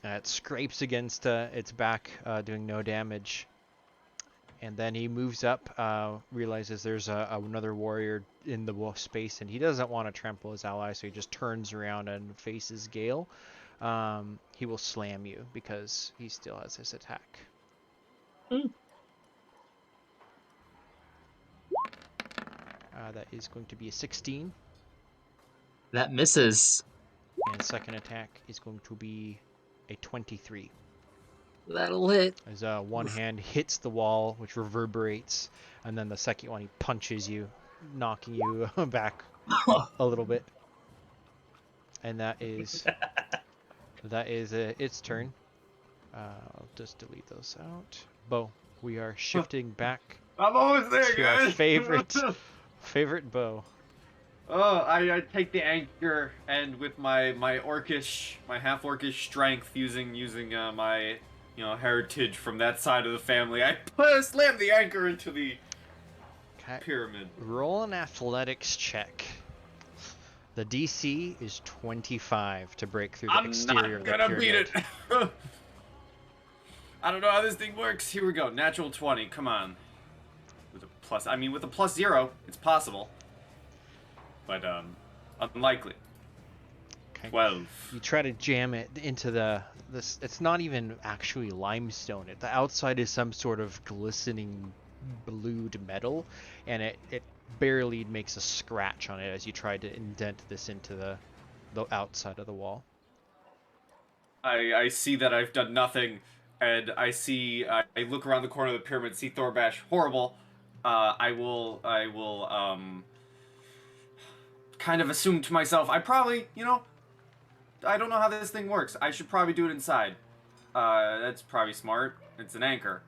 It scrapes against its back, doing no damage. And then he moves up, realizes there's another warrior in the wolf space, and he doesn't want to trample his ally, so he just turns around and faces Gale. He will slam you because he still has his attack. That is going to be a 16. That misses. And second attack is going to be a 23. That'll hit. As one hand hits the wall, which reverberates, and then the second one he punches you, knocking you back a little bit. And that is its turn. I'll just delete those out. Bo, we are shifting back I'm almost there, to our guys. favorite Bo. Oh, I take the anchor and with my half orcish strength, using my heritage from that side of the family, I slam the anchor into the pyramid. Roll an athletics check. The DC is 25 to break through the exterior of the pyramid. I'm not gonna beat it. I don't know how this thing works. Here we go. Natural 20. Come on. With a plus 0, it's possible. But unlikely. Okay. 12. You try to jam it into this. It's not even actually limestone. The outside is some sort of glistening blued metal, and it barely makes a scratch on it as you try to indent this into the outside of the wall. I see that I've done nothing, and I look around the corner of the pyramid, see Thorbash. Horrible. I will kind of assume to myself, I probably, I don't know how this thing works. I should probably do it inside. That's probably smart. It's an anchor.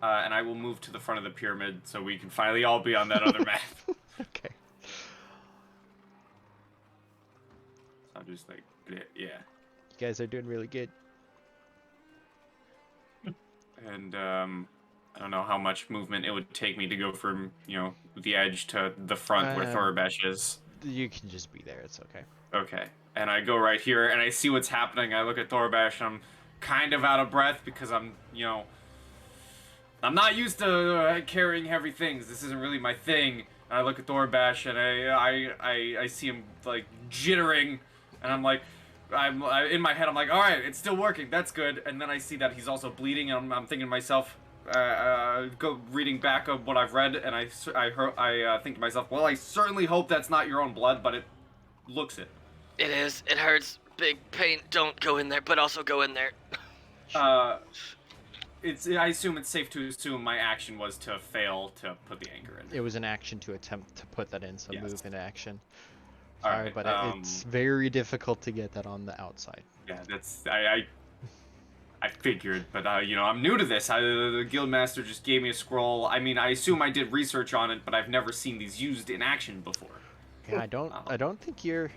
And I will move to the front of the pyramid so we can finally all be on that other map. Okay. I'm just like, yeah. You guys are doing really good. And I don't know how much movement it would take me to go from, the edge to the front where Thorbash is. You can just be there. It's okay. Okay. And I go right here, and I see what's happening. I look at Thorbash, and I'm kind of out of breath because I'm not used to carrying heavy things. This isn't really my thing. And I look at Thorbash, and I see him like jittering, and I'm like, in my head I'm like, all right, it's still working. That's good. And then I see that he's also bleeding, and I'm thinking to myself, go reading back of what I've read, and I think to myself, well, I certainly hope that's not your own blood, but it looks it. It is. It hurts. Big pain. Don't go in there, but also go in there. I assume it's safe to assume my action was to fail to put the anchor in. It was an action to attempt to put that in, so Yes. move into action. All Sorry, right, but it's very difficult to get that on the outside. Yeah, that's I figured, but I'm new to this. The guildmaster just gave me a scroll. I mean, I assume I did research on it, but I've never seen these used in action before. Yeah, I don't think you're.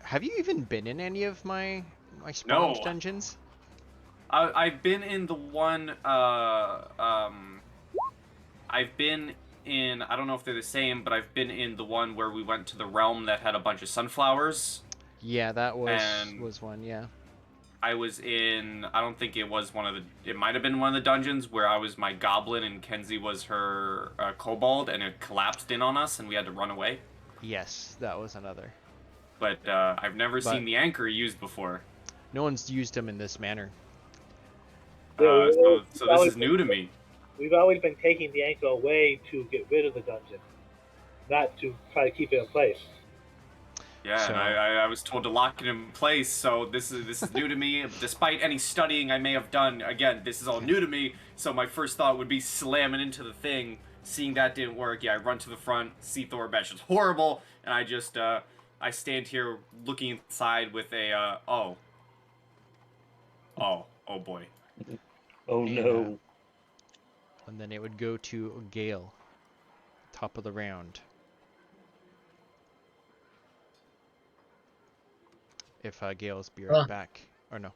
Have you even been in any of my spawned dungeons? I've been in the one. I've been in. I don't know if they're the same, but I've been in the one where we went to the realm that had a bunch of sunflowers. Yeah, that was one. Yeah. I was in. I don't think it was one of the. It might have been one of the dungeons where I was my goblin and Kenzie was her kobold, and it collapsed in on us, and we had to run away. Yes, that was another. But I've never seen the anchor used before. No one's used them in this manner. So this is new to me. We've always been taking the anchor away to get rid of the dungeon, not to try to keep it in place. Yeah, so, and I was told to lock it in place, so this is new to me. Despite any studying I may have done, again, this is all new to me. So my first thought would be slamming into the thing. Seeing that didn't work, I run to the front, see Thorbash is horrible, and I just I stand here looking inside with a oh boy. Oh no. And then it would go to Gale, top of the round. If Gale's be right back, or no.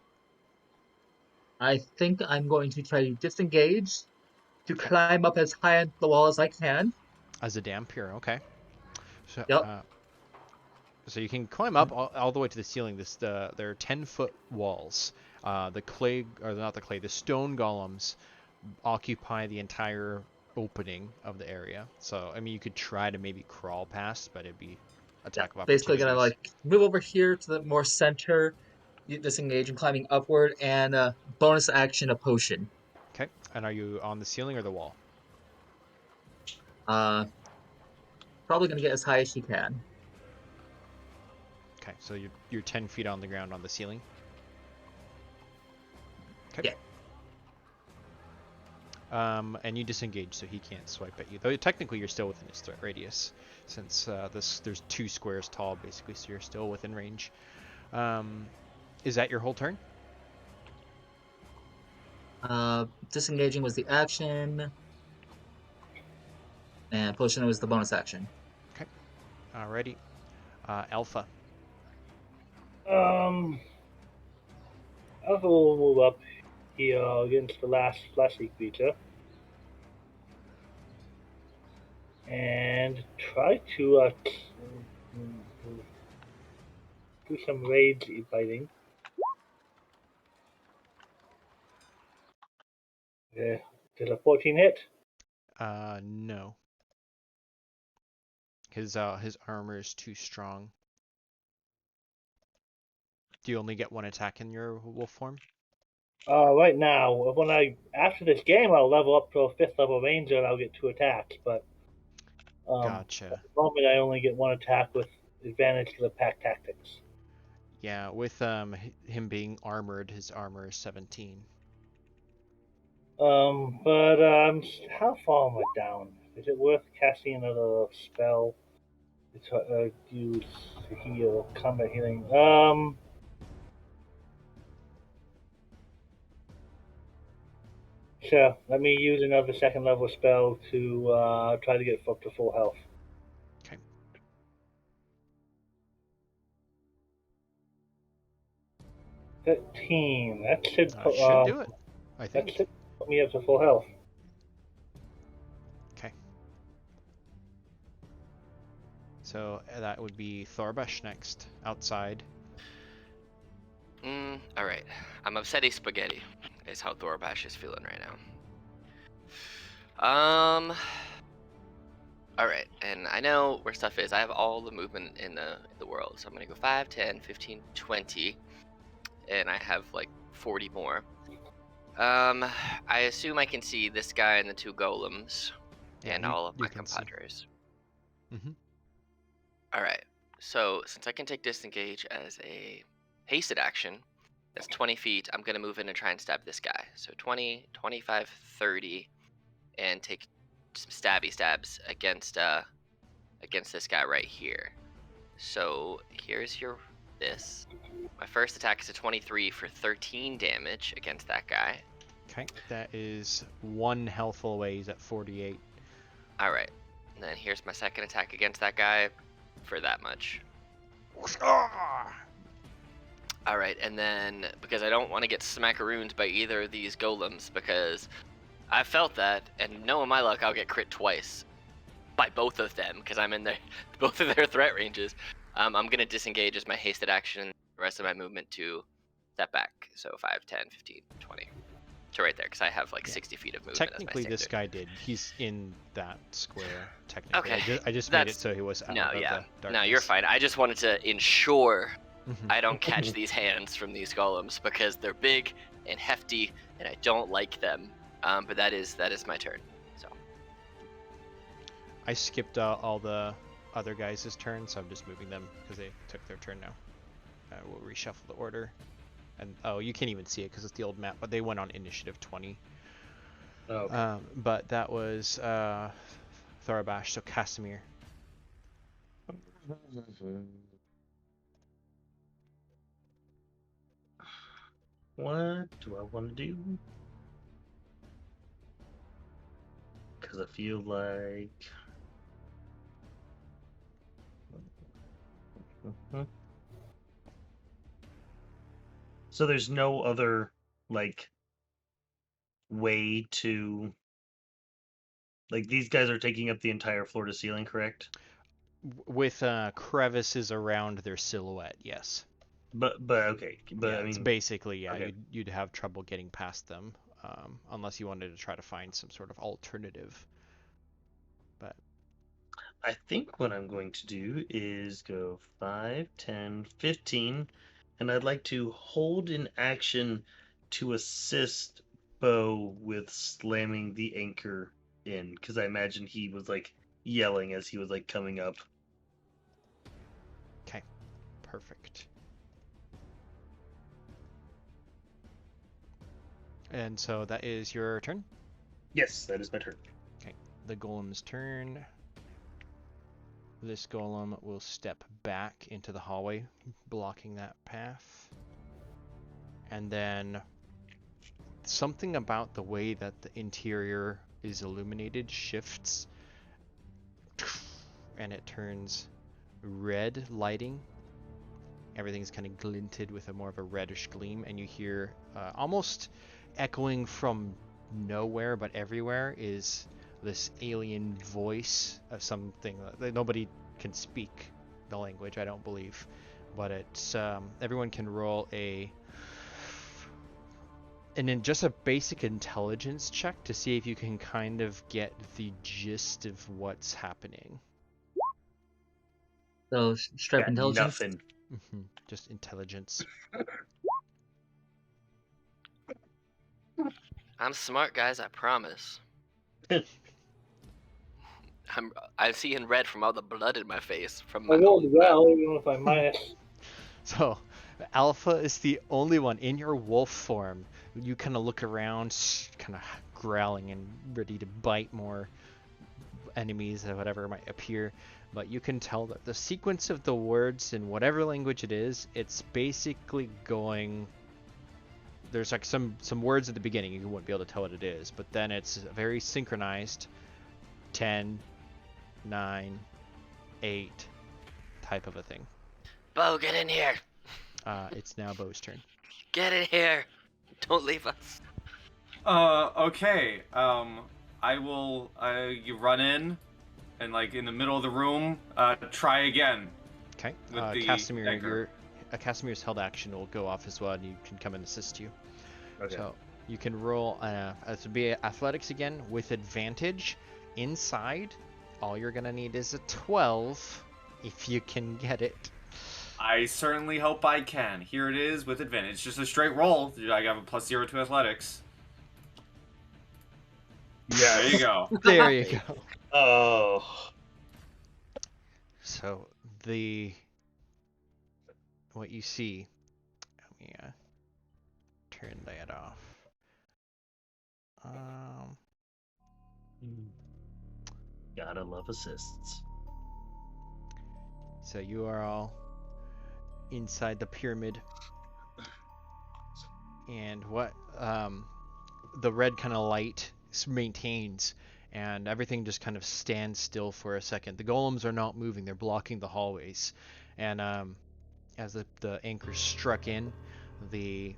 I think I'm going to try to disengage to climb up as high on the wall as I can. As a Dhampir, okay. So, yep. So you can climb up all the way to the ceiling. There are 10-foot walls. The stone golems occupy the entire opening of the area. So, I mean, you could try to maybe crawl past, but it'd be attack of opportunity. Basically gonna like move over here to the more center, disengage and climbing upward, and bonus action a potion. Okay. And are you on the ceiling or the wall? Probably gonna get as high as you can. Okay, so you're 10 feet on the ground on the ceiling. Okay. Yeah. And you disengage, so he can't swipe at you. Though technically you're still within his threat radius, since there's 2 squares tall, basically, so you're still within range. Is that your whole turn? Disengaging was the action, and potion was the bonus action. Okay. Alrighty. Alpha. Alpha will move up here against the last fleshy creature and try to do some rage fighting. Did a 14 hit? No. His armor is too strong. Do you only get 1 attack in your wolf form? Right now, after this game, I'll level up to a 5th level ranger and I'll get 2 attacks. But gotcha. At the moment, I only get 1 attack with advantage to the pack tactics. Yeah, with him being armored, his armor is 17. But how far am I down? Is it worth casting another spell? To use heal, combat healing. Sure. Let me use another 2nd level spell to try to get up to full health. Okay. That should do it. I think. That should put me up to full health. Okay. So that would be Thorbash next, outside. Alright. I'm upsetty spaghetti, is how Thorbash is feeling right now. All right, and I know where stuff is. I have all the movement in the world, so I'm gonna go 5, 10, 15, 20, and I have like 40 more. I assume I can see this guy and the 2 golems, Yeah, and you- all of you my can see. compadres. Mhm. All right, so since I can take disengage as a hasted action, that's 20 feet. I'm gonna move in and try and stab this guy. So 20, 25, 30, and take some stabby stabs against this guy right here. So here's this. My first attack is a 23 for 13 damage against that guy. Okay, that is 1 healthful away. He's at 48. All right, and then here's my second attack against that guy for that much. All right, and then because I don't want to get smackarooned by either of these golems, because I felt that, and knowing my luck, I'll get crit twice by both of them because I'm in both of their threat ranges. I'm gonna disengage as my hasted action, the rest of my movement to step back. So 5, 10, 15, 20 to right there because I have like 60 feet of movement. Technically, as my this standard. guy did. He's in that square. Technically, Okay, I just made it so he was out of the darkness. No, you're fine. I just wanted to ensure Mhm. I don't catch these hands from these golems because they're big and hefty, and I don't like them. But that is my turn. So I skipped all the other guys' turn, so I'm just moving them because they took their turn now. We'll reshuffle the order. And oh, you can't even see it because it's the old map, but they went on initiative 20. Oh, okay. But that was Thorabash, so Casimir. What do I want to do? Because I feel like... So there's no other, like, way to... Like, these guys are taking up the entire floor to ceiling, correct? With crevices around their silhouette, yes. But okay. But Yeah, I mean, it's basically, yeah, okay. you'd have trouble getting past them, unless you wanted to try to find some sort of alternative. But I think what I'm going to do is go 5, 10, 15, and I'd like to hold an action to assist Bo with slamming the anchor in, because I imagine he was like yelling as he was like coming up. okay, perfect. And so that is your turn? Yes, that is my turn. Okay, the golem's turn. This golem will step back into the hallway, blocking that path. And then something about the way that the interior is illuminated shifts, and it turns red lighting. Everything's kind of glinted with a more of a reddish gleam, and you hear almost echoing from nowhere but everywhere is this alien voice of something that nobody can speak the language, I don't believe, but it's everyone can roll just a basic intelligence check to see if you can kind of get the gist of what's happening. So straight up Got intelligence. nothing. Just intelligence. I'm smart, guys. I promise. I'm seeing red from all the blood in my face from my I rolled own well, even if I minus. So, Alpha is the only one in your wolf form. You kind of look around, kind of growling and ready to bite more enemies or whatever might appear. But you can tell that the sequence of the words in whatever language it is, it's basically going... There's like some words at the beginning, you wouldn't be able to tell what it is, but then it's very synchronized 10, 9, 8 type of a thing. Bo, get in here. It's now Bo's turn. Get in here. Don't leave us. Okay. I will. You run in, and like in the middle of the room, try again. Okay. With the Casimir, anchor. Casimir's held action will go off as well, and you can come and assist you. Okay. So you can roll. It would be athletics again with advantage inside All you're gonna need is a 12 if you can get it. I certainly hope I can. Here it is with advantage. Just a straight roll. I have a +0 to athletics. Yeah. There you go. There you go. Oh. So what you see, let me turn that off. Gotta love assists. So you are all inside the pyramid, and what the red kind of light maintains, and everything just kind of stands still for a second. The golems are not moving; they're blocking the hallways, and as the anchor struck in, the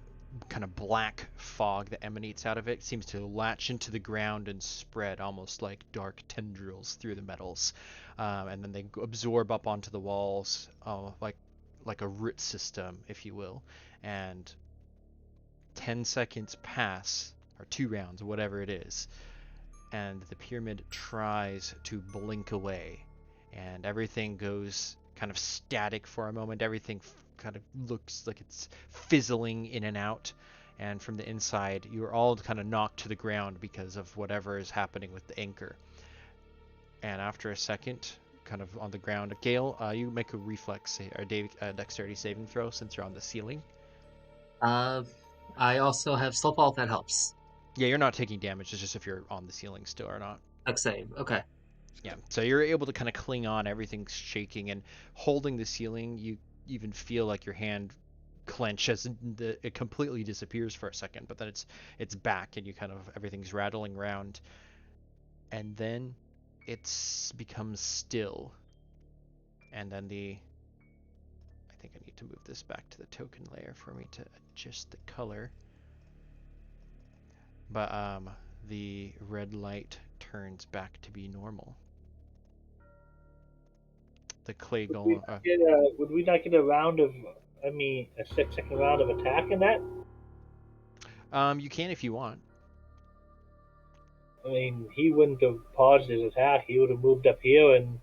kind of black fog that emanates out of it seems to latch into the ground and spread almost like dark tendrils through the metals, and then they absorb up onto the walls, like a root system, if you will. And 10 seconds pass, or 2 rounds, whatever it is, and the pyramid tries to blink away, and everything goes kind of static for a moment. Everything kind of looks like it's fizzling in and out, and from the inside you're all kind of knocked to the ground because of whatever is happening with the anchor. And after a second, kind of on the ground, Gale, you make a reflex or dexterity saving throw since you're on the ceiling. I also have slow fall if that helps. Yeah, you're not taking damage. It's just if you're on the ceiling still or not. Dex save. Okay. Yeah, so you're able to kind of cling on. Everything's shaking, and holding the ceiling, you even feel like your hand clench as it completely disappears for a second, but then it's back, and you kind of everything's rattling around, and then it's becomes still, and then I think I need to move this back to the token layer for me to adjust the color, but the red light turns back to be normal. The clay golem. Would we not get a round of, a 6-second round of attack in that? You can if you want. I mean, he wouldn't have paused his attack. He would have moved up here, and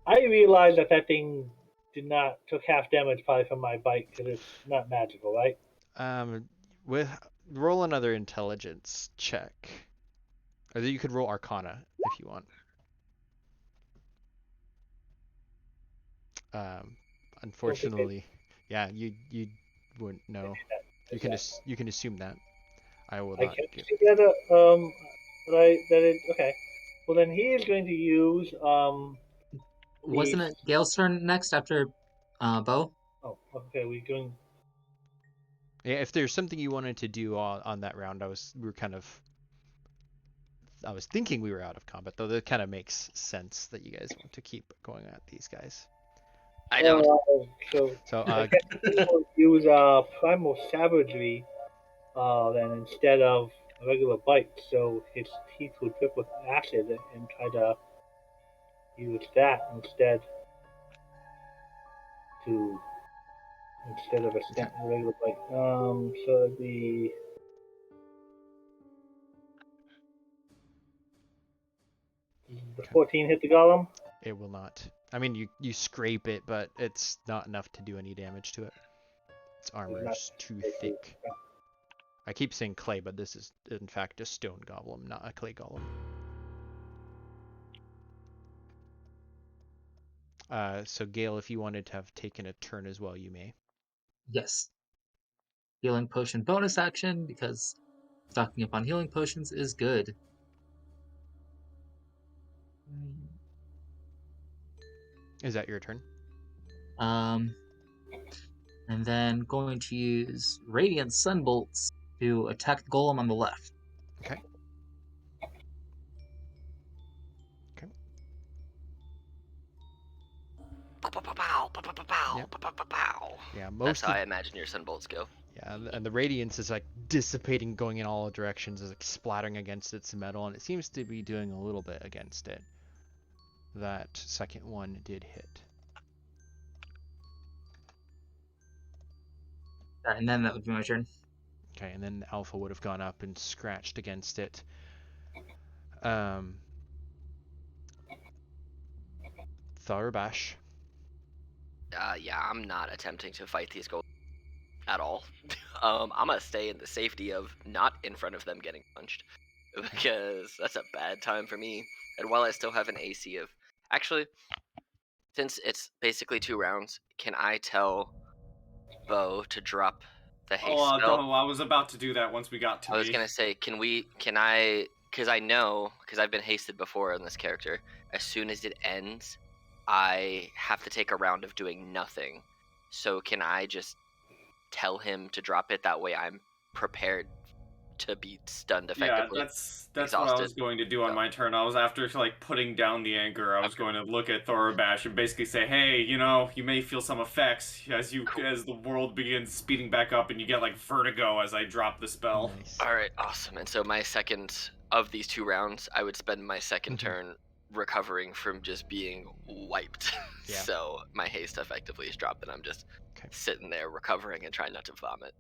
I realized that thing took half damage probably from my bite because it's not magical, right? With roll another intelligence check, or you could roll Arcana if you want. Unfortunately, yeah, you wouldn't know. You can assume that. I will I not kept give. together. Okay. Well, then he is going to use Wasn't it Gale's turn next after Bo? Oh, okay. We're doing. Yeah, if there's something you wanted to do on that round, I was thinking we were out of combat, though that kind of makes sense that you guys want to keep going at these guys. I don't. So We'll use primal savagery then instead of a regular bite, so his teeth would drip with acid and try to use that instead of a regular bite. So the 14 hit the golem. it will not. I mean, you scrape it, but it's not enough to do any damage to it. Its armor is too thick. I keep saying clay, but this is in fact a stone golem, not a clay golem. So Gale, if you wanted to have taken a turn as well, you may. Yes. Healing potion bonus action because stocking up on healing potions is good. Is that your turn? And then going to use Radiant Sunbolts to attack the golem on the left. Okay. Okay. Yeah, That's how I imagine your sunbolts go. Yeah, and the radiance is like dissipating, going in all directions, is like splattering against its metal, and it seems to be doing a little bit against it. That second one did hit. And then that would be my turn. Okay, and then Alpha would have gone up and scratched against it. Thorbash. Yeah, I'm not attempting to fight these goals at all. I'm gonna stay in the safety of not in front of them getting punched, because that's a bad time for me. And while I still have an AC of, actually, since it's basically 2 rounds, can I tell Bo to drop the haste spell? no, I was about to do that once we got to I was me. gonna say, because I've been hasted before on this character. As soon as it ends, I have to take a round of doing nothing. So can I just tell him to drop it? That way I'm prepared to be stunned Yeah, effectively. that's what I exhausted. was going to do on So- my turn. I was after like putting down the anger. I was Okay. going to look at Thorbash and basically say, "Hey, you may feel some effects Cool. as the world begins speeding back up, and you get like vertigo as I drop the spell." Nice. All right, awesome. And so my second of these 2 rounds, I would spend my second turn recovering from just being wiped. Yeah. So my haste effectively is dropped, and I'm just Okay. sitting there recovering and trying not to vomit.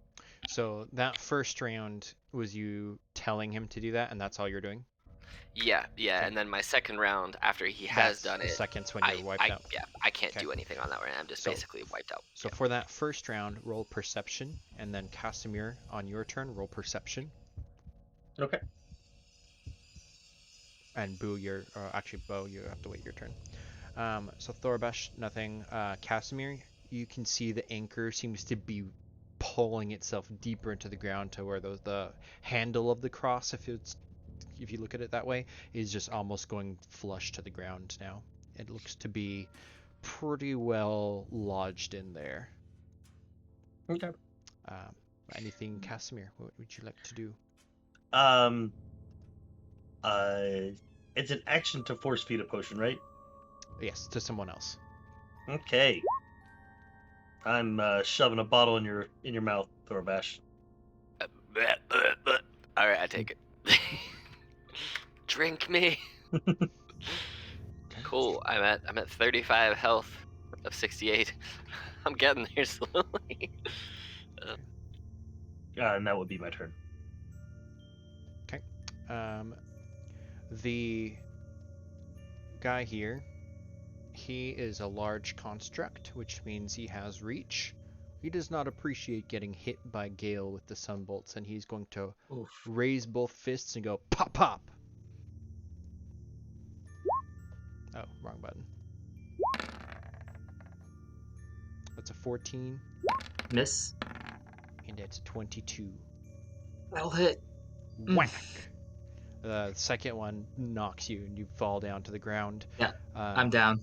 So that first round was you telling him to do that, and that's all you're doing? Yeah, Okay. and then my second round after he has That's done the it, second's when you're wiped out. I can't Okay. do anything on that round. I'm just So- basically wiped out. So for that first round, roll perception, and then Casimir, on your turn, roll perception. Okay. And Boo, Bo, you have to wait your turn. So Thorbash, nothing. Casimir, you can see the anchor seems to be pulling itself deeper into the ground to where the handle of the cross, if you look at it that way, is just almost going flush to the ground now. It looks to be pretty well lodged in there. Okay. Anything, Casimir? What would you like to do? It's an action to force feed a potion, right? Yes, to someone else. Okay. I'm shoving a bottle in your mouth, Thorbash. All right, I take it. Drink me. Cool. I'm at 35 health of 68. I'm getting there slowly. And that would be my turn. The guy here, he is a large construct, which means he has reach. He does not appreciate getting hit by Gale with the sunbolts, and he's going to Oof. raise both fists and go pop pop. Oh, wrong button. That's a 14, Miss. and it's a 22. That'll hit. Whack! The second one knocks you, and you fall down to the ground. Yeah, I'm down.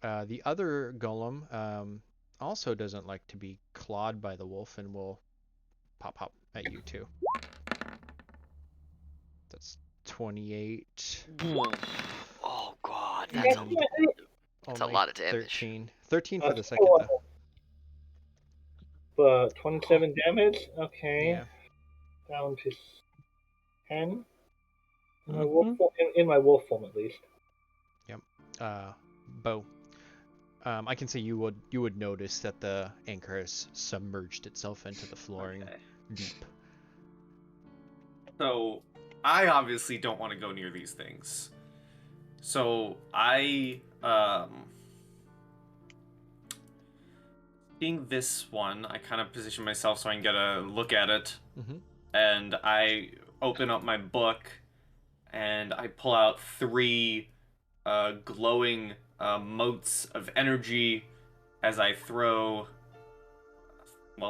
The other golem also doesn't like to be clawed by the wolf and will pop at you too. That's 28. Oh god, Yeah, that's a Only lot of damage. 13. 13 for the That's second cool. though. But 27 damage. Okay. Yeah. Down to 10. In my, Mhm. wolf form, in my wolf form, at least. Bo. I can say you would notice that the anchor has submerged itself into the flooring Okay. deep. So I obviously don't want to go near these things. So I seeing this one, I kind of position myself so I can get a look at it. Mhm. And I open up my book and I pull out 3 glowing motes of energy as I throw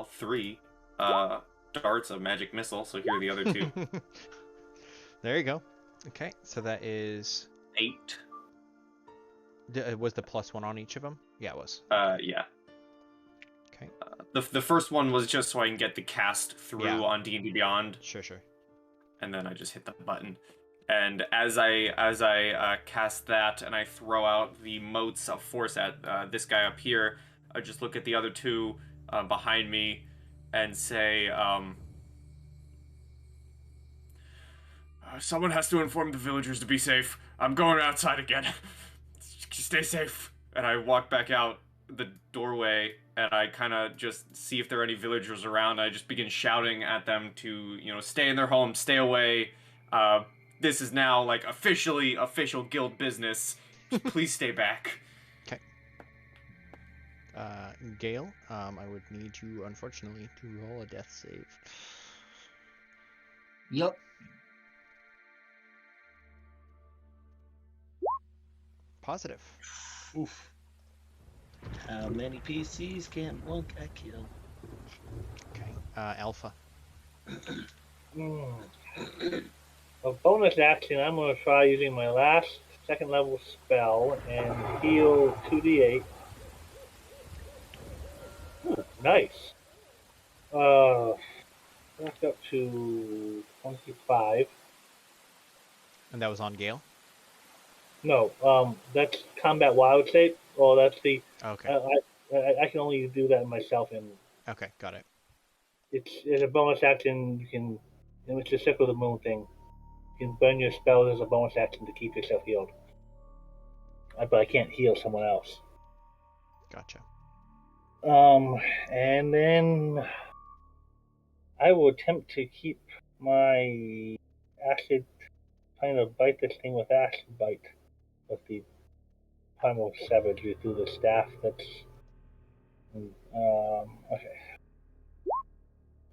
3 darts of magic missile. So here are the other 2. There you go. Okay, so that is 8. was the +1 on each of them? Yeah, it was. Yeah. Okay. The first one was just so I can get the cast through Yeah. on D&D Beyond, Sure. and then I just hit the button. And as I cast that and I throw out the motes of force at this guy up here, I just look at the other 2 behind me and say, someone has to inform the villagers to be safe. I'm going outside again. Stay safe. And I walk back out the doorway and I kind of just see if there are any villagers around. I just begin shouting at them to, stay in their homes, stay away. this is now like official guild business. Please stay back. Gale, I would need you, unfortunately, to roll a death save. Yep. Positive. Oof. How many PCs can one guy kill? Okay. Alpha. A bonus action, I'm going to try using my last second level spell and heal 2d8. Ooh, nice. Back up to 25. And that was on Gale? No, that's combat wild shape. Oh, that's the. Okay. I can only do that myself, and Okay, got it. it's a bonus action. You can, and it's the circle of the moon thing. You can burn your spells as a bonus action to keep yourself healed. But I can't heal someone else. Gotcha. And then I will attempt to keep my acid, trying to bite this thing with acid bite, with the primal savagery through the staff. That's okay.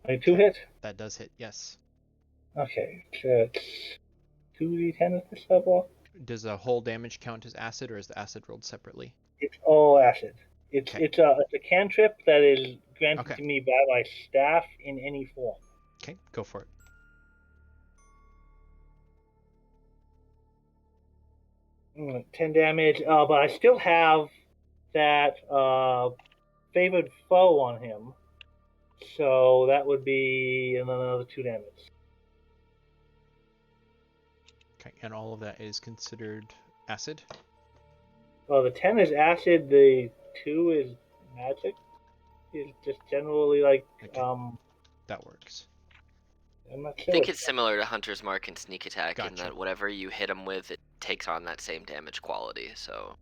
22 hit. That does hit, yes. Okay, so it's 2d10 at this level. Does a whole damage count as acid, or is the acid rolled separately? It's all acid. It's Okay. it's a cantrip that is granted Okay. to me by my staff in any form. Okay, go for it. Mm, 10 damage, but I still have that favored foe on him, so that would be another 2 damage. Okay, and all of that is considered acid? Well, the 10 is acid, the 2 is magic. It's just generally like, Okay. That works. I'm not I sure. think it's similar to Hunter's Mark and Sneak Attack in Gotcha. that whatever you hit him with, it takes on that same damage quality. So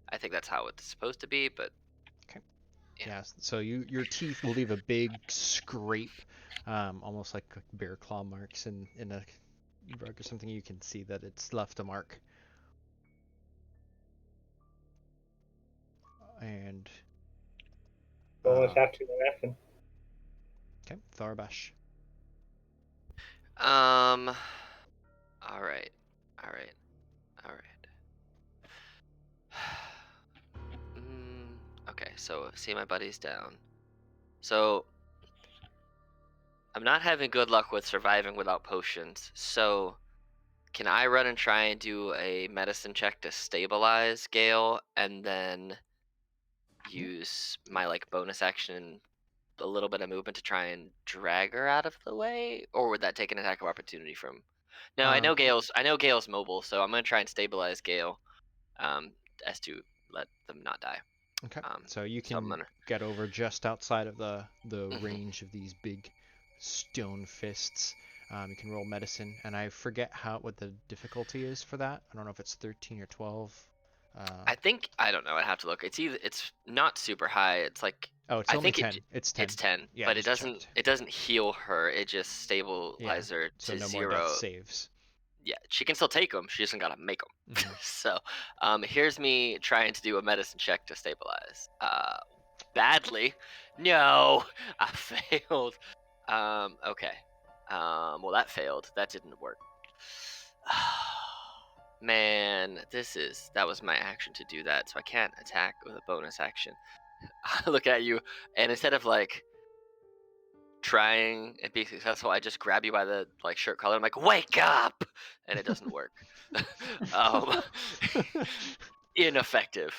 I think that's how it's supposed to be, but Yeah, so your teeth will leave a big scrape, almost like bear claw marks in a rug or something. You can see that it's left a mark. And Bonus action and action. okay, Tharbash. all right. Okay, so see my buddies down. So I'm not having good luck with surviving without potions. So can I run and try and do a medicine check to stabilize Gale, and then use my like bonus action, a little bit of movement to try and drag her out of the way, or would that take an attack of opportunity from? No, I know Gale's mobile, so I'm gonna try and stabilize Gale, as to let them not die. Okay, so you so I'm can gonna- get over just outside of the Mhm. range of these big stone fists. You can roll medicine, and I forget what the difficulty is for that. I don't know if it's 13 or 12. I don't know. I'd have to look. It's not super high. It's like Oh, it's I only think 10. It's 10. It's 10, Yeah, but it just doesn't checked. it doesn't heal her. It just stabilizes her So to no 0. more death saves. Yeah, she can still take them. She doesn't gotta make them. Mhm. So, here's me trying to do a medicine check to stabilize. Badly. No, I failed. Okay. Well, that failed. That didn't work. Man, that was my action to do that, so I can't attack with a bonus action. I look at you, and instead of like trying and be successful, I just grab you by the like shirt collar. I'm like, wake up, and it doesn't work. Ineffective.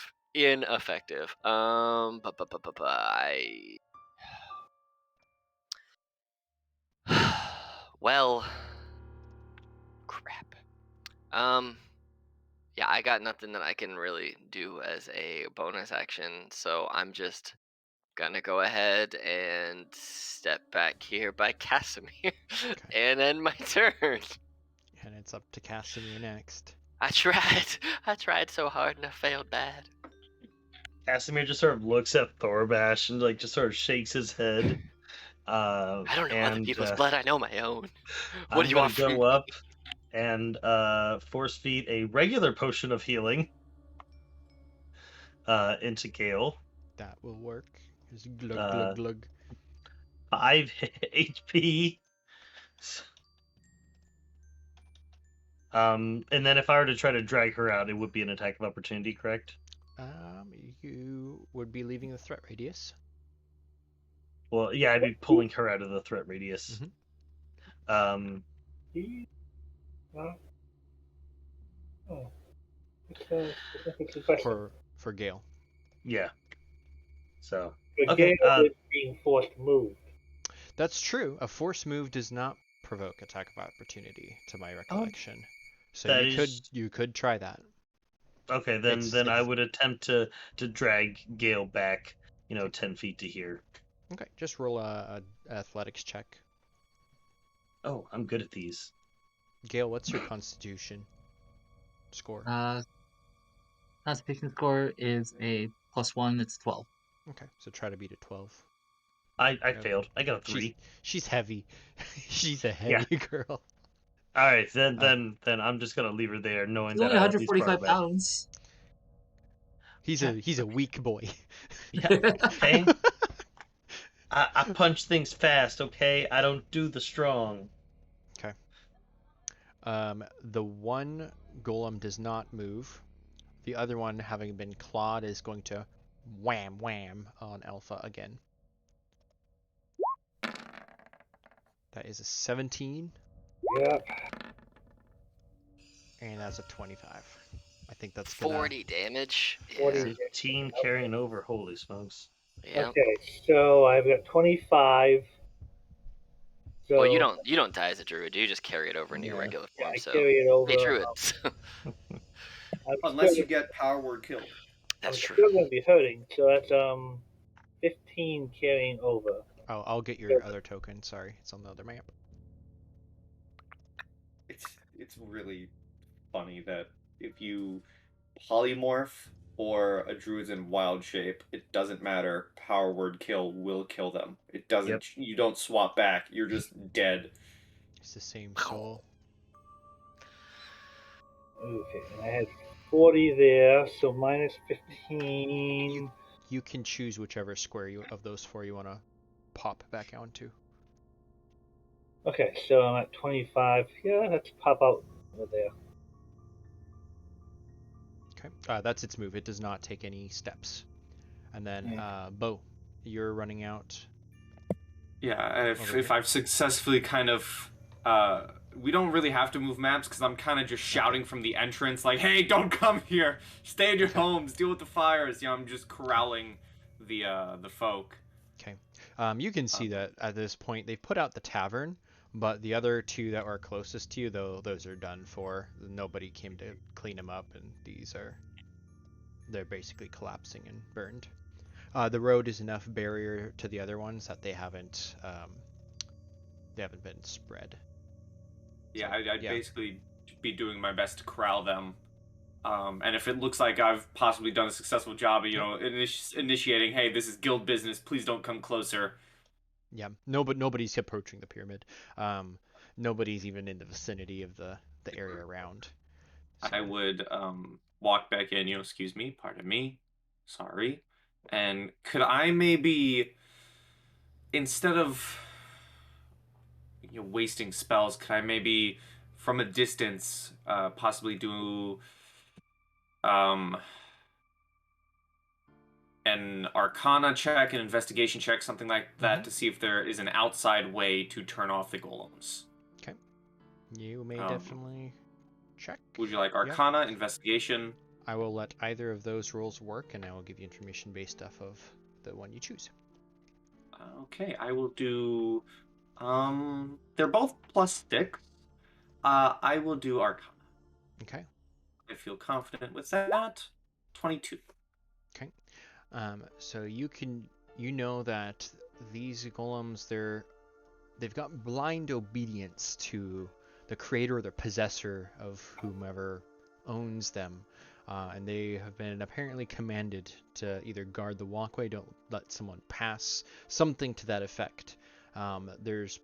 Well, crap. Yeah, I got nothing that I can really do as a bonus action, so I'm just gonna go ahead and step back here by Casimir and end my turn. And it's up to Casimir next. I tried so hard and I failed bad. Casimir just sort of looks at Thorbash and like just sort of shakes his head. I don't know other people's blood. I know my own. What do you want from me? Go up and force feed a regular potion of healing into Gale. That will work. Just glug Uh, glug glug. 5 HP. And then if I were to try to drag her out, it would be an attack of opportunity, correct? You would be leaving the threat radius. Well, yeah, I'd be pulling her out of the threat radius. Mhm. It's a question. For Gale. Yeah. So. But Okay. Gale is being forced to move. That's true. A force move does not provoke attack of opportunity, to my recollection. So that you could try that. Okay, then I would attempt to drag Gale back, 10 feet to here. Okay, just roll a athletics check. Oh, I'm good at these. Gale, what's your constitution score? Constitution score is a +1. It's 12. Okay, so try to beat a 12. I failed. I got a 3. She's heavy. She's a heavy girl. All right, then I'm just gonna leave her there, knowing He's that only I at least brought her 145 back. pounds. He's a weak boy. Yeah. Okay. I punch things fast. Okay. I don't do the strong. Okay. The one golem does not move. The other one, having been clawed, is going to wham wham on Alpha again. That is a 17. Yep. And that's a 25. I think that's gonna... 40 damage. 40. Yeah. 15 carrying over. Holy smokes. Yeah. Okay, so I've got 25. So Well, you don't die as a druid. You just carry it over into your Yeah. regular yeah, form. I So carry it over. hey, druids. Unless you get power word killed. That's I'm true. still going to be hurting, so that's 15 carrying over. Oh, I'll get your other token. Sorry, it's on the other map. It's really funny that if you polymorph or a druid's in wild shape, it doesn't matter. Power word kill will kill them. It doesn't. Yep. You don't swap back. You're just dead. It's the same soul. Okay, and I had 40 there, so minus 15. You can choose whichever square of those four you want to pop back onto. Okay, so I'm at 25. Yeah, let's pop out over there. Okay, that's its move. It does not take any steps. And then, Bo, you're running out. Yeah, Over if here. I've successfully kind of, we don't really have to move maps because I'm kind of just shouting from the entrance, like, "Hey, don't come here! Stay in your homes! Deal with the fires!" I'm just corralling the folk. Okay. You can see that at this point they've put out the tavern, but the other two that were closest to you, though, those are done for. Nobody came to clean them up, and they're basically collapsing and burned. The road is enough barrier to the other ones that they haven't been spread. Yeah, So, I'd basically be doing my best to corral them. And if it looks like I've possibly done a successful job of, initiating, "Hey, this is guild business. Please don't come closer." Yeah, nobody's approaching the pyramid. Nobody's even in the vicinity of the area around. So, I would walk back in. Excuse me, pardon me, sorry. And could I maybe, instead of wasting spells, could I maybe from a distance possibly do an Arcana check, an investigation check, something like that, to see if there is an outside way to turn off the golems? Okay. You may definitely check. Would you like Arcana, investigation? I will let either of those rolls work, and I will give you information based off of the one you choose. Okay, I will do... they're both +6. I will do Arcana. Okay. I feel confident with that. 22. Okay. So you know that these golems, they've got blind obedience to the creator or the possessor of whomever owns them. And they have been apparently commanded to either guard the walkway, don't let someone pass, something to that effect. There's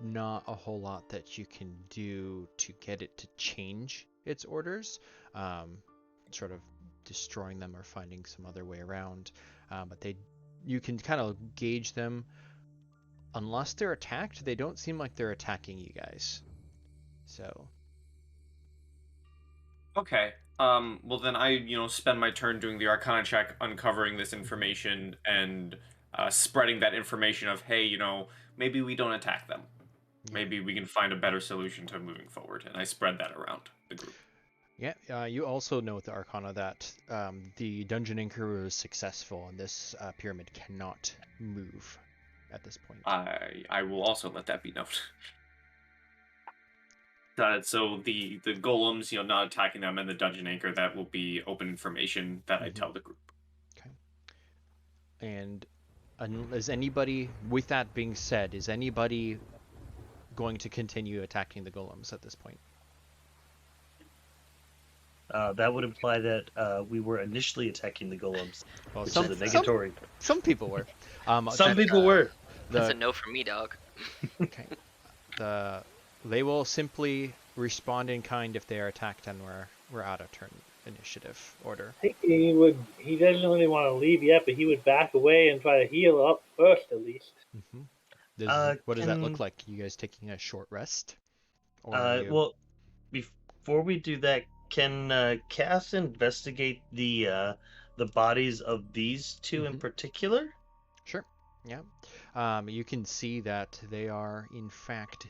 not a whole lot that you can do to get it to change its orders, sort of destroying them or finding some other way around. But you can kind of gauge them. Unless they're attacked, they don't seem like they're attacking you guys. So. Okay. Well then I, spend my turn doing the Arcana check, uncovering this information and spreading that information of, hey, maybe we don't attack them. Yeah. Maybe we can find a better solution to moving forward, and I spread that around the group. Yeah, you also know with the Arcana that the Dungeon Inquirer is successful, and this pyramid cannot move at this point. I will also let that be known. So the golems, not attacking them, and the dungeon anchor, that will be open information that I tell the group. Okay. And is anybody, with that being said, is anybody going to continue attacking the golems at this point? That would imply that we were initially attacking the golems, Well, which is the negatory. Some people were. Some people were. That's a no from me, dog. Okay. They will simply respond in kind if they are attacked, and we're out of turn initiative order. I think he doesn't really want to leave yet, but he would back away and try to heal up first, at least. Mm-hmm. What does that look like? You guys taking a short rest? Well, before we do that, can Cass investigate the bodies of these 2 in particular? Sure. Yeah. You can see that they are, in fact,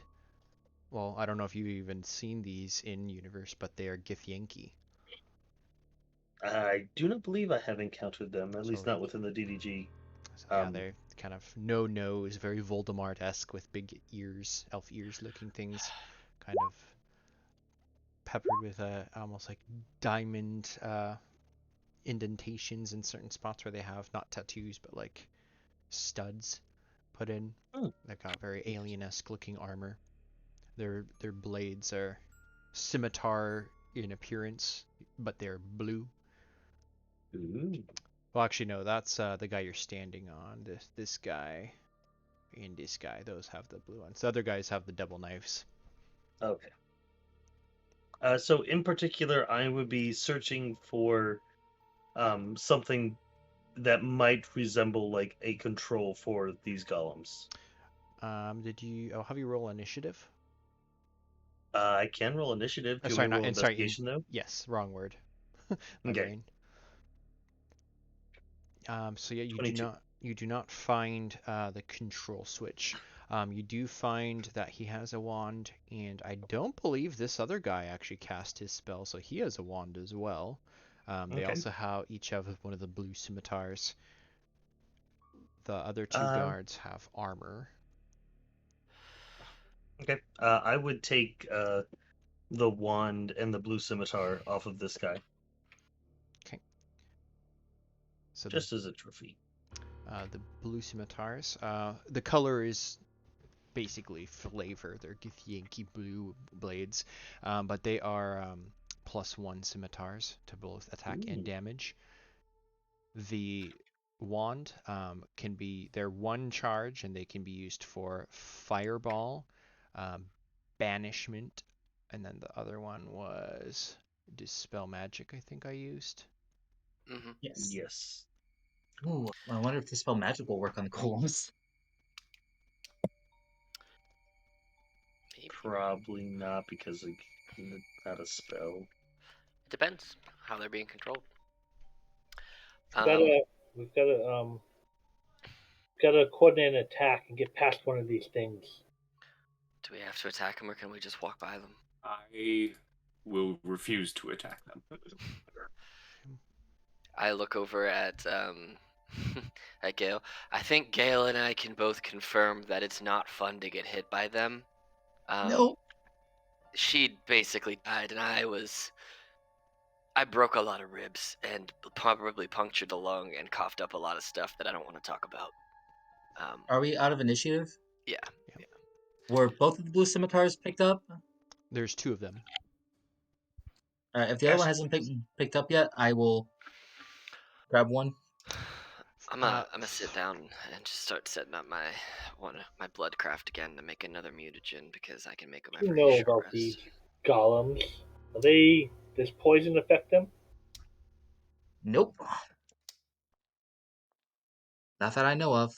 well, I don't know if you've even seen these in universe, but they are Githyanki. I do not believe I have encountered them, at least not within the DDG. So, yeah, they're kind of no nose, very Voldemort-esque with big ears, elf ears looking things, kind of peppered with almost like diamond indentations in certain spots where they have not tattoos but like studs put in. They've got very alien-esque looking armor. Their blades are scimitar in appearance, but they're blue. Ooh. Well, actually, no, that's the guy you're standing on. This guy and this guy, those have the blue ones. The other guys have the double knives. Okay. So in particular, I would be searching for something that might resemble like a control for these golems. I'll have you roll initiative. I can roll initiative. Do I roll investigation though? Yes, wrong word. Okay. So yeah, 22. you do not find the control switch. You do find that he has a wand, and I don't believe this other guy actually cast his spell, so he has a wand as well. They also each have one of the blue scimitars. The other 2 guards have armor. Okay. I would take the wand and the blue scimitar off of this guy. Okay. So just as a trophy. The blue scimitars. The color is basically flavor. They're Githyanki blue blades, but they are +1 scimitars to both attack and damage. The wand they're 1 charge, and they can be used for fireball, banishment, and then the other one was dispel magic. I think I used. Mm-hmm. Yes. Ooh, I wonder if dispel magic will work on the golems. Maybe. Probably not, because it's not a spell. It depends how they're being controlled. We've got to coordinate an attack and get past one of these things. Do we have to attack them, or can we just walk by them? I will refuse to attack them. I look over at at Gale. I think Gale and I can both confirm that it's not fun to get hit by them. No. She basically died, and I broke a lot of ribs and probably punctured a lung and coughed up a lot of stuff that I don't want to talk about. Are we out of initiative? Yeah. Were both of the blue scimitars picked up? There's 2 of them. If the other one hasn't picked up yet, I will grab one. I'm gonna sit down and just start setting up my blood craft again to make another mutagen because I can make them You every know short about rest. these golems? Does poison affect them? Nope. Not that I know of.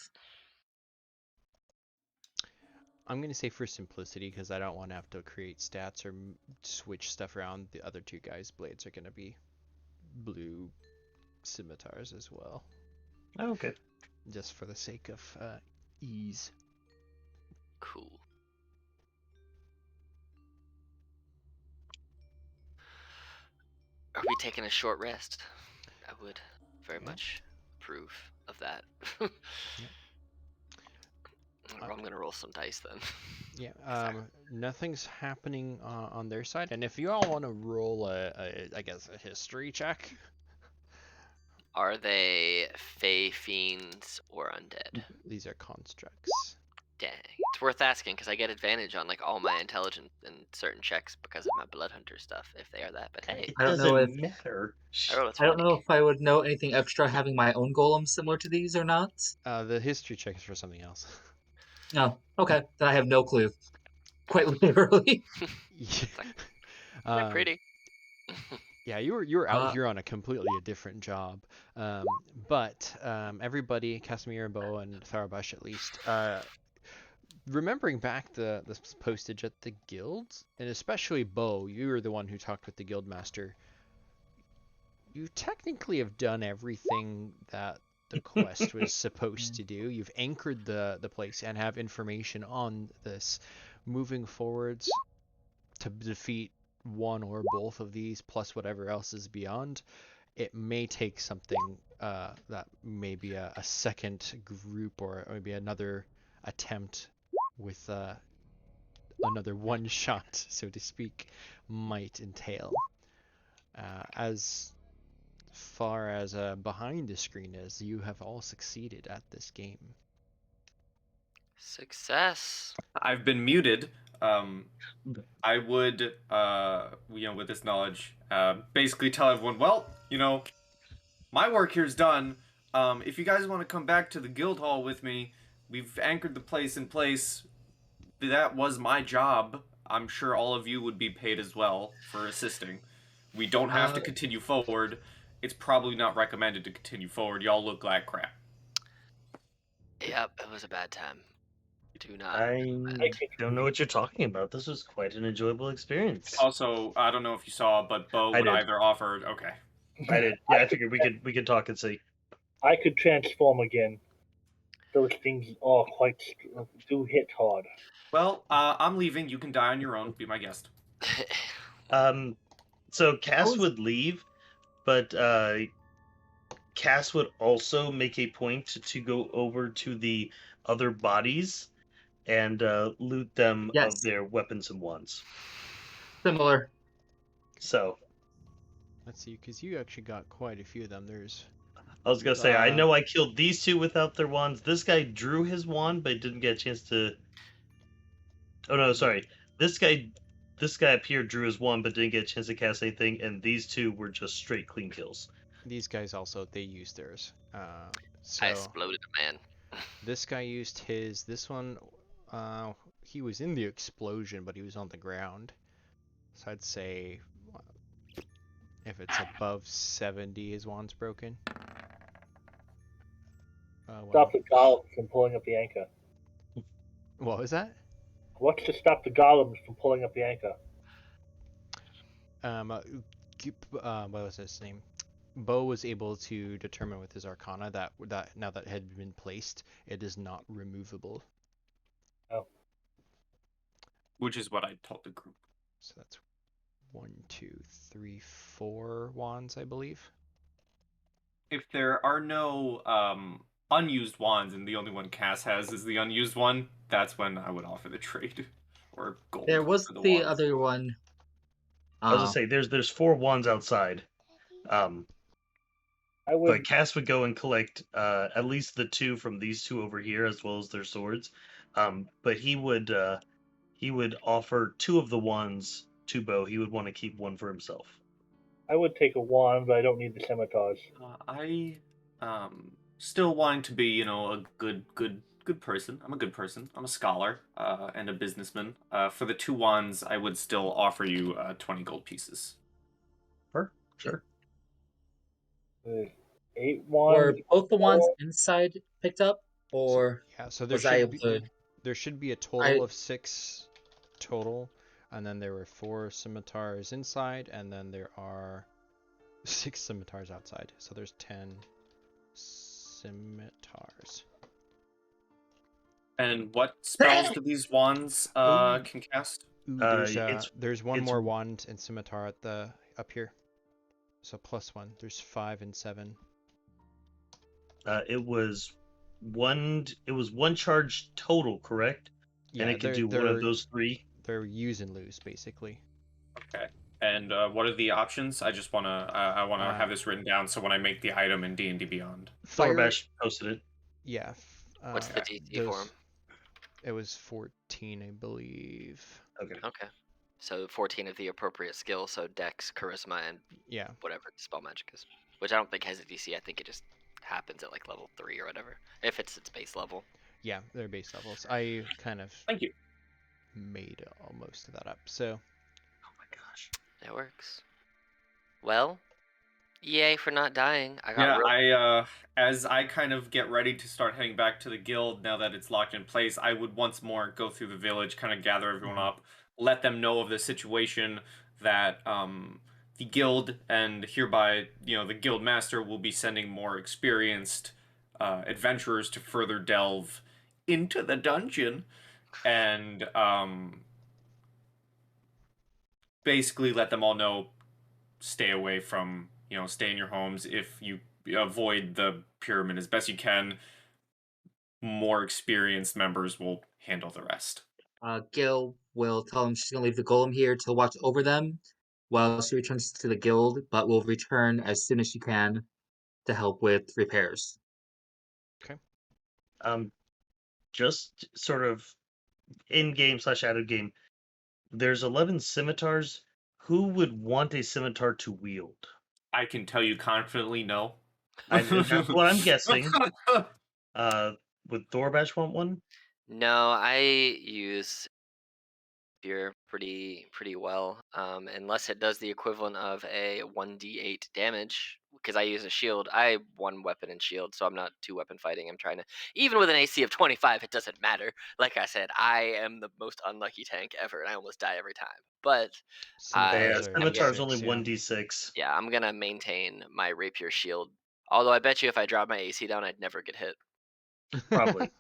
I'm going to say for simplicity, because I don't want to have to create stats or switch stuff around, the other two guys' blades are going to be blue scimitars as well. Oh, okay. Just for the sake of ease. Cool. Are we taking a short rest? I would very much approve of that. I'm gonna roll some dice then. Yeah, nothing's happening on their side, and if you all want to roll I guess a history check. Are they fey fiends or undead? These are constructs. Dang, it's worth asking because I get advantage on like all my intelligence and certain checks because of my blood hunter stuff if they are that. But hey, It I don't know doesn't if matter. I roll a I don't 20. know if I would know anything extra having my own golem similar to these or not. The history check is for something else. No. Okay. Then I have no clue. Quite literally. They're pretty. Yeah, you were out here on a completely different job. But everybody, Casimir, Bo, and Tharabush at least, remembering back the postage at the guilds, and especially Bo, you were the one who talked with the guild master. You technically have done everything that the quest was supposed to do. You've anchored the place and have information on this. Moving forwards to defeat one or both of these, plus whatever else is beyond, it may take something that maybe a second group or maybe another attempt with another one shot, so to speak, might entail. As far as behind the screen is, you have all succeeded at this game. Success. I've been muted. I would, with this knowledge, basically tell everyone, well, my work here's done. If you guys want to come back to the guild hall with me, we've anchored the place in place. That was my job. I'm sure all of you would be paid as well for assisting. We don't have to continue forward. It's probably not recommended to continue forward. Y'all look like crap. Yep, it was a bad time. Do not. I don't know what you're talking about. This was quite an enjoyable experience. Also, I don't know if you saw, but Bo would either offer. Okay. I did. Yeah, I figured we could talk and see. I could transform again. Those things are do hit hard. Well, I'm leaving. You can die on your own. Be my guest. So Cass would leave, but Cass would also make a point to go over to the other bodies and loot them of their weapons and wands. Similar. So let's see, because you actually got quite a few of them. I was gonna say, I know I killed these two without their wands. This guy drew his wand, but didn't get a chance to. Oh no, sorry. This guy up here drew his wand, but didn't get a chance to cast anything. And these two were just straight clean kills. These guys also, they used theirs. So I exploded a man. This guy used his. This one, he was in the explosion, but he was on the ground. So I'd say if it's above 70, his wand's broken. Stop the golems from pulling up the anchor. What was that? What's to stop the golems from pulling up the anchor? What was his name? Bo was able to determine with his Arcana that now that had been placed, it is not removable. Oh. Which is what I told the group. So that's 1, 2, 3, 4 wands, I believe. If there are no unused wands and the only one Cass has is the unused one, that's when I would offer the trade or gold. There was for the the wands. other one. I was gonna say there's 4 wands outside. But Cass would go and collect at least the 2 from these 2 over here, as well as their swords. But he would offer 2 of the wands to Bo. He would want to keep 1 for himself. I would take a wand, but I don't need the scimitars. still wanting to be, a good person. I'm a good person. I'm a scholar and a businessman. For the 2 wands, I would still offer you 20 gold pieces. Sure. 8 Were wands. both the wands inside picked up, or So was I able to? there should be a total of 6 total, and then there were 4 scimitars inside, and then there are 6 scimitars outside. So there's 10 scimitars. And what spells do these wands can cast? There's one more wand and scimitar at the up here. So +1. There's 5 and 7. It was one charge total, correct? Yeah, and it can do one of those 3. They're use and lose, basically. Okay. And what are the options? I just wanna have this written down so when I make the item in D&D Beyond. Thorbash posted it. Yeah. What's the DC for 'em? It was 14, I believe. Okay. So 14 of the appropriate skill, so Dex, Charisma, and whatever spell magic is. Which I don't think has a DC. I think it just happens at like level 3 or whatever, if it's its base level. Yeah, they're base levels. I kind of made most of that up. So. Oh my gosh. That works. Well, yay for not dying. As I kind of get ready to start heading back to the guild now that it's locked in place, I would once more go through the village, kind of gather everyone up, let them know of the situation that the guild and hereby, the guild master will be sending more experienced adventurers to further delve into the dungeon and basically let them all know, stay away from, stay in your homes. If you avoid the pyramid as best you can, more experienced members will handle the rest. Gil will tell him she's going to leave the golem here to watch over them while she returns to the guild, but will return as soon as she can to help with repairs. Okay. Just sort of in-game / out of game, there's 11 scimitars. Who would want a scimitar to wield? I can tell you confidently, no. That's what I'm guessing. Would Thorbash want one? No, I use Fear pretty well, unless it does the equivalent of a 1d8 damage, because I use a shield. I 1 weapon and shield, so I'm not 2 weapon fighting. I'm trying to, even with an AC of 25, it doesn't matter. Like I said, I am the most unlucky tank ever, and I almost die every time. But Scimitar's only 1d6. Yeah, I'm gonna maintain my rapier shield. Although I bet you if I drop my AC down, I'd never get hit. Probably.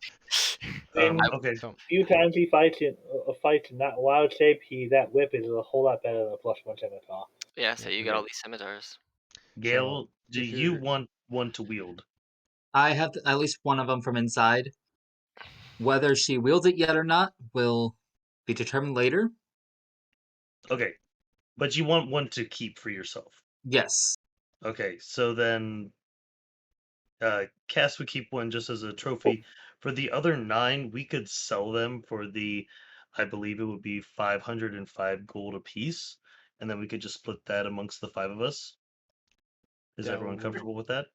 Okay. A few times he fights in that wild shape, that whip is a whole lot better than a +1 scimitar. Yeah, so you got all these scimitars. Gale, do you want one to wield? I have at least one of them from inside. Whether she wields it yet or not will be determined later. Okay. But you want one to keep for yourself? Yes. Okay, so then Cass would keep one just as a trophy. For the other 9, we could sell them for I believe it would be 505 gold apiece, and then we could just split that amongst the 5 of us. Is everyone comfortable with that?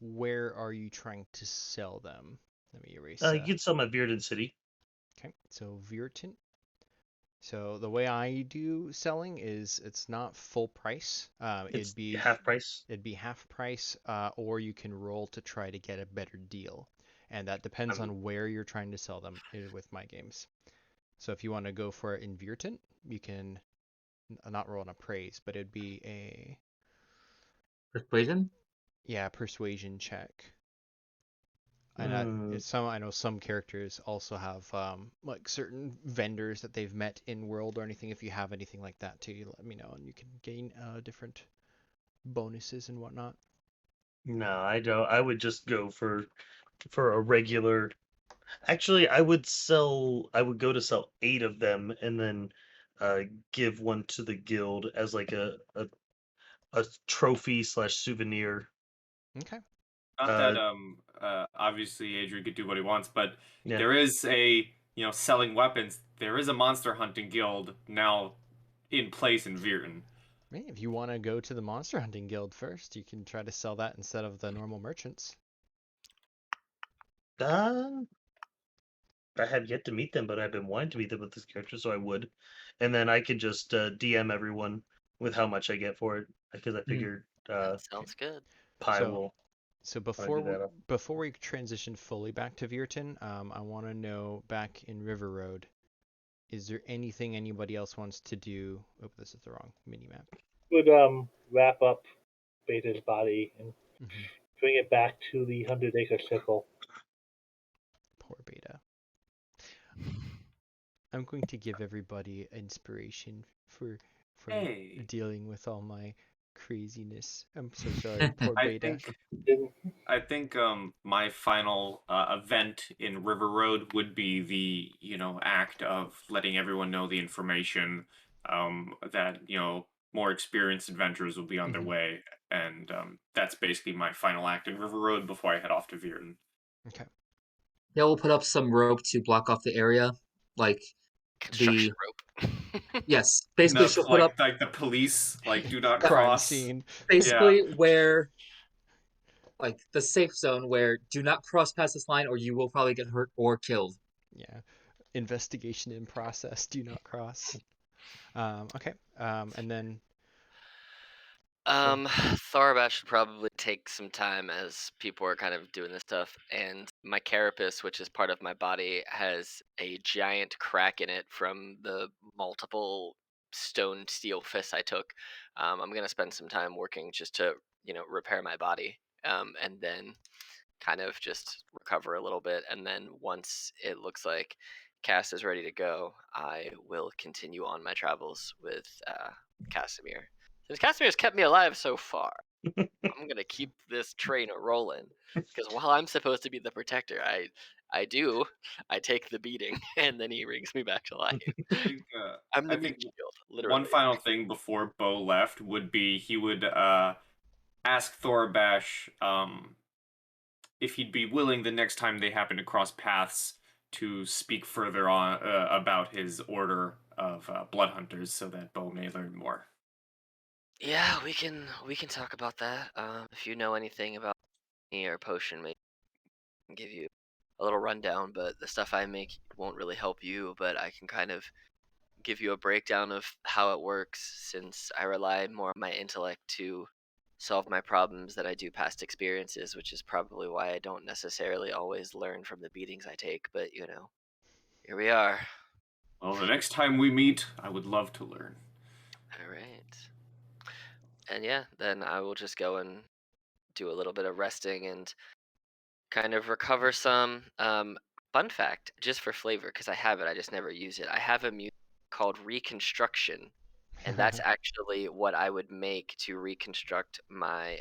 Where are you trying to sell them? Let me erase You could sell them at Virden City. Okay, so Virden. So the way I do selling is it's not full price. It'd be half price. It'd be half price, or you can roll to try to get a better deal, and that depends on where you're trying to sell them with my games. So if you want to go for it in Virden, you can not roll an appraise, but it'd be a persuasion. Yeah, persuasion check. And I know some characters also have like certain vendors that they've met in world or anything. If you have anything like that too, you let me know, and you can gain different bonuses and whatnot. No, I don't. I would just go for a regular. Actually, I would go to sell 8 of them, and then give one to the guild as like a trophy / souvenir. Okay. Not that obviously Adrian could do what he wants, but there is a selling weapons. There is a monster hunting guild now in place in Virden. Hey, if you want to go to the Monster Hunting Guild first, you can try to sell that instead of the normal merchants. I have yet to meet them, but I've been wanting to meet them with this character, so I would. And then I could just DM everyone with how much I get for it, because I figured That sounds good. Pi So- will. So that up. before we transition fully back to Virton, I want to know back in River Road, is there anything anybody else wants to do? Oh, this is the wrong mini map. Would wrap up Beta's body and Mhm. bring it back to the 100-acre circle. Poor Beta. I'm going to give everybody inspiration for Hey. dealing with all my craziness. I'm so sorry, poor Beta. I think my final event in River Road would be the act of letting everyone know the information that more experienced adventurers will be on their Mhm. way, and that's basically my final act in River Road before I head off to Virton. Okay. Yeah, we'll put up some rope to block off the area. Like, Construction rope. yes, basically she'll put up Like the police, like do not Crime cross. scene. basically where, like, the safe zone where do not cross past this line or you will probably get hurt or killed. Yeah. Investigation in process. Do not cross. Okay. And then Thorbash should probably take some time as people are kind of doing this stuff. And my carapace, which is part of my body, has a giant crack in it from the multiple stone steel fists I took. I'm going to spend some time working just to, repair my body. And then kind of just recover a little bit. And then once it looks like Cass is ready to go, I will continue on my travels with Casimir. Since Casimir has kept me alive so far, I'm gonna keep this train rolling. Because while I'm supposed to be the protector, I take the beating, and then he brings me back to life. I'm the I meat think shield, one literally. final thing before Bo left would be he would ask Thorbash if he'd be willing the next time they happen to cross paths to speak further on about his order of blood hunters, so that Bo may learn more. Yeah, we can talk about that. If you know anything about me or potion, maybe I can give you a little rundown. But the stuff I make won't really help you. But I can kind of give you a breakdown of how it works, since I rely more on my intellect to solve my problems than I do past experiences, which is probably why I don't necessarily always learn from the beatings I take. But here we are. Well, the next time we meet, I would love to learn. All right. And yeah, then I will just go and do a little bit of resting and kind of recover some. Fun fact, just for flavor, because I have it, I just never use it. I have a music called Reconstruction, and that's actually what I would make to reconstruct my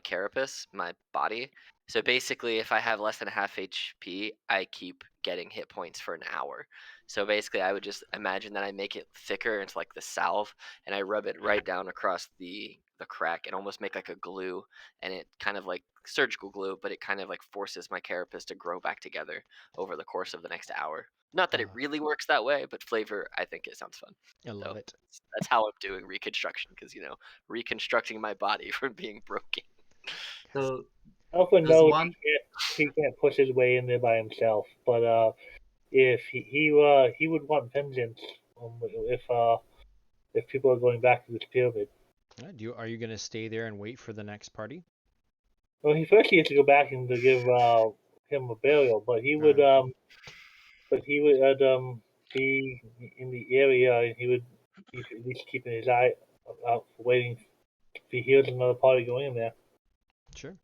carapace, my body. So basically, if I have less than a half HP, I keep getting hit points for an hour. So basically, I would just imagine that I make it thicker into like the salve, and I rub it right down across the crack and almost make like a glue, and it kind of like surgical glue, but it kind of like forces my carapace to grow back together over the course of the next hour. Not that it really works that way, but flavor, I think it sounds fun. I love So it. that's how I'm doing reconstruction, because reconstructing my body from being broken. So Alpha does knows one he can't push his way in there by himself, but if he would want vengeance if people are going back to this pyramid. Are you gonna stay there and wait for the next party? Well, he first he has to go back and to give him a burial, but he would Okay. be in the area and he would be at least keeping his eye out for waiting if he hears another party going in there. Sure.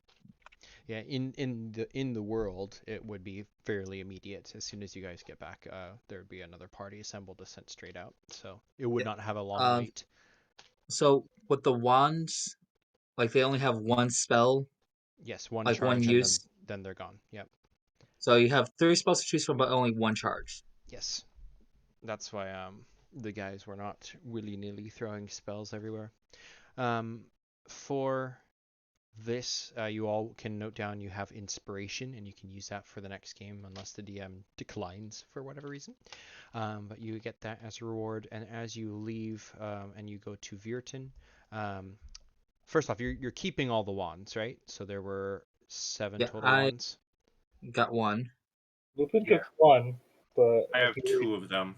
Yeah, in the world, it would be fairly immediate. As soon as you guys get back, there would be another party assembled to send straight out. So it would yeah, not have a long um wait. so with the wands, like they only have one spell, Yes, one like one charge and use. then they're gone. Yep. So you have three spells to choose from, but only one charge. Yes. That's why the guys were not willy-nilly throwing spells everywhere. For this, you all can note down you have inspiration, and you can use that for the next game unless the DM declines for whatever reason. But you get that as a reward, and as you leave and you go to Virton, first off, you're keeping all the wands, right? So there were 7 Yeah, total I wands. got one. Lupin Yeah. took one, but I have 2 of them.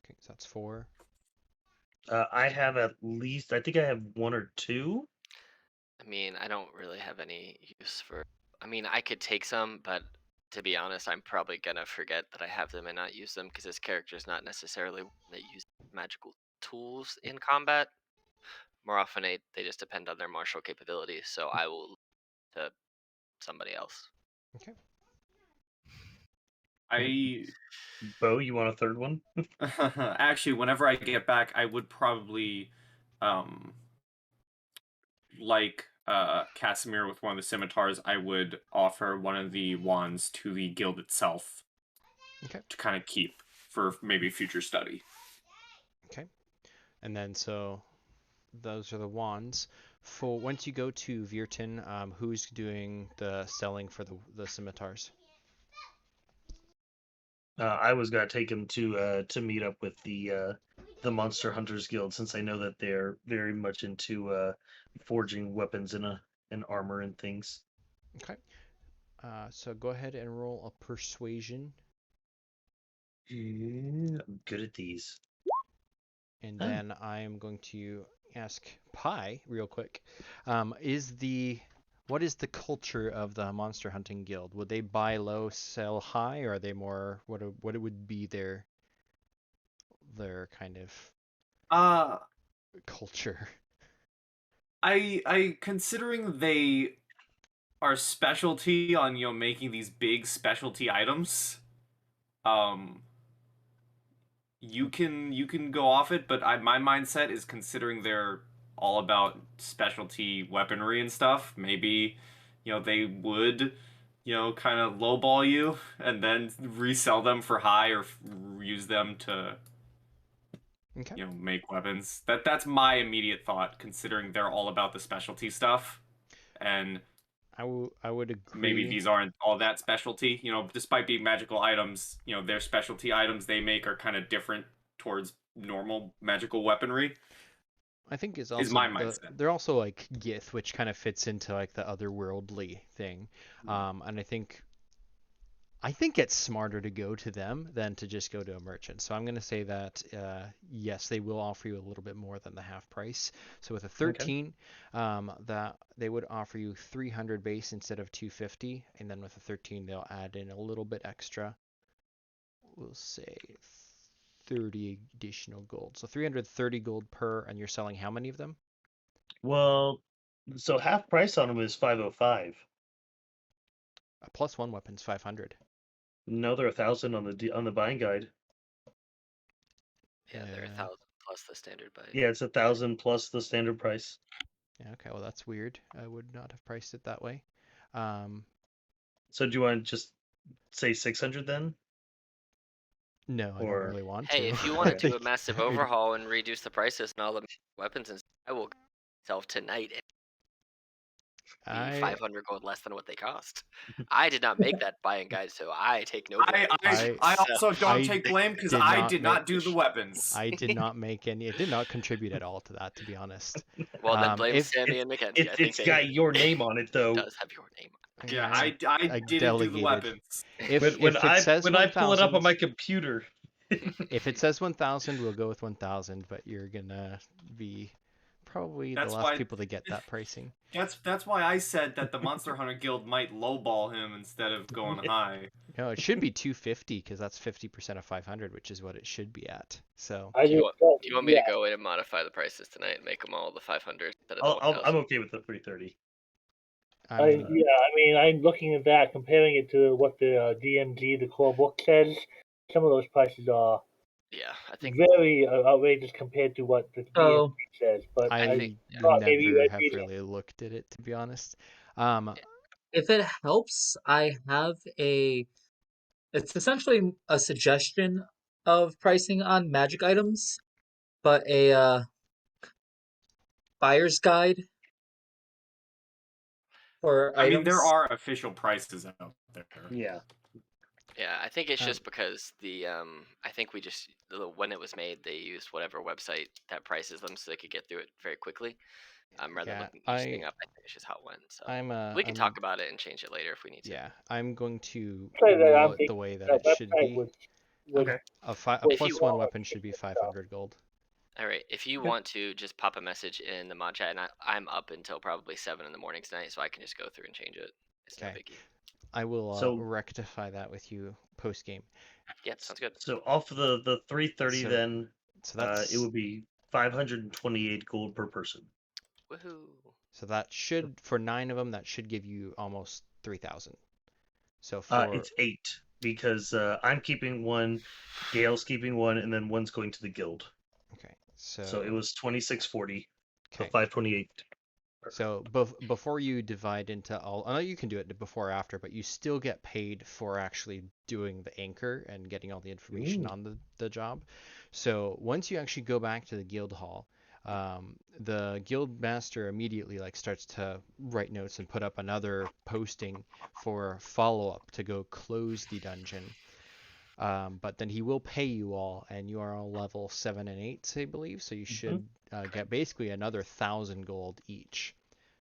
Okay, so that's 4. I have at least, I think I have 1 or 2. I mean, I don't really have any use for. I mean, I could take some, but to be honest, I'm probably gonna forget that I have them and not use them because this character is not necessarily one that uses magical tools in combat. More often, they just depend on their martial capabilities. So I will leave to somebody else. Okay. I Bo, you want a third one? actually, whenever I get back, I would probably like Casimir with one of the scimitars. I would offer one of the wands to the guild itself. Okay. To kind of keep for maybe future study. Okay. And then so those are the wands. For once you go to Virton, who's doing the selling for the scimitars? I was gonna take him to meet up with the Monster Hunters Guild, since I know that they're very much into forging weapons and armor and things. Okay. So go ahead and roll a persuasion, Yeah, I'm good at these. and Oh. then I am going to ask Pi real quick. What is the culture of the Monster Hunting Guild? Would they buy low, sell high, or are they more what it would be their kind of Uh culture? I considering they are specialty on making these big specialty items. You can go off it, but my mindset is considering they're all about specialty weaponry and stuff. Maybe they would kind of lowball you and then resell them for high or use them to Okay. make weapons. That's my immediate thought, considering they're all about the specialty stuff, and I would agree. maybe these aren't all that specialty. Despite being magical items, their specialty items they make are kind of different towards normal magical weaponry. I think is my mindset. they're also like Gith, which kind of fits into like the otherworldly thing, and I think it's smarter to go to them than to just go to a merchant. So I'm going to say that yes, they will offer you a little bit more than the half price. So with a 13, that they would offer you 300 base instead of 250, and then with a 13, they'll add in a little bit extra. We'll say 30 additional gold. So 330 gold per, and you're selling how many of them? Well, so half price on them is 505. A plus one weapon's 500. No, they're 1,000 on the buying guide. Yeah, they're 1,000 plus the standard buy. Yeah, it's 1,000 plus the standard price. Yeah, okay, well that's weird. I would not have priced it that way. So do you want to just say 600 then? No, I don't really want to. Hey, if you want to do a massive overhaul and reduce the prices and all the weapons, and I will myself tonight. Be 500 gold less than what they cost. I did not make that buying guide, so I take no blame. I also don't take blame because I did not do the weapons. I did not make any. It did not contribute at all to that, to be honest. Well, then blame Sammy and Mackenzie. It's got your name on it, though. It does have your name on it. Yeah, I didn't do the weapons. When I pull it up on my computer. If it says 1,000, we'll go with 1,000, but you're gonna be probably the last people to get that pricing. That's why I said that the Monster Hunter Guild might lowball him instead of going high. No, it should be 250 because that's 50% of 500, which is what it should be at. So. Do you want me to go in and modify the prices tonight and make them all the 500 instead of the 1,000? I'm okay with the 330. I'm looking at that, comparing it to what the DMG, the core book says. Some of those prices are I think very outrageous compared to what the DMG says. But I think never have really looked at it, to be honest. If it helps, I have it's essentially a suggestion of pricing on magic items, but a buyer's guide. For I mean, there items, are official prices out there. Yeah. Yeah, I think it's Um, just because I think we just when it was made, they used whatever website that prices them so they could get through it very quickly. Rather than Yeah, looking each thing up, I think it's just how it went. So we can I'm talk about it and change it later if we need to. yeah, I'm going to Say that rule I'm it the thinking way that that it should website be. was Okay. A If plus you one want weapon should be 500 gold. All right, if you Okay. want to just pop a message in the mod chat, and I'm up until probably 7 in the morning tonight, so I can just go through and change it. It's no Okay. biggie. I will So- rectify that with you post game. Yep, sounds good. So off of the 330, So- then So that's it would be 528 gold per person. Woohoo! so that should for 9 of them that should give you almost 3,000. So for It's 8 because I'm keeping one, Gail's keeping one, and then one's going to the guild. okay, So it was 2640. So okay. 528. So before you divide into all, I know you can do it before or after, but you still get paid for actually doing the anchor and getting all the information on the job. So once you actually go back to the guild hall, the guild master immediately like starts to write notes and put up another posting for follow up to go close the dungeon. But then he will pay you all, and you are all level 7 and 8, I believe. So you should get basically another 1,000 gold each.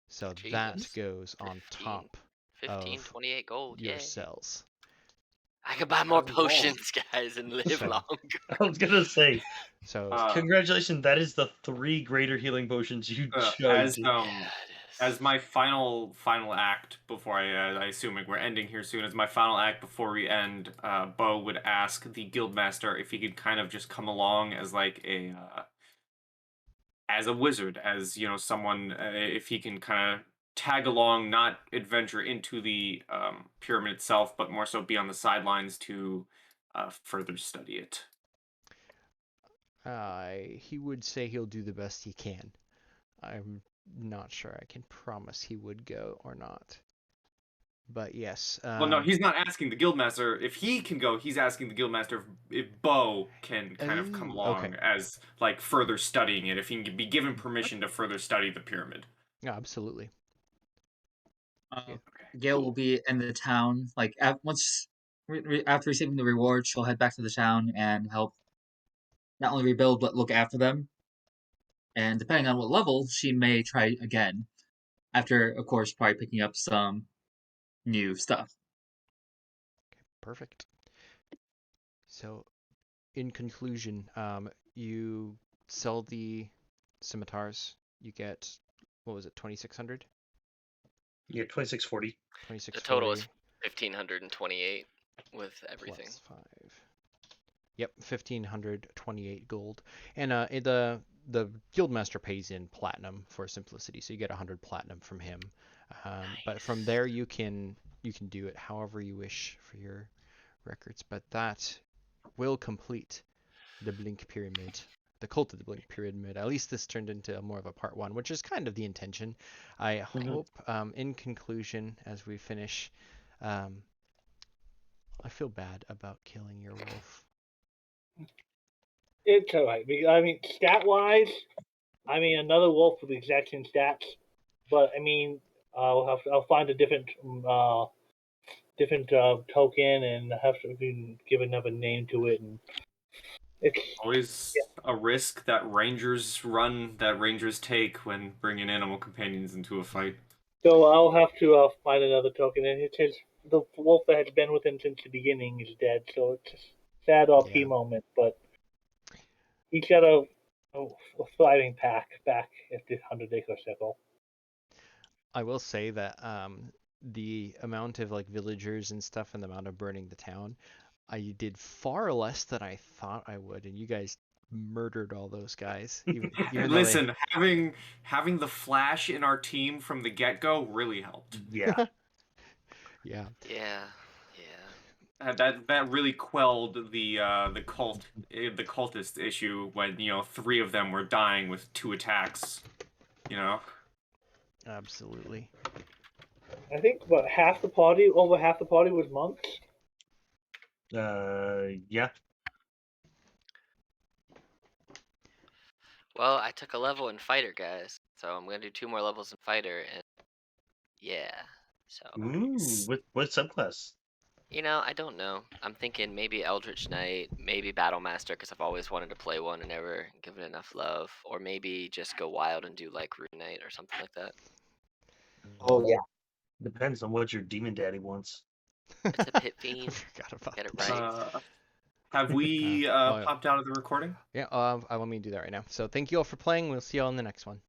So that Jesus. goes on 15, top 15, of 28 gold. your Yay. cells. I could buy more 1,000 gold. potions, guys, and live So- longer. I was gonna say, So congratulations! That is the 3 greater healing potions you As chugged. Yeah, it is. as my final act before I assume we're ending here soon. As my final act before we end, Bo would ask the guildmaster if he could kind of just come along as like a as a wizard, as you know, someone if he can kind of tag along, not adventure into the pyramid itself, but more so be on the sidelines to further study it. he would say he'll do the best he can. I'm not sure I can promise he would go or not. But yes. Well, no, he's not asking the guildmaster if he can go. He's asking the guildmaster if Bo can kind of come along okay. as like further studying it. If he can be given permission to further study the pyramid. Yeah, absolutely. Okay. Gail will be in the town. Like once after receiving the reward, she'll head back to the town and help not only rebuild but look after them. And depending on what level, she may try again. After, of course, probably picking up some new stuff. Perfect. So, in conclusion, you sell the scimitars. You get, what was it, 2,600? Yeah, 2640. The total is 1,528 with everything. Plus 5. Yep, 1,528 gold. And the guildmaster pays in platinum for simplicity, so you get 100 platinum from him. But from there you can do it however you wish for your records. But that will complete the Blink Pyramid, the Cult of the Blink Pyramid. At least this turned into more of a part 1, which is kind of the intention. I hope, in conclusion, as we finish, I feel bad about killing your wolf. It's alright. I mean, stat wise, I mean another wolf with the exact same stats, but I mean, I'll find a different token and have to give another name to it, and it's Always a risk that rangers take when bringing animal companions into a fight. so I'll have to find another token, and it says the wolf that has been with him since the beginning is dead, so it's a sad RP Yeah. moment, but he's got a thriving pack back at the 100-acre circle. I will say that the amount of like villagers and stuff and the amount of burning the town, I did far less than I thought I would, and you guys murdered all those guys. Even though Listen, having the Flash in our team from the get-go really helped. Yeah. yeah. Yeah. That really quelled the cultist issue when 3 of them were dying with 2 attacks. Absolutely. I think about over half the party was monks. Yeah. Well, I took a level in fighter, guys, so I'm gonna do 2 more levels in fighter, and Yeah. So, Ooh, what subclass? I don't know. I'm thinking maybe Eldritch Knight, maybe Battlemaster, because I've always wanted to play one and never given enough love. Or maybe just go wild and do like Rune Knight or something like that. Oh yeah. Depends on what your demon daddy wants. It's a pit I fiend. forgot about Get it this. right. Have we Oh, yeah. popped out of the recording? Yeah, let me do that right now. So thank you all for playing. We'll see you all in the next one.